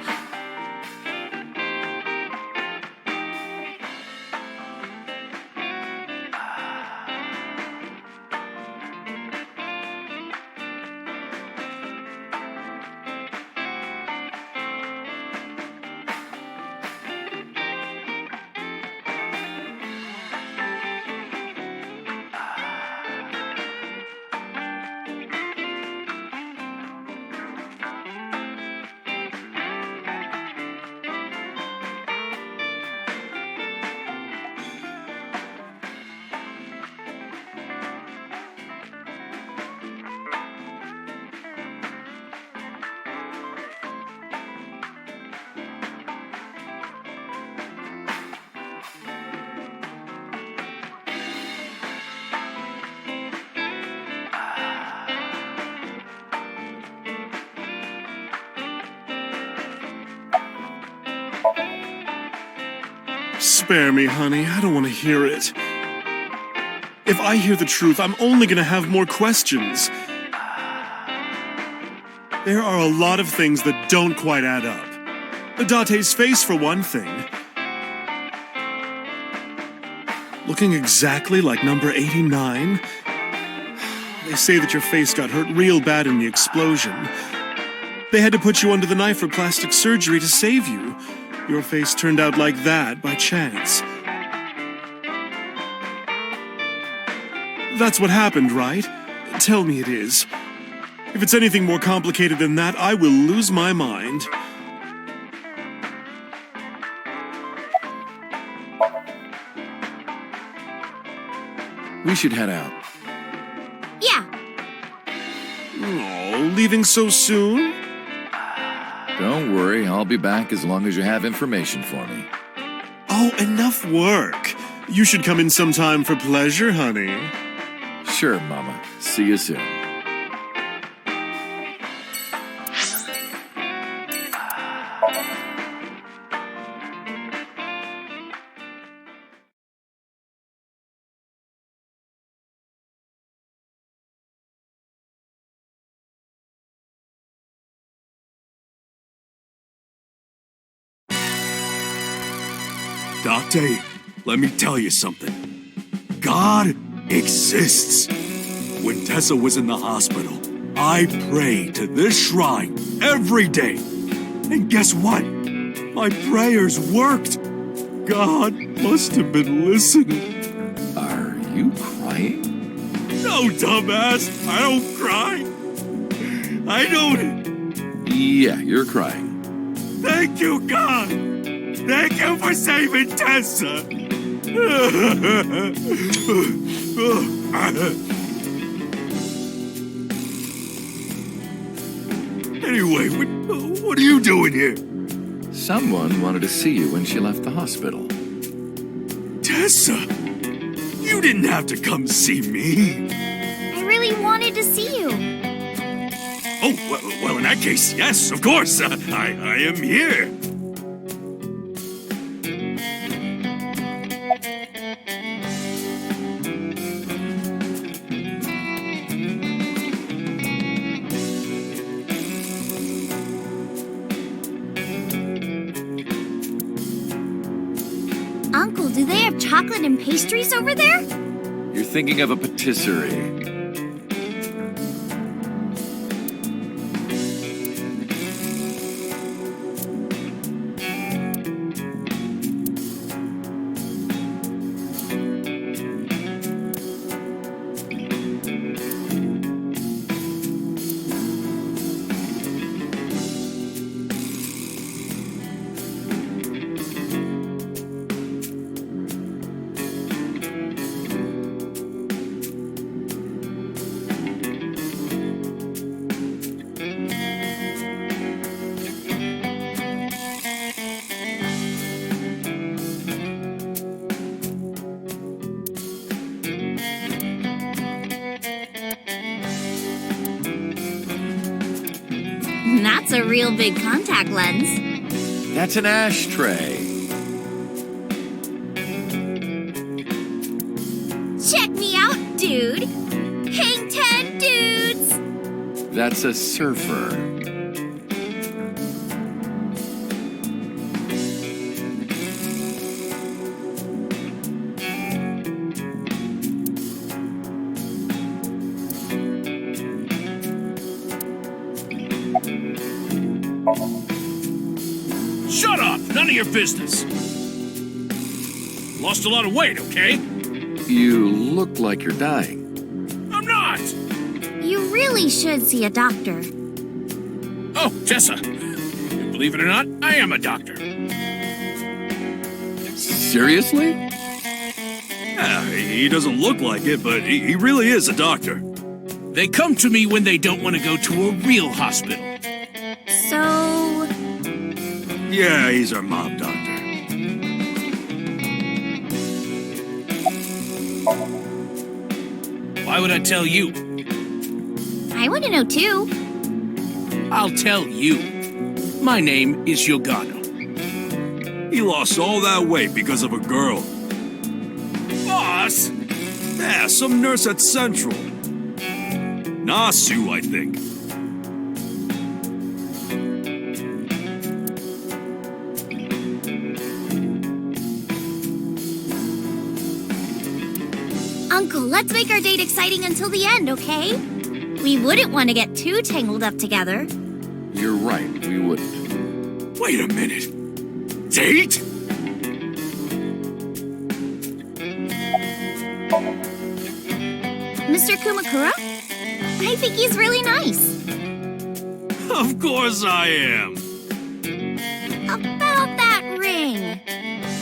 Spare me, honey. I don't want to hear it. If I hear the truth, I'm only going to have more questions. There are a lot of things that don't quite add up. Date's face, for one thing. Looking exactly like number 89. They say that your face got hurt real bad in the explosion. They had to put you under the knife for plastic surgery to save you. Your face turned out like that by chance. That's what happened, right? Tell me it is. If it's anything more complicated than that, I will lose my mind. We should head out. Yeah. Oh, leaving so soon? Don't worry, I'll be back as long as you have information for me. Oh, enough work. You should come in sometime for pleasure, honey. Sure, Mama. See you soon. Date, let me tell you something. God exists. When Tessa was in the hospital, I prayed to this shrine every day. And guess what? My prayers worked. God must have been listening. Are you crying? No, dumbass. I don't cry. I don't. Yeah, you're crying. Thank you, God. Thank you for saving Tessa. Anyway, what are you doing here? Someone wanted to see you when she left the hospital. Tessa, you didn't have to come see me. I really wanted to see you. Oh, well, in that case, yes, of course. I am here. Uncle, do they have chocolate and pastries over there? You're thinking of a patisserie. That's a real big contact lens. That's an ashtray. Check me out, dude. Hang 10 dudes. That's a surfer. Shut up! None of your business. Lost a lot of weight, okay? You look like you're dying. I'm not! You really should see a doctor. Oh, Tessa. Believe it or not, I am a doctor. Seriously? Yeah, he doesn't look like it, but he really is a doctor. They come to me when they don't want to go to a real hospital. So... Yeah, he's our mob doctor. Why would I tell you? I want to know too. I'll tell you. My name is Yogano. He lost all that weight because of a girl. Boss! Yeah, some nurse at Central. Nasu, I think. Uncle, let's make our date exciting until the end, okay? We wouldn't want to get too tangled up together. You're right, we wouldn't. Wait a minute. Date? Mr. Kumakura? I think he's really nice. Of course I am. About that ring.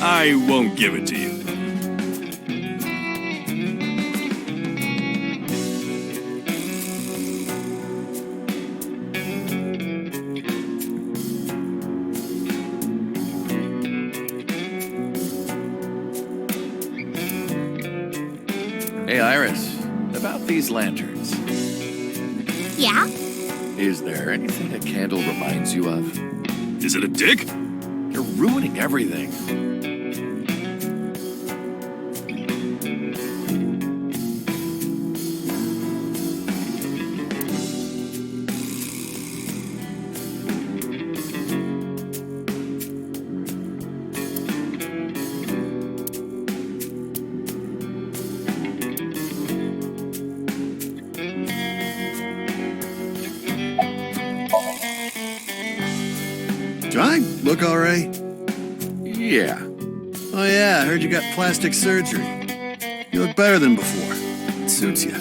I won't give it to you. Hey, Iris, about these lanterns. Yeah? Is there anything a candle reminds you of? Is it a dick? You're ruining everything. Do I look all right? Yeah. Oh yeah, I heard you got plastic surgery. You look better than before. It suits you.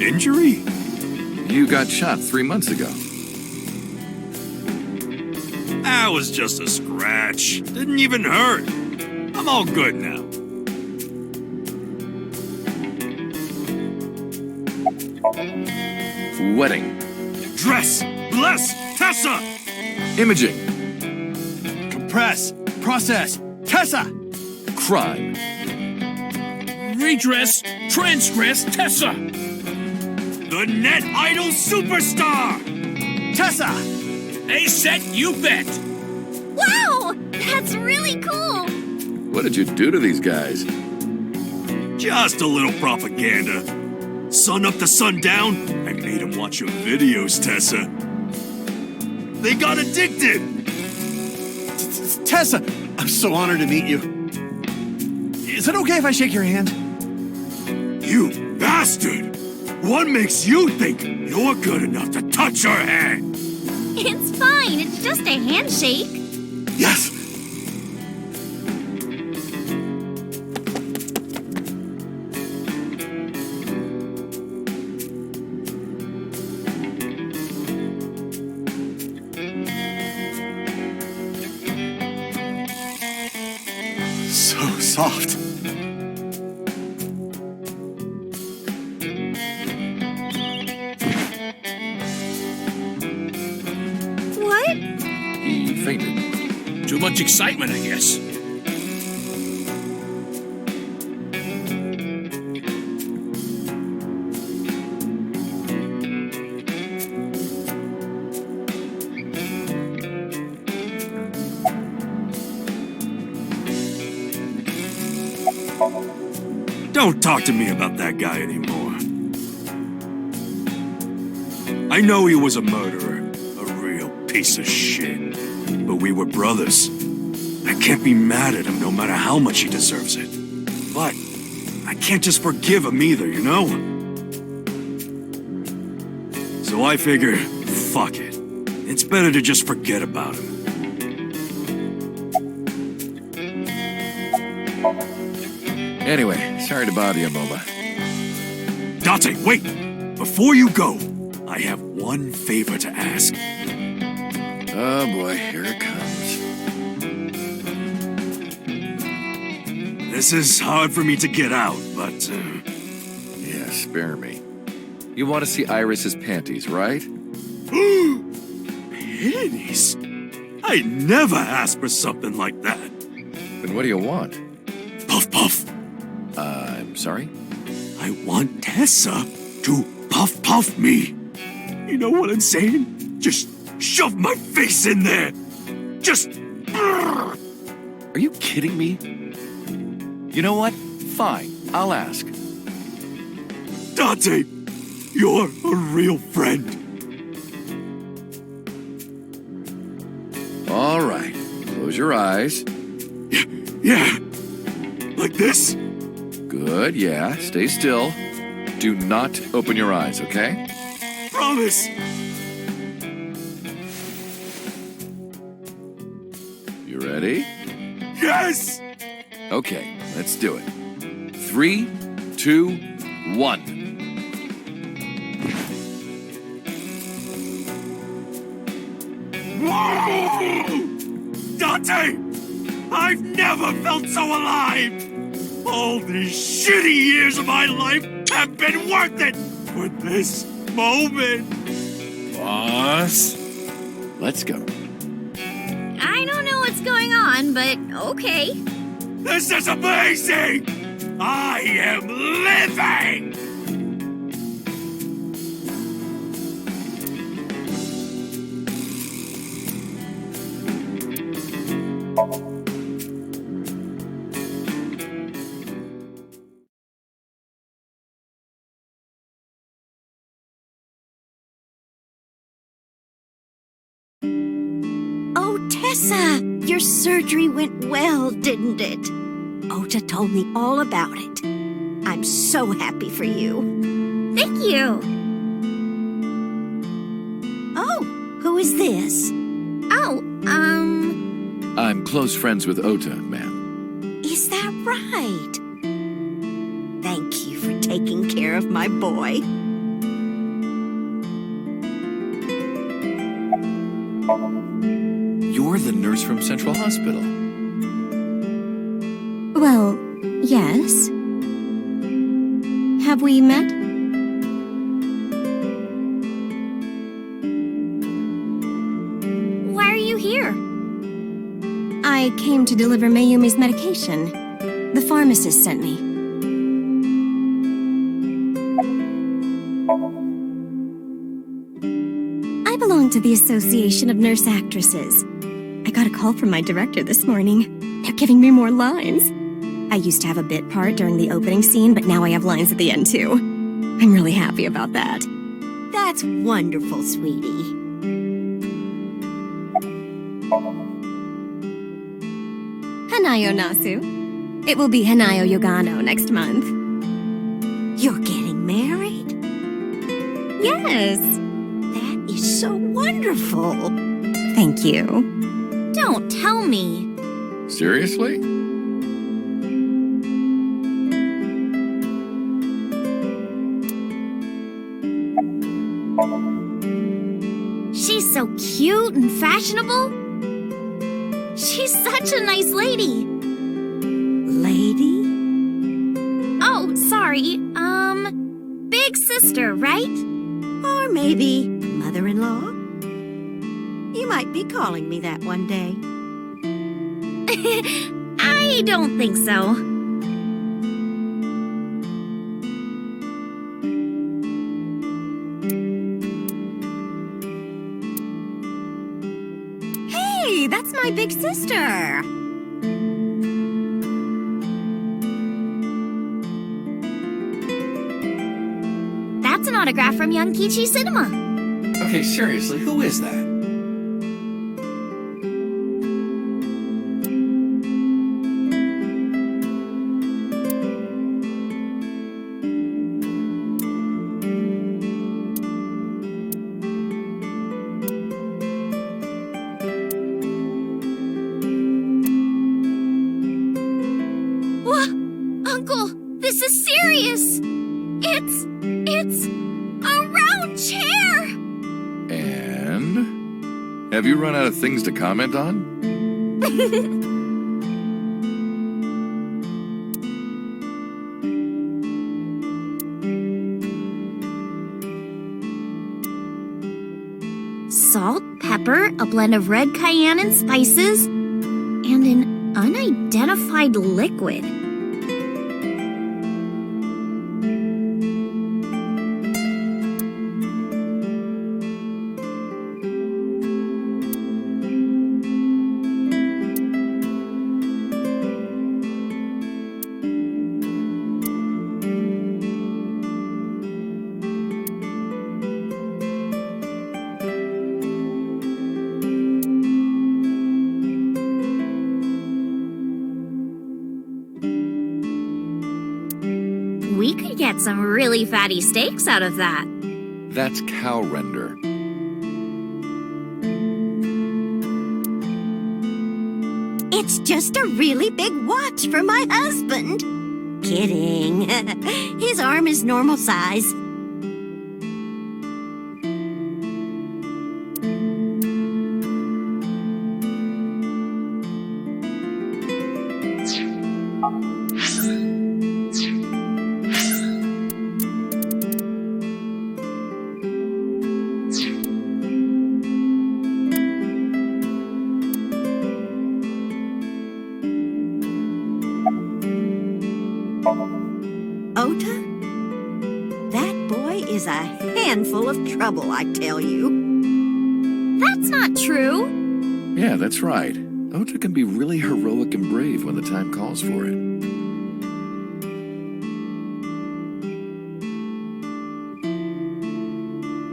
Injury? You got shot 3 months ago. That was just a scratch. Didn't even hurt. I'm all good now. Wedding. Dress! Bless! Tessa! Imaging. Compress! Process! Tessa! Crime. Redress, transgress, Tessa! The net idol superstar! Tessa! A set, you bet! Wow! That's really cool! What did you do to these guys? Just a little propaganda. Sun up to sundown, I made them watch your videos, Tessa. They got addicted! Tessa! I'm so honored to meet you. Is it okay if I shake your hand? You bastard! What makes you think you're good enough to touch her hand? It's fine, it's just a handshake. Yes! So soft. What? He fainted. Too much excitement, I guess. Don't talk to me about that guy anymore. I know he was a murderer, a real piece of shit. But we were brothers. I can't be mad at him no matter how much he deserves it. But I can't just forgive him either, you know? So I figure, fuck it. It's better to just forget about him. Anyway, sorry to bother you, Moba. Date, wait! Before you go, I have one favor to ask. Oh boy, here it comes. This is hard for me to get out, but... Yeah, spare me. You want to see Iris's panties, right? Panties? I never asked for something like that. Then what do you want? Puff puff. I'm sorry? I want Tessa to puff puff me. You know what I'm saying? Just shove my face in there. Just... Are you kidding me? You know what? Fine, I'll ask. Date, you're a real friend. All right, close your eyes. Yeah. Like this? Good, yeah, stay still. Do not open your eyes, okay? Promise. You ready? Yes! Okay, let's do it. 3, 2, 1. Date! I've never felt so alive! All these shitty years of my life have been worth it for this moment! Boss? Let's go. I don't know what's going on, but okay. This is amazing! I am living! Professor, your surgery went well, didn't it? Ota told me all about it. I'm so happy for you. Thank you. Oh, who is this? Oh, I'm close friends with Ota, ma'am. Is that right? Thank you for taking care of my boy. You're the nurse from Central Hospital. Well, yes. Have we met? why are you here? I came to deliver Mayumi's medication. The pharmacist sent me. I belong to the Association of Nurse Actresses. I got a call from my director this morning. They're giving me more lines. I used to have a bit part during the opening scene, but now I have lines at the end too. I'm really happy about that. That's wonderful, sweetie. Hanayo Nasu. It will be Hanayo Yogano next month. You're getting married? Yes. That is so wonderful. Thank you. Don't tell me. Seriously? She's so cute and fashionable. She's such a nice lady. Lady? Oh, sorry. Big sister, right? Or maybe mother-in-law? You might be calling me that one day. I don't think so. Hey, that's my big sister. That's an autograph from Young Kichi Cinema. Okay, seriously, who is that? Uncle, this is serious. It's a round chair. And? Have you run out of things to comment on? Salt, pepper, a blend of red cayenne and spices, and an unidentified liquid. We could get some really fatty steaks out of that. That's cow render. It's just a really big watch for my husband. Kidding. His arm is normal size. Ota? That boy is a handful of trouble, I tell you. That's not true. Yeah, that's right. Ota can be really heroic and brave when the time calls for it.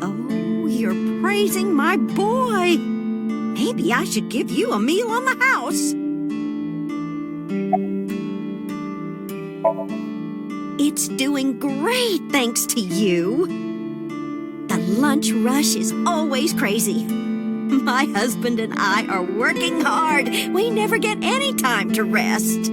Oh, you're praising my boy. Maybe I should give you a meal on the house. It's doing great thanks to you. The lunch rush is always crazy. My husband and I are working hard. We never get any time to rest.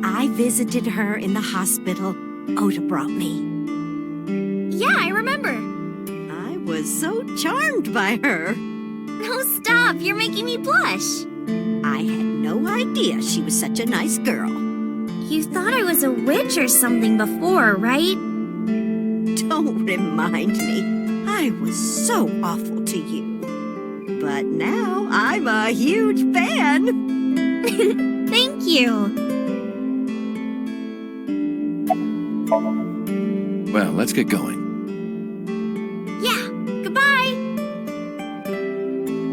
I visited her in the hospital. Ota brought me. Yeah, I remember. I was so charmed by her. No, stop. You're making me blush. I had no idea she was such a nice girl. You thought I was a witch or something before, right? Don't remind me. I was so awful to you. But now I'm a huge fan. Thank you. Well, let's get going. Yeah, goodbye.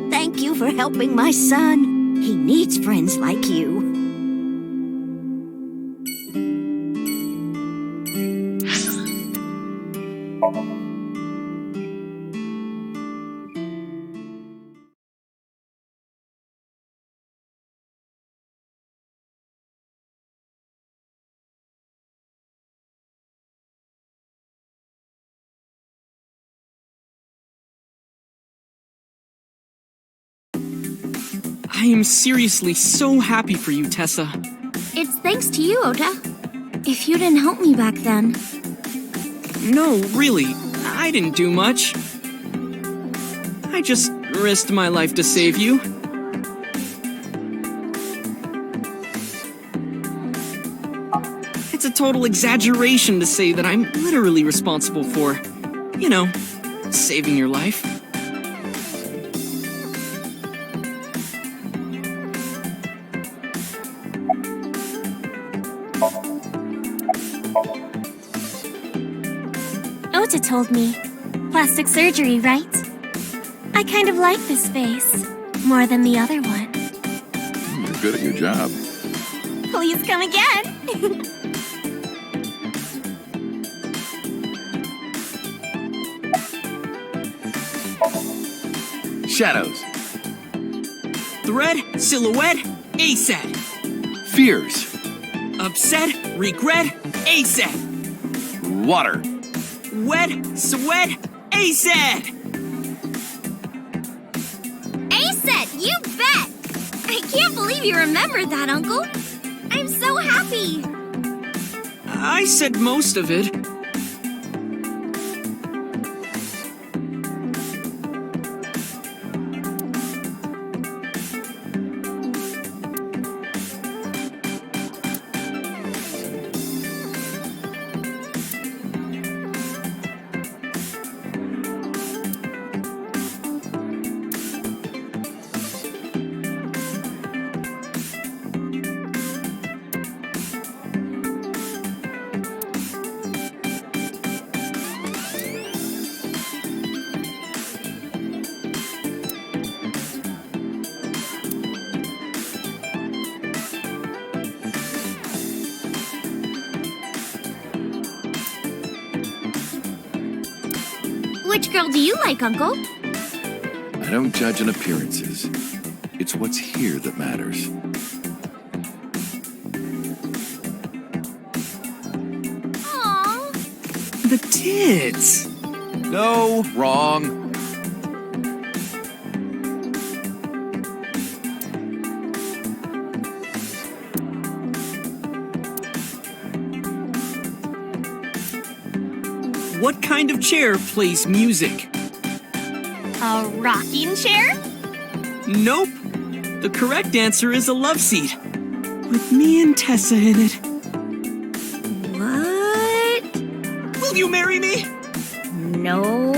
Thank you for helping my son. He needs friends like you. I am seriously so happy for you, Tessa. It's thanks to you, Ota. If you didn't help me back then. No, really, I didn't do much. I just risked my life to save you. It's a total exaggeration to say that I'm literally responsible for, you know, saving your life. Ota told me. Plastic surgery, right? I kind of like this face more than the other one. You're good at your job. Please come again. Shadows. Thread, silhouette, ASAP. Fears. Upset, regret, ASAP. Water. Wet, sweat, ASAP. ASAP, you bet. I can't believe you remembered that, Uncle. I'm so happy. I said most of it. Which girl do you like, Uncle? I don't judge on appearances. It's what's here that matters. Aww. The tits. No, wrong. What kind of chair plays music? A rocking chair? Nope. The correct answer is a love seat. With me and Tessa in it. What? Will you marry me? No.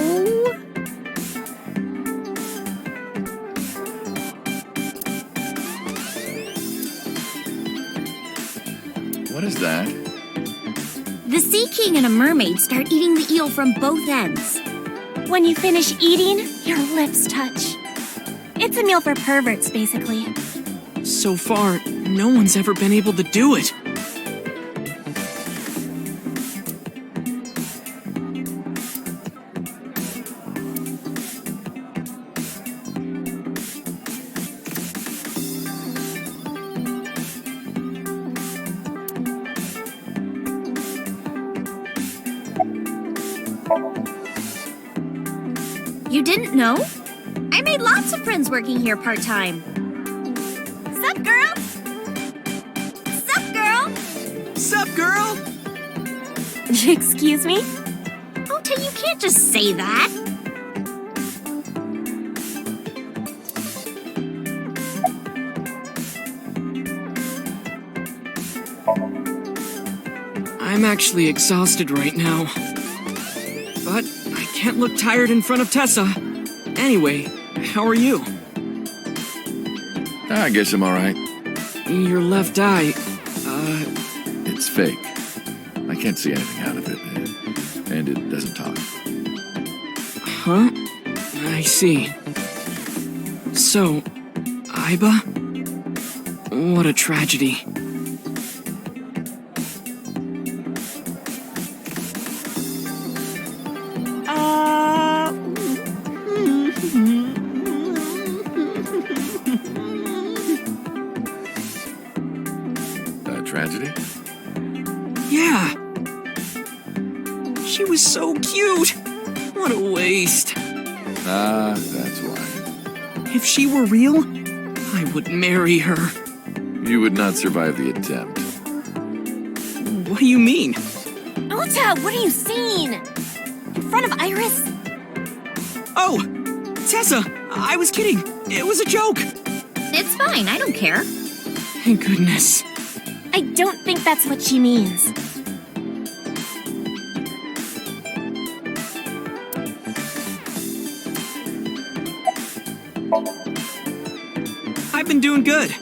What is that? The Sea King and a mermaid start eating the eel from both ends. When you finish eating, your lips touch. It's a meal for perverts, basically. So far, no one's ever been able to do it. You didn't know? I made lots of friends working here part-time. Sup, girl? Sup, girl? Sup, girl? Excuse me? Ota, you can't just say that. I'm actually exhausted right now. But I can't look tired in front of Tessa. Anyway, how are you? I guess I'm alright. Your left eye, It's fake. I can't see anything out of it. And it doesn't talk. huh? I see. So, Iba? What a tragedy. Tragedy? Yeah. She was so cute. What a waste. Ah, that's why. If she were real, I would marry her. You would not survive the attempt. What do you mean? Ota, what are you seeing? In front of Iris? Oh, Tessa, I was kidding. It was a joke. It's fine, I don't care. Thank goodness. I don't think that's what she means. I've been doing good.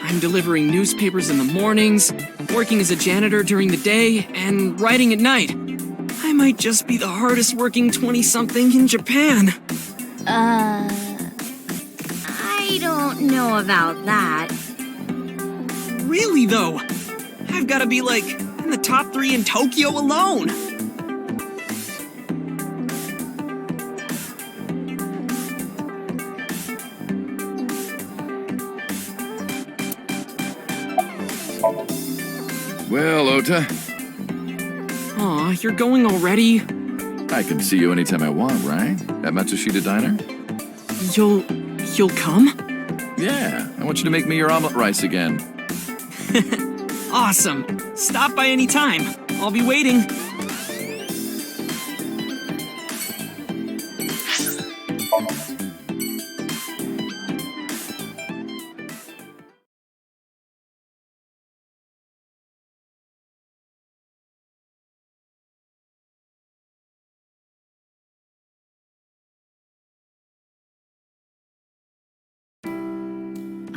I'm delivering newspapers in the mornings, working as a janitor during the day, and writing at night. I might just be the hardest working 20-something in Japan. I don't know about that. Really, though? I've got to be, like, in the top 3 in Tokyo alone. Well, Ota, Aw, you're going already? I can see you anytime I want, right? At Matsushita Diner? You'll come? Yeah, I want you to make me your omelet rice again. Awesome. Stop by any time. I'll be waiting.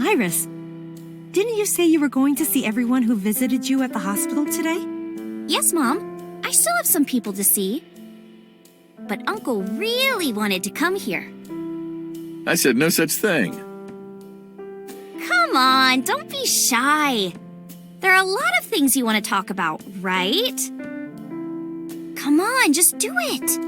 Iris, didn't you say you were going to see everyone who visited you at the hospital today? Yes, Mom. I still have some people to see. But Uncle really wanted to come here. I said no such thing. Come on, don't be shy. There are a lot of things you want to talk about, right? Come on, just do it.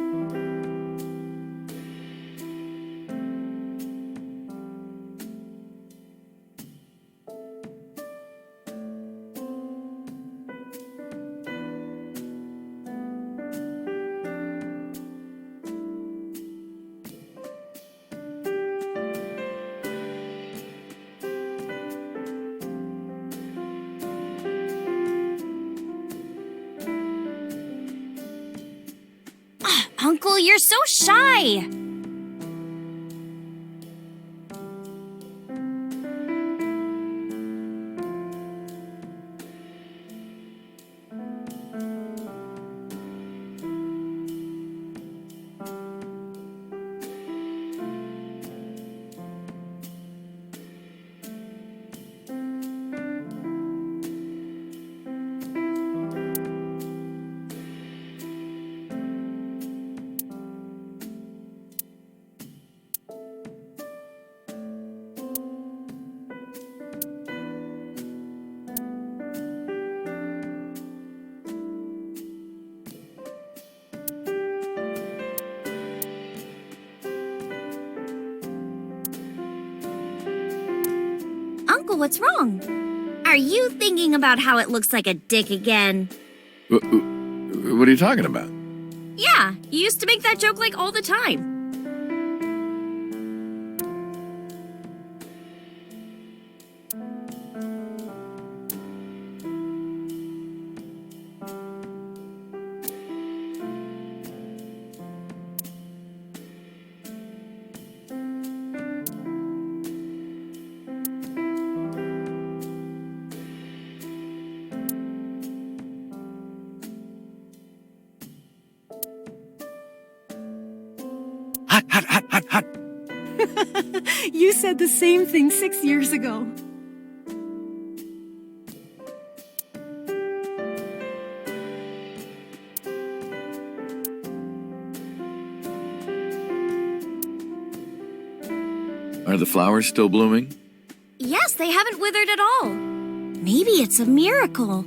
Uncle, you're so shy. Uncle, what's wrong? Are you thinking about how it looks like a dick again? What are you talking about? Yeah, you used to make that joke like all the time. Hot. You said the same thing 6 years ago. Are the flowers still blooming? Yes, they haven't withered at all. Maybe it's a miracle.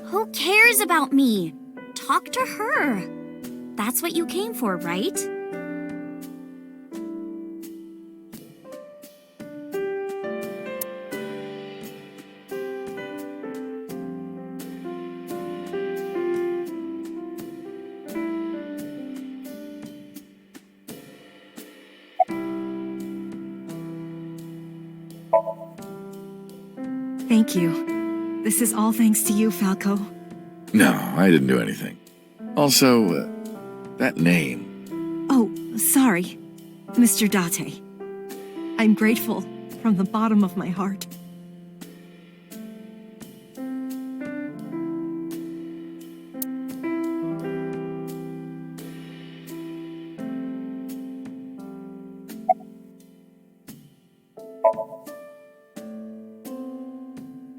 Who cares about me? Talk to her. That's what you came for, right? Thank you. This is all thanks to you, Falco. No, I didn't do anything. Also, that name. Oh, sorry, Mr. Date. I'm grateful from the bottom of my heart.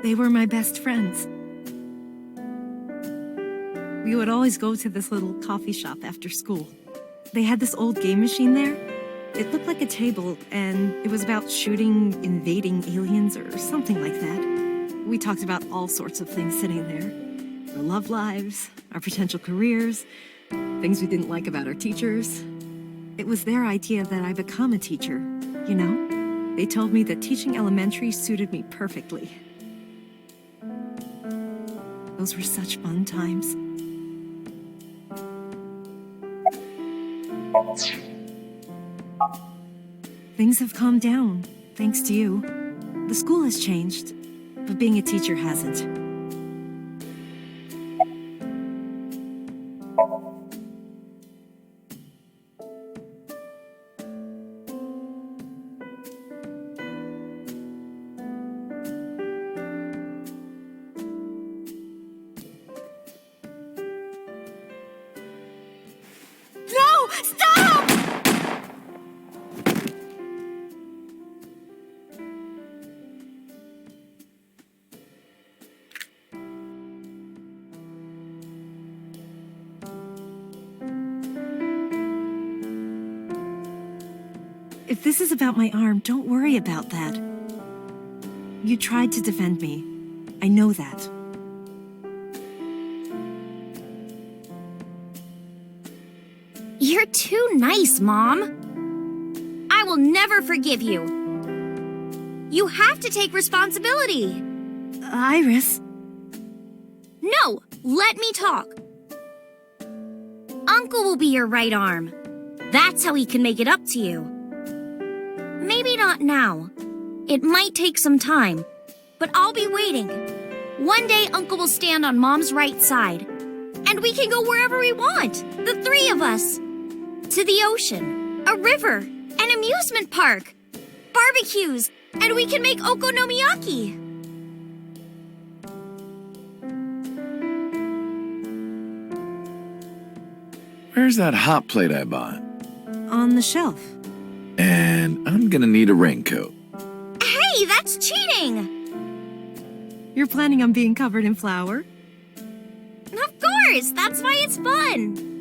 They were my best friends. We would always go to this little coffee shop after school. They had this old game machine there. It looked like a table, and it was about shooting invading aliens or something like that. We talked about all sorts of things sitting there. Our love lives, our potential careers, things we didn't like about our teachers. It was their idea that I become a teacher, you know? They told me that teaching elementary suited me perfectly. Those were such fun times. Things have calmed down, thanks to you. The school has changed, but being a teacher hasn't. No! Stop! If this is about my arm, don't worry about that. You tried to defend me. I know that. nice, Mom. I will never forgive you. You have to take responsibility. Iris. No, let me talk. Uncle will be your right arm. That's how he can make it up to you. Maybe not now. It might take some time, but I'll be waiting. One day Uncle will stand on Mom's right side, and we can go wherever we want, the three of us. To the ocean, a river, an amusement park, barbecues, and we can make okonomiyaki. Where's that hot plate I bought? On the shelf. And I'm gonna need a raincoat. Hey, that's cheating! You're planning on being covered in flour? Of course, that's why it's fun.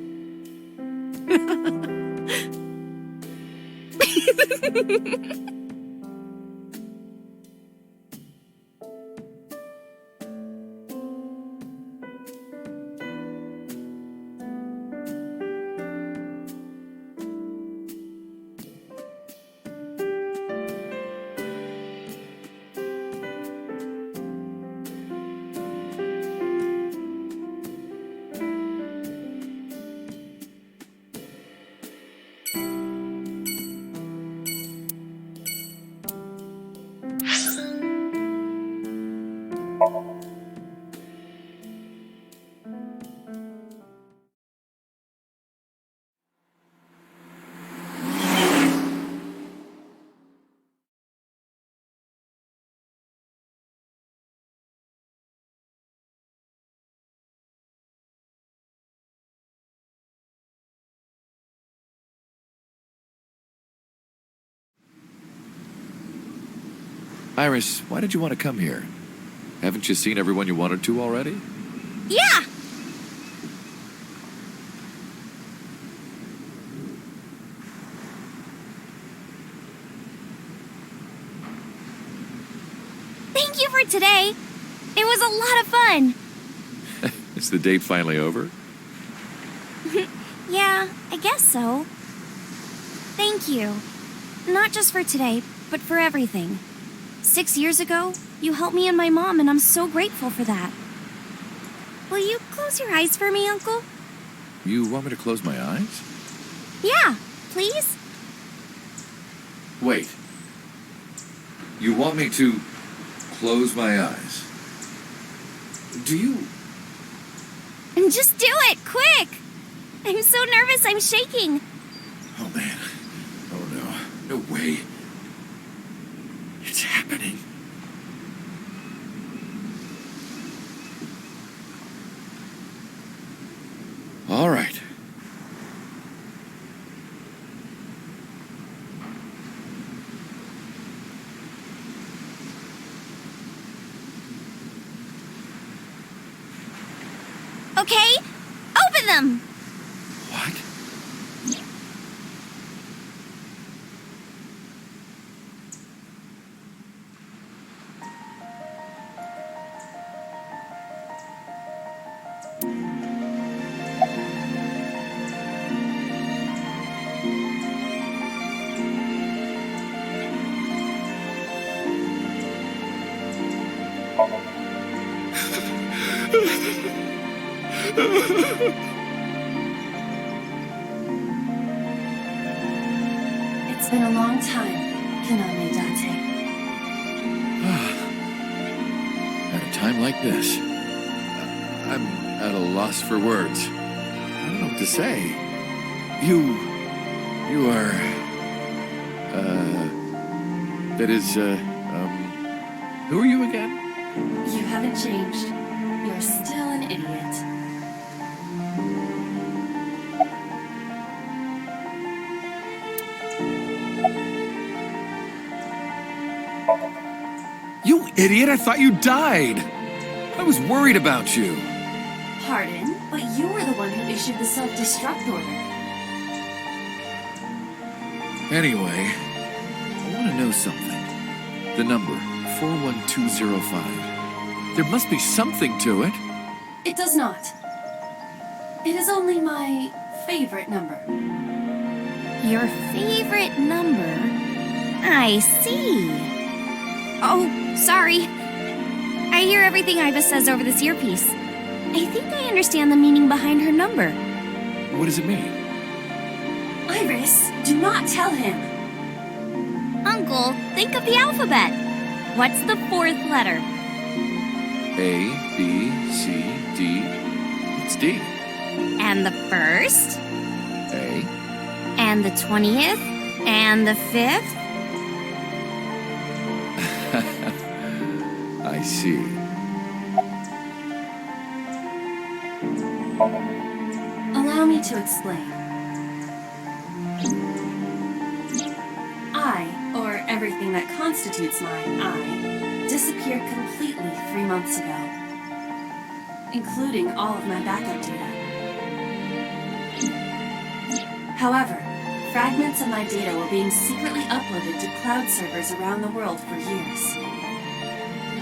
Iris, why did you want to come here? Haven't you seen everyone you wanted to already? Yeah! Thank you for today. It was a lot of fun. Is the date finally over? Yeah, I guess so. Thank you. Not just for today, but for everything. 6 years ago, you helped me and my mom, and I'm so grateful for that. Will you close your eyes for me, Uncle? You want me to close my eyes? Yeah, please? Wait. You want me to close my eyes? Do you? Just do it, quick! I'm so nervous, I'm shaking. Oh, man. Oh, no. No way. It's happening. All right. Okay, open them! What? It's been a long time, Kaname Date. At a time like this, I'm at a loss for words. I don't know what to say. You are, that is, who are you again? You haven't changed. You're still an idiot. You idiot, I thought you died. I was worried about you. Pardon, but you were the one who issued the self-destruct order. Anyway, I want to know something. The number, 41205. There must be something to it. It does not. It is only my favorite number. Your favorite number? I see. Oh, sorry. I hear everything Iva says over this earpiece. I think I understand the meaning behind her number. What does it mean? Iris, do not tell him. Uncle, think of the alphabet. What's the fourth letter? A, B, C, D. It's D. And the first? A. And the 20th? And the 5th? I see. Allow me to explain. I, or everything that constitutes my I, disappeared completely 3 months ago, including all of my backup data. However, fragments of my data were being secretly uploaded to cloud servers around the world for years.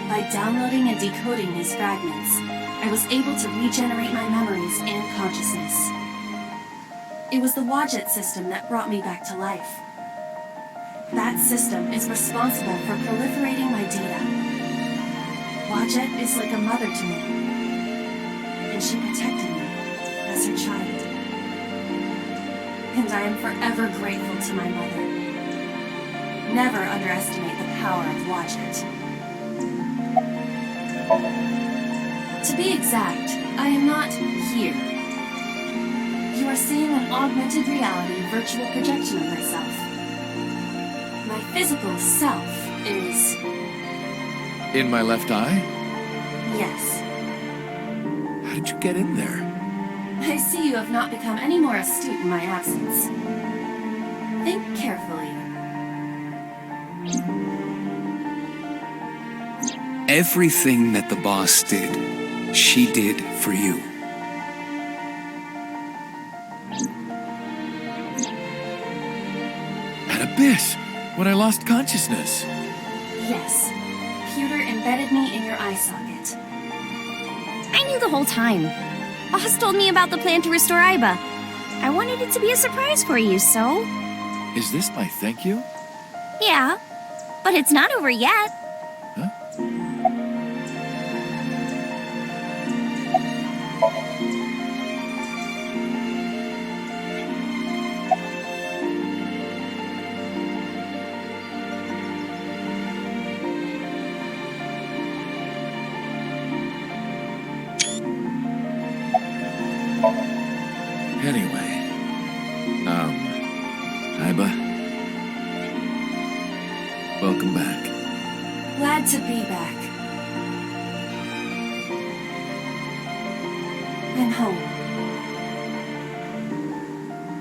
By downloading and decoding these fragments, I was able to regenerate my memories and consciousness. It was the Wadjet system that brought me back to life. That system is responsible for proliferating my data. Wadjet is like a mother to me, and she protected me as her child. And I am forever grateful to my mother. Never underestimate the power of Wadjet. To be exact, I am not here. You are seeing an augmented reality virtual projection of myself. My physical self is... In my left eye? Yes. How did you get in there? I see you have not become any more astute in my absence. Think carefully. Everything that the boss did, she did for you. At Abyss, when I lost consciousness. Yes. Pewter embedded me in your eye socket. I knew the whole time. Boss told me about the plan to restore Iba. I wanted it to be a surprise for you, so... Is this my thank you? Yeah, but it's not over yet. Huh? Anyway, Iba, welcome back. Glad to be back. I'm home.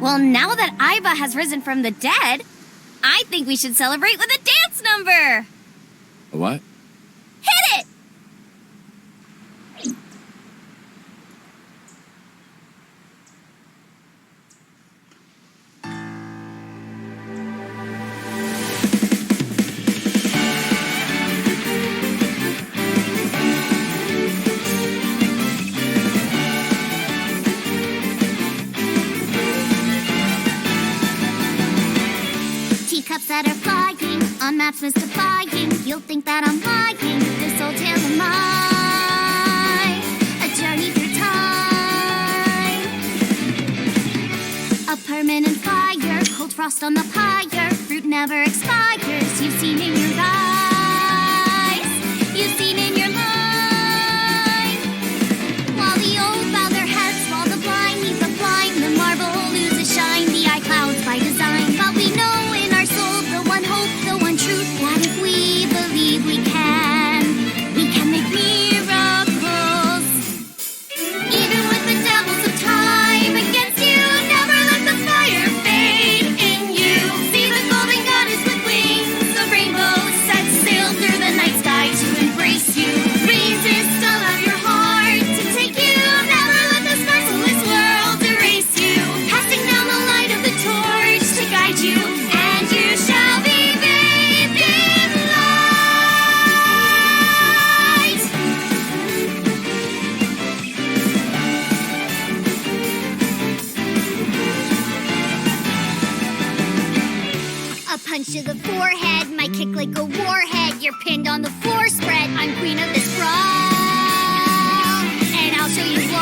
Well, now that Iba has risen from the dead, I think we should celebrate with a dance number! A what? Hit it! Teacups that are flying on maps mystifying. You'll think that I'm lying. This old tale of mine, a journey through time. A permanent fire, cold frost on the pyre. Fruit never expires. You've seen in your eyes. You've seen in your line. While the old bow their heads, while the blind meet the blind, the marble loses shine. The eye clouds by design, but we know in our soul the one hope, the one truth, that if we believe we can make miracles. Even with the devils of time against you, never let the fire fade in you. See the golden goddess within. tick like a warhead. You're pinned on the floor spread. I'm queen of this brawl, and I'll show you all.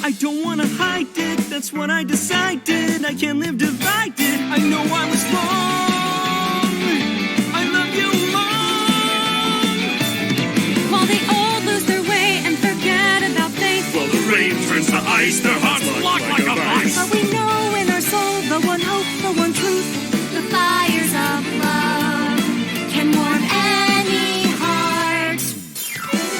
I don't wanna hide it, that's what I decided. I can't live divided, I know I was wrong. I love you long. While they all lose their way and forget about faith. While the rain turns to ice, their hearts lock like a vice. But we know in our soul the one hope, the one truth. The fires of love can warm any heart.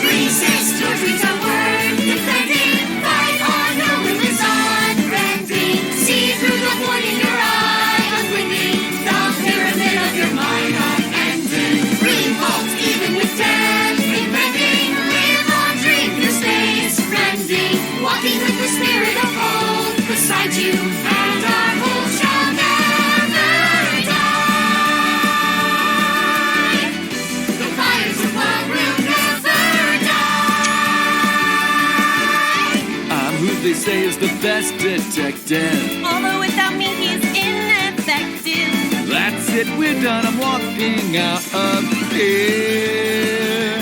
Resist your dreams are worth defending. Fight on, your will is unbending. See through the void in your eye, unblinking. The pyramid of your mind unending. Revolt even with death impending. Live on, dream through space, rending. Walking with the spirit of hope beside you, and our hope shall never die. The fires of love will never die. I'm who they say is the best detective. Although without me he's ineffective. That's it, we're done. I'm walking out of here.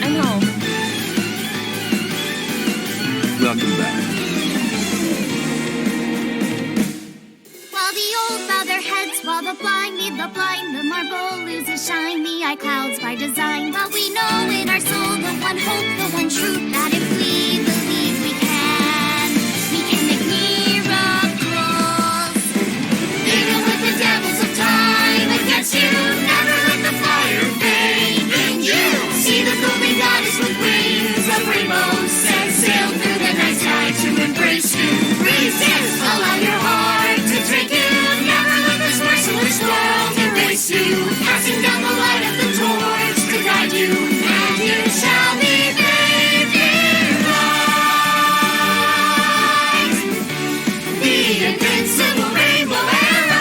I know. Welcome back. While the old bow their heads, while the blind lead the blind, the marble loses shine, the eye clouds by design. But we know in our soul the one hope, the one truth, that if we believe we can make miracles. Even with the devils of time against you, never let the fire fade in you. See the golden goddess with wings of rainbows, set sail through the night sky to embrace you. Resist, allow your heart to take you. Never let this merciless world erase you. Passing down the light of the torch to guide you, and you shall be bathed in light. The invincible rainbow arrow.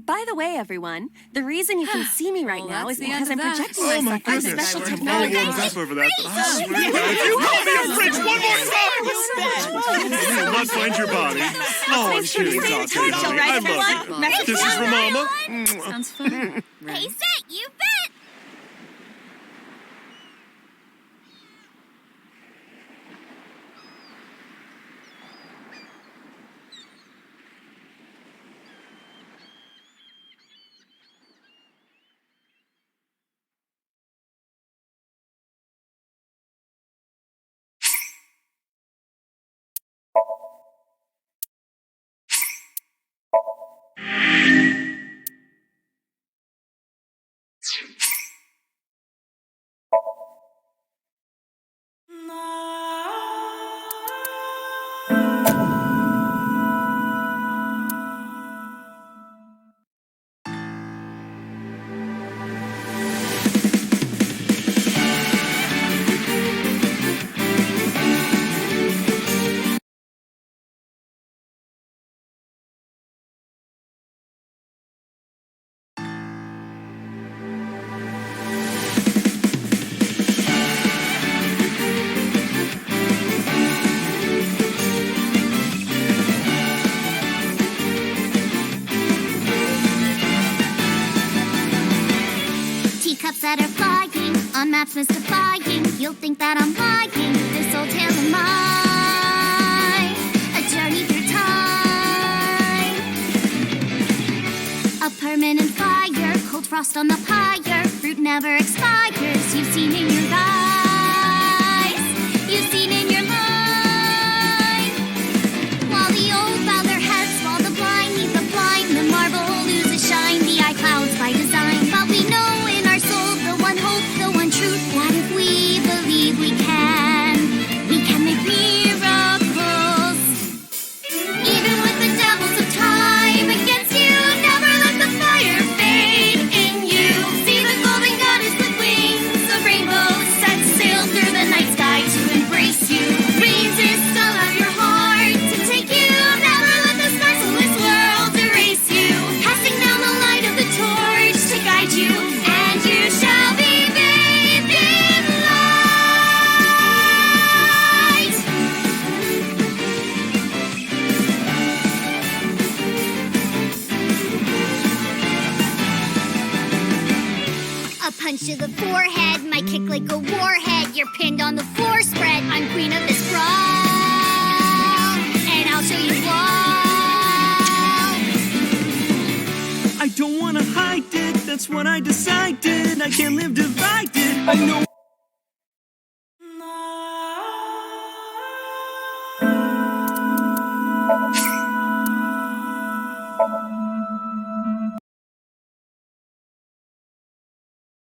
By the way, everyone, the reason you can see me right now is that's the because end I'm of that. projecting Oh my myself with goodness. special I'm all technology. warmed up over that. I swear to God, if you call me a fridge one more time, you will not find your body. Oh, I'm feeling exhausted, honey. I love you. This is for Mama. Sounds fun. Hey, set, you bet! Teacups that are flying, on maps mystifying. You'll think that I'm lying, this old tale of mine. A journey through time. A permanent fire, cold frost on the pyre. Fruit never expires, you've seen in your eyes. You've seen in your mind. While the old bow their heads, while the blind lead the blind, the marble loses shine, the eye clouds by design. But we know in our soul the one hope, the one truth, that if we believe we can make miracles. Even with the devils of time against you, never let the fire fade in you. See the golden goddess with wings of rainbows, forehead, my kick like a warhead. You're pinned on the floor spread. I'm queen of this brawl, and I'll show you all. I don't wanna hide it, that's what I decided. I can't live divided. I know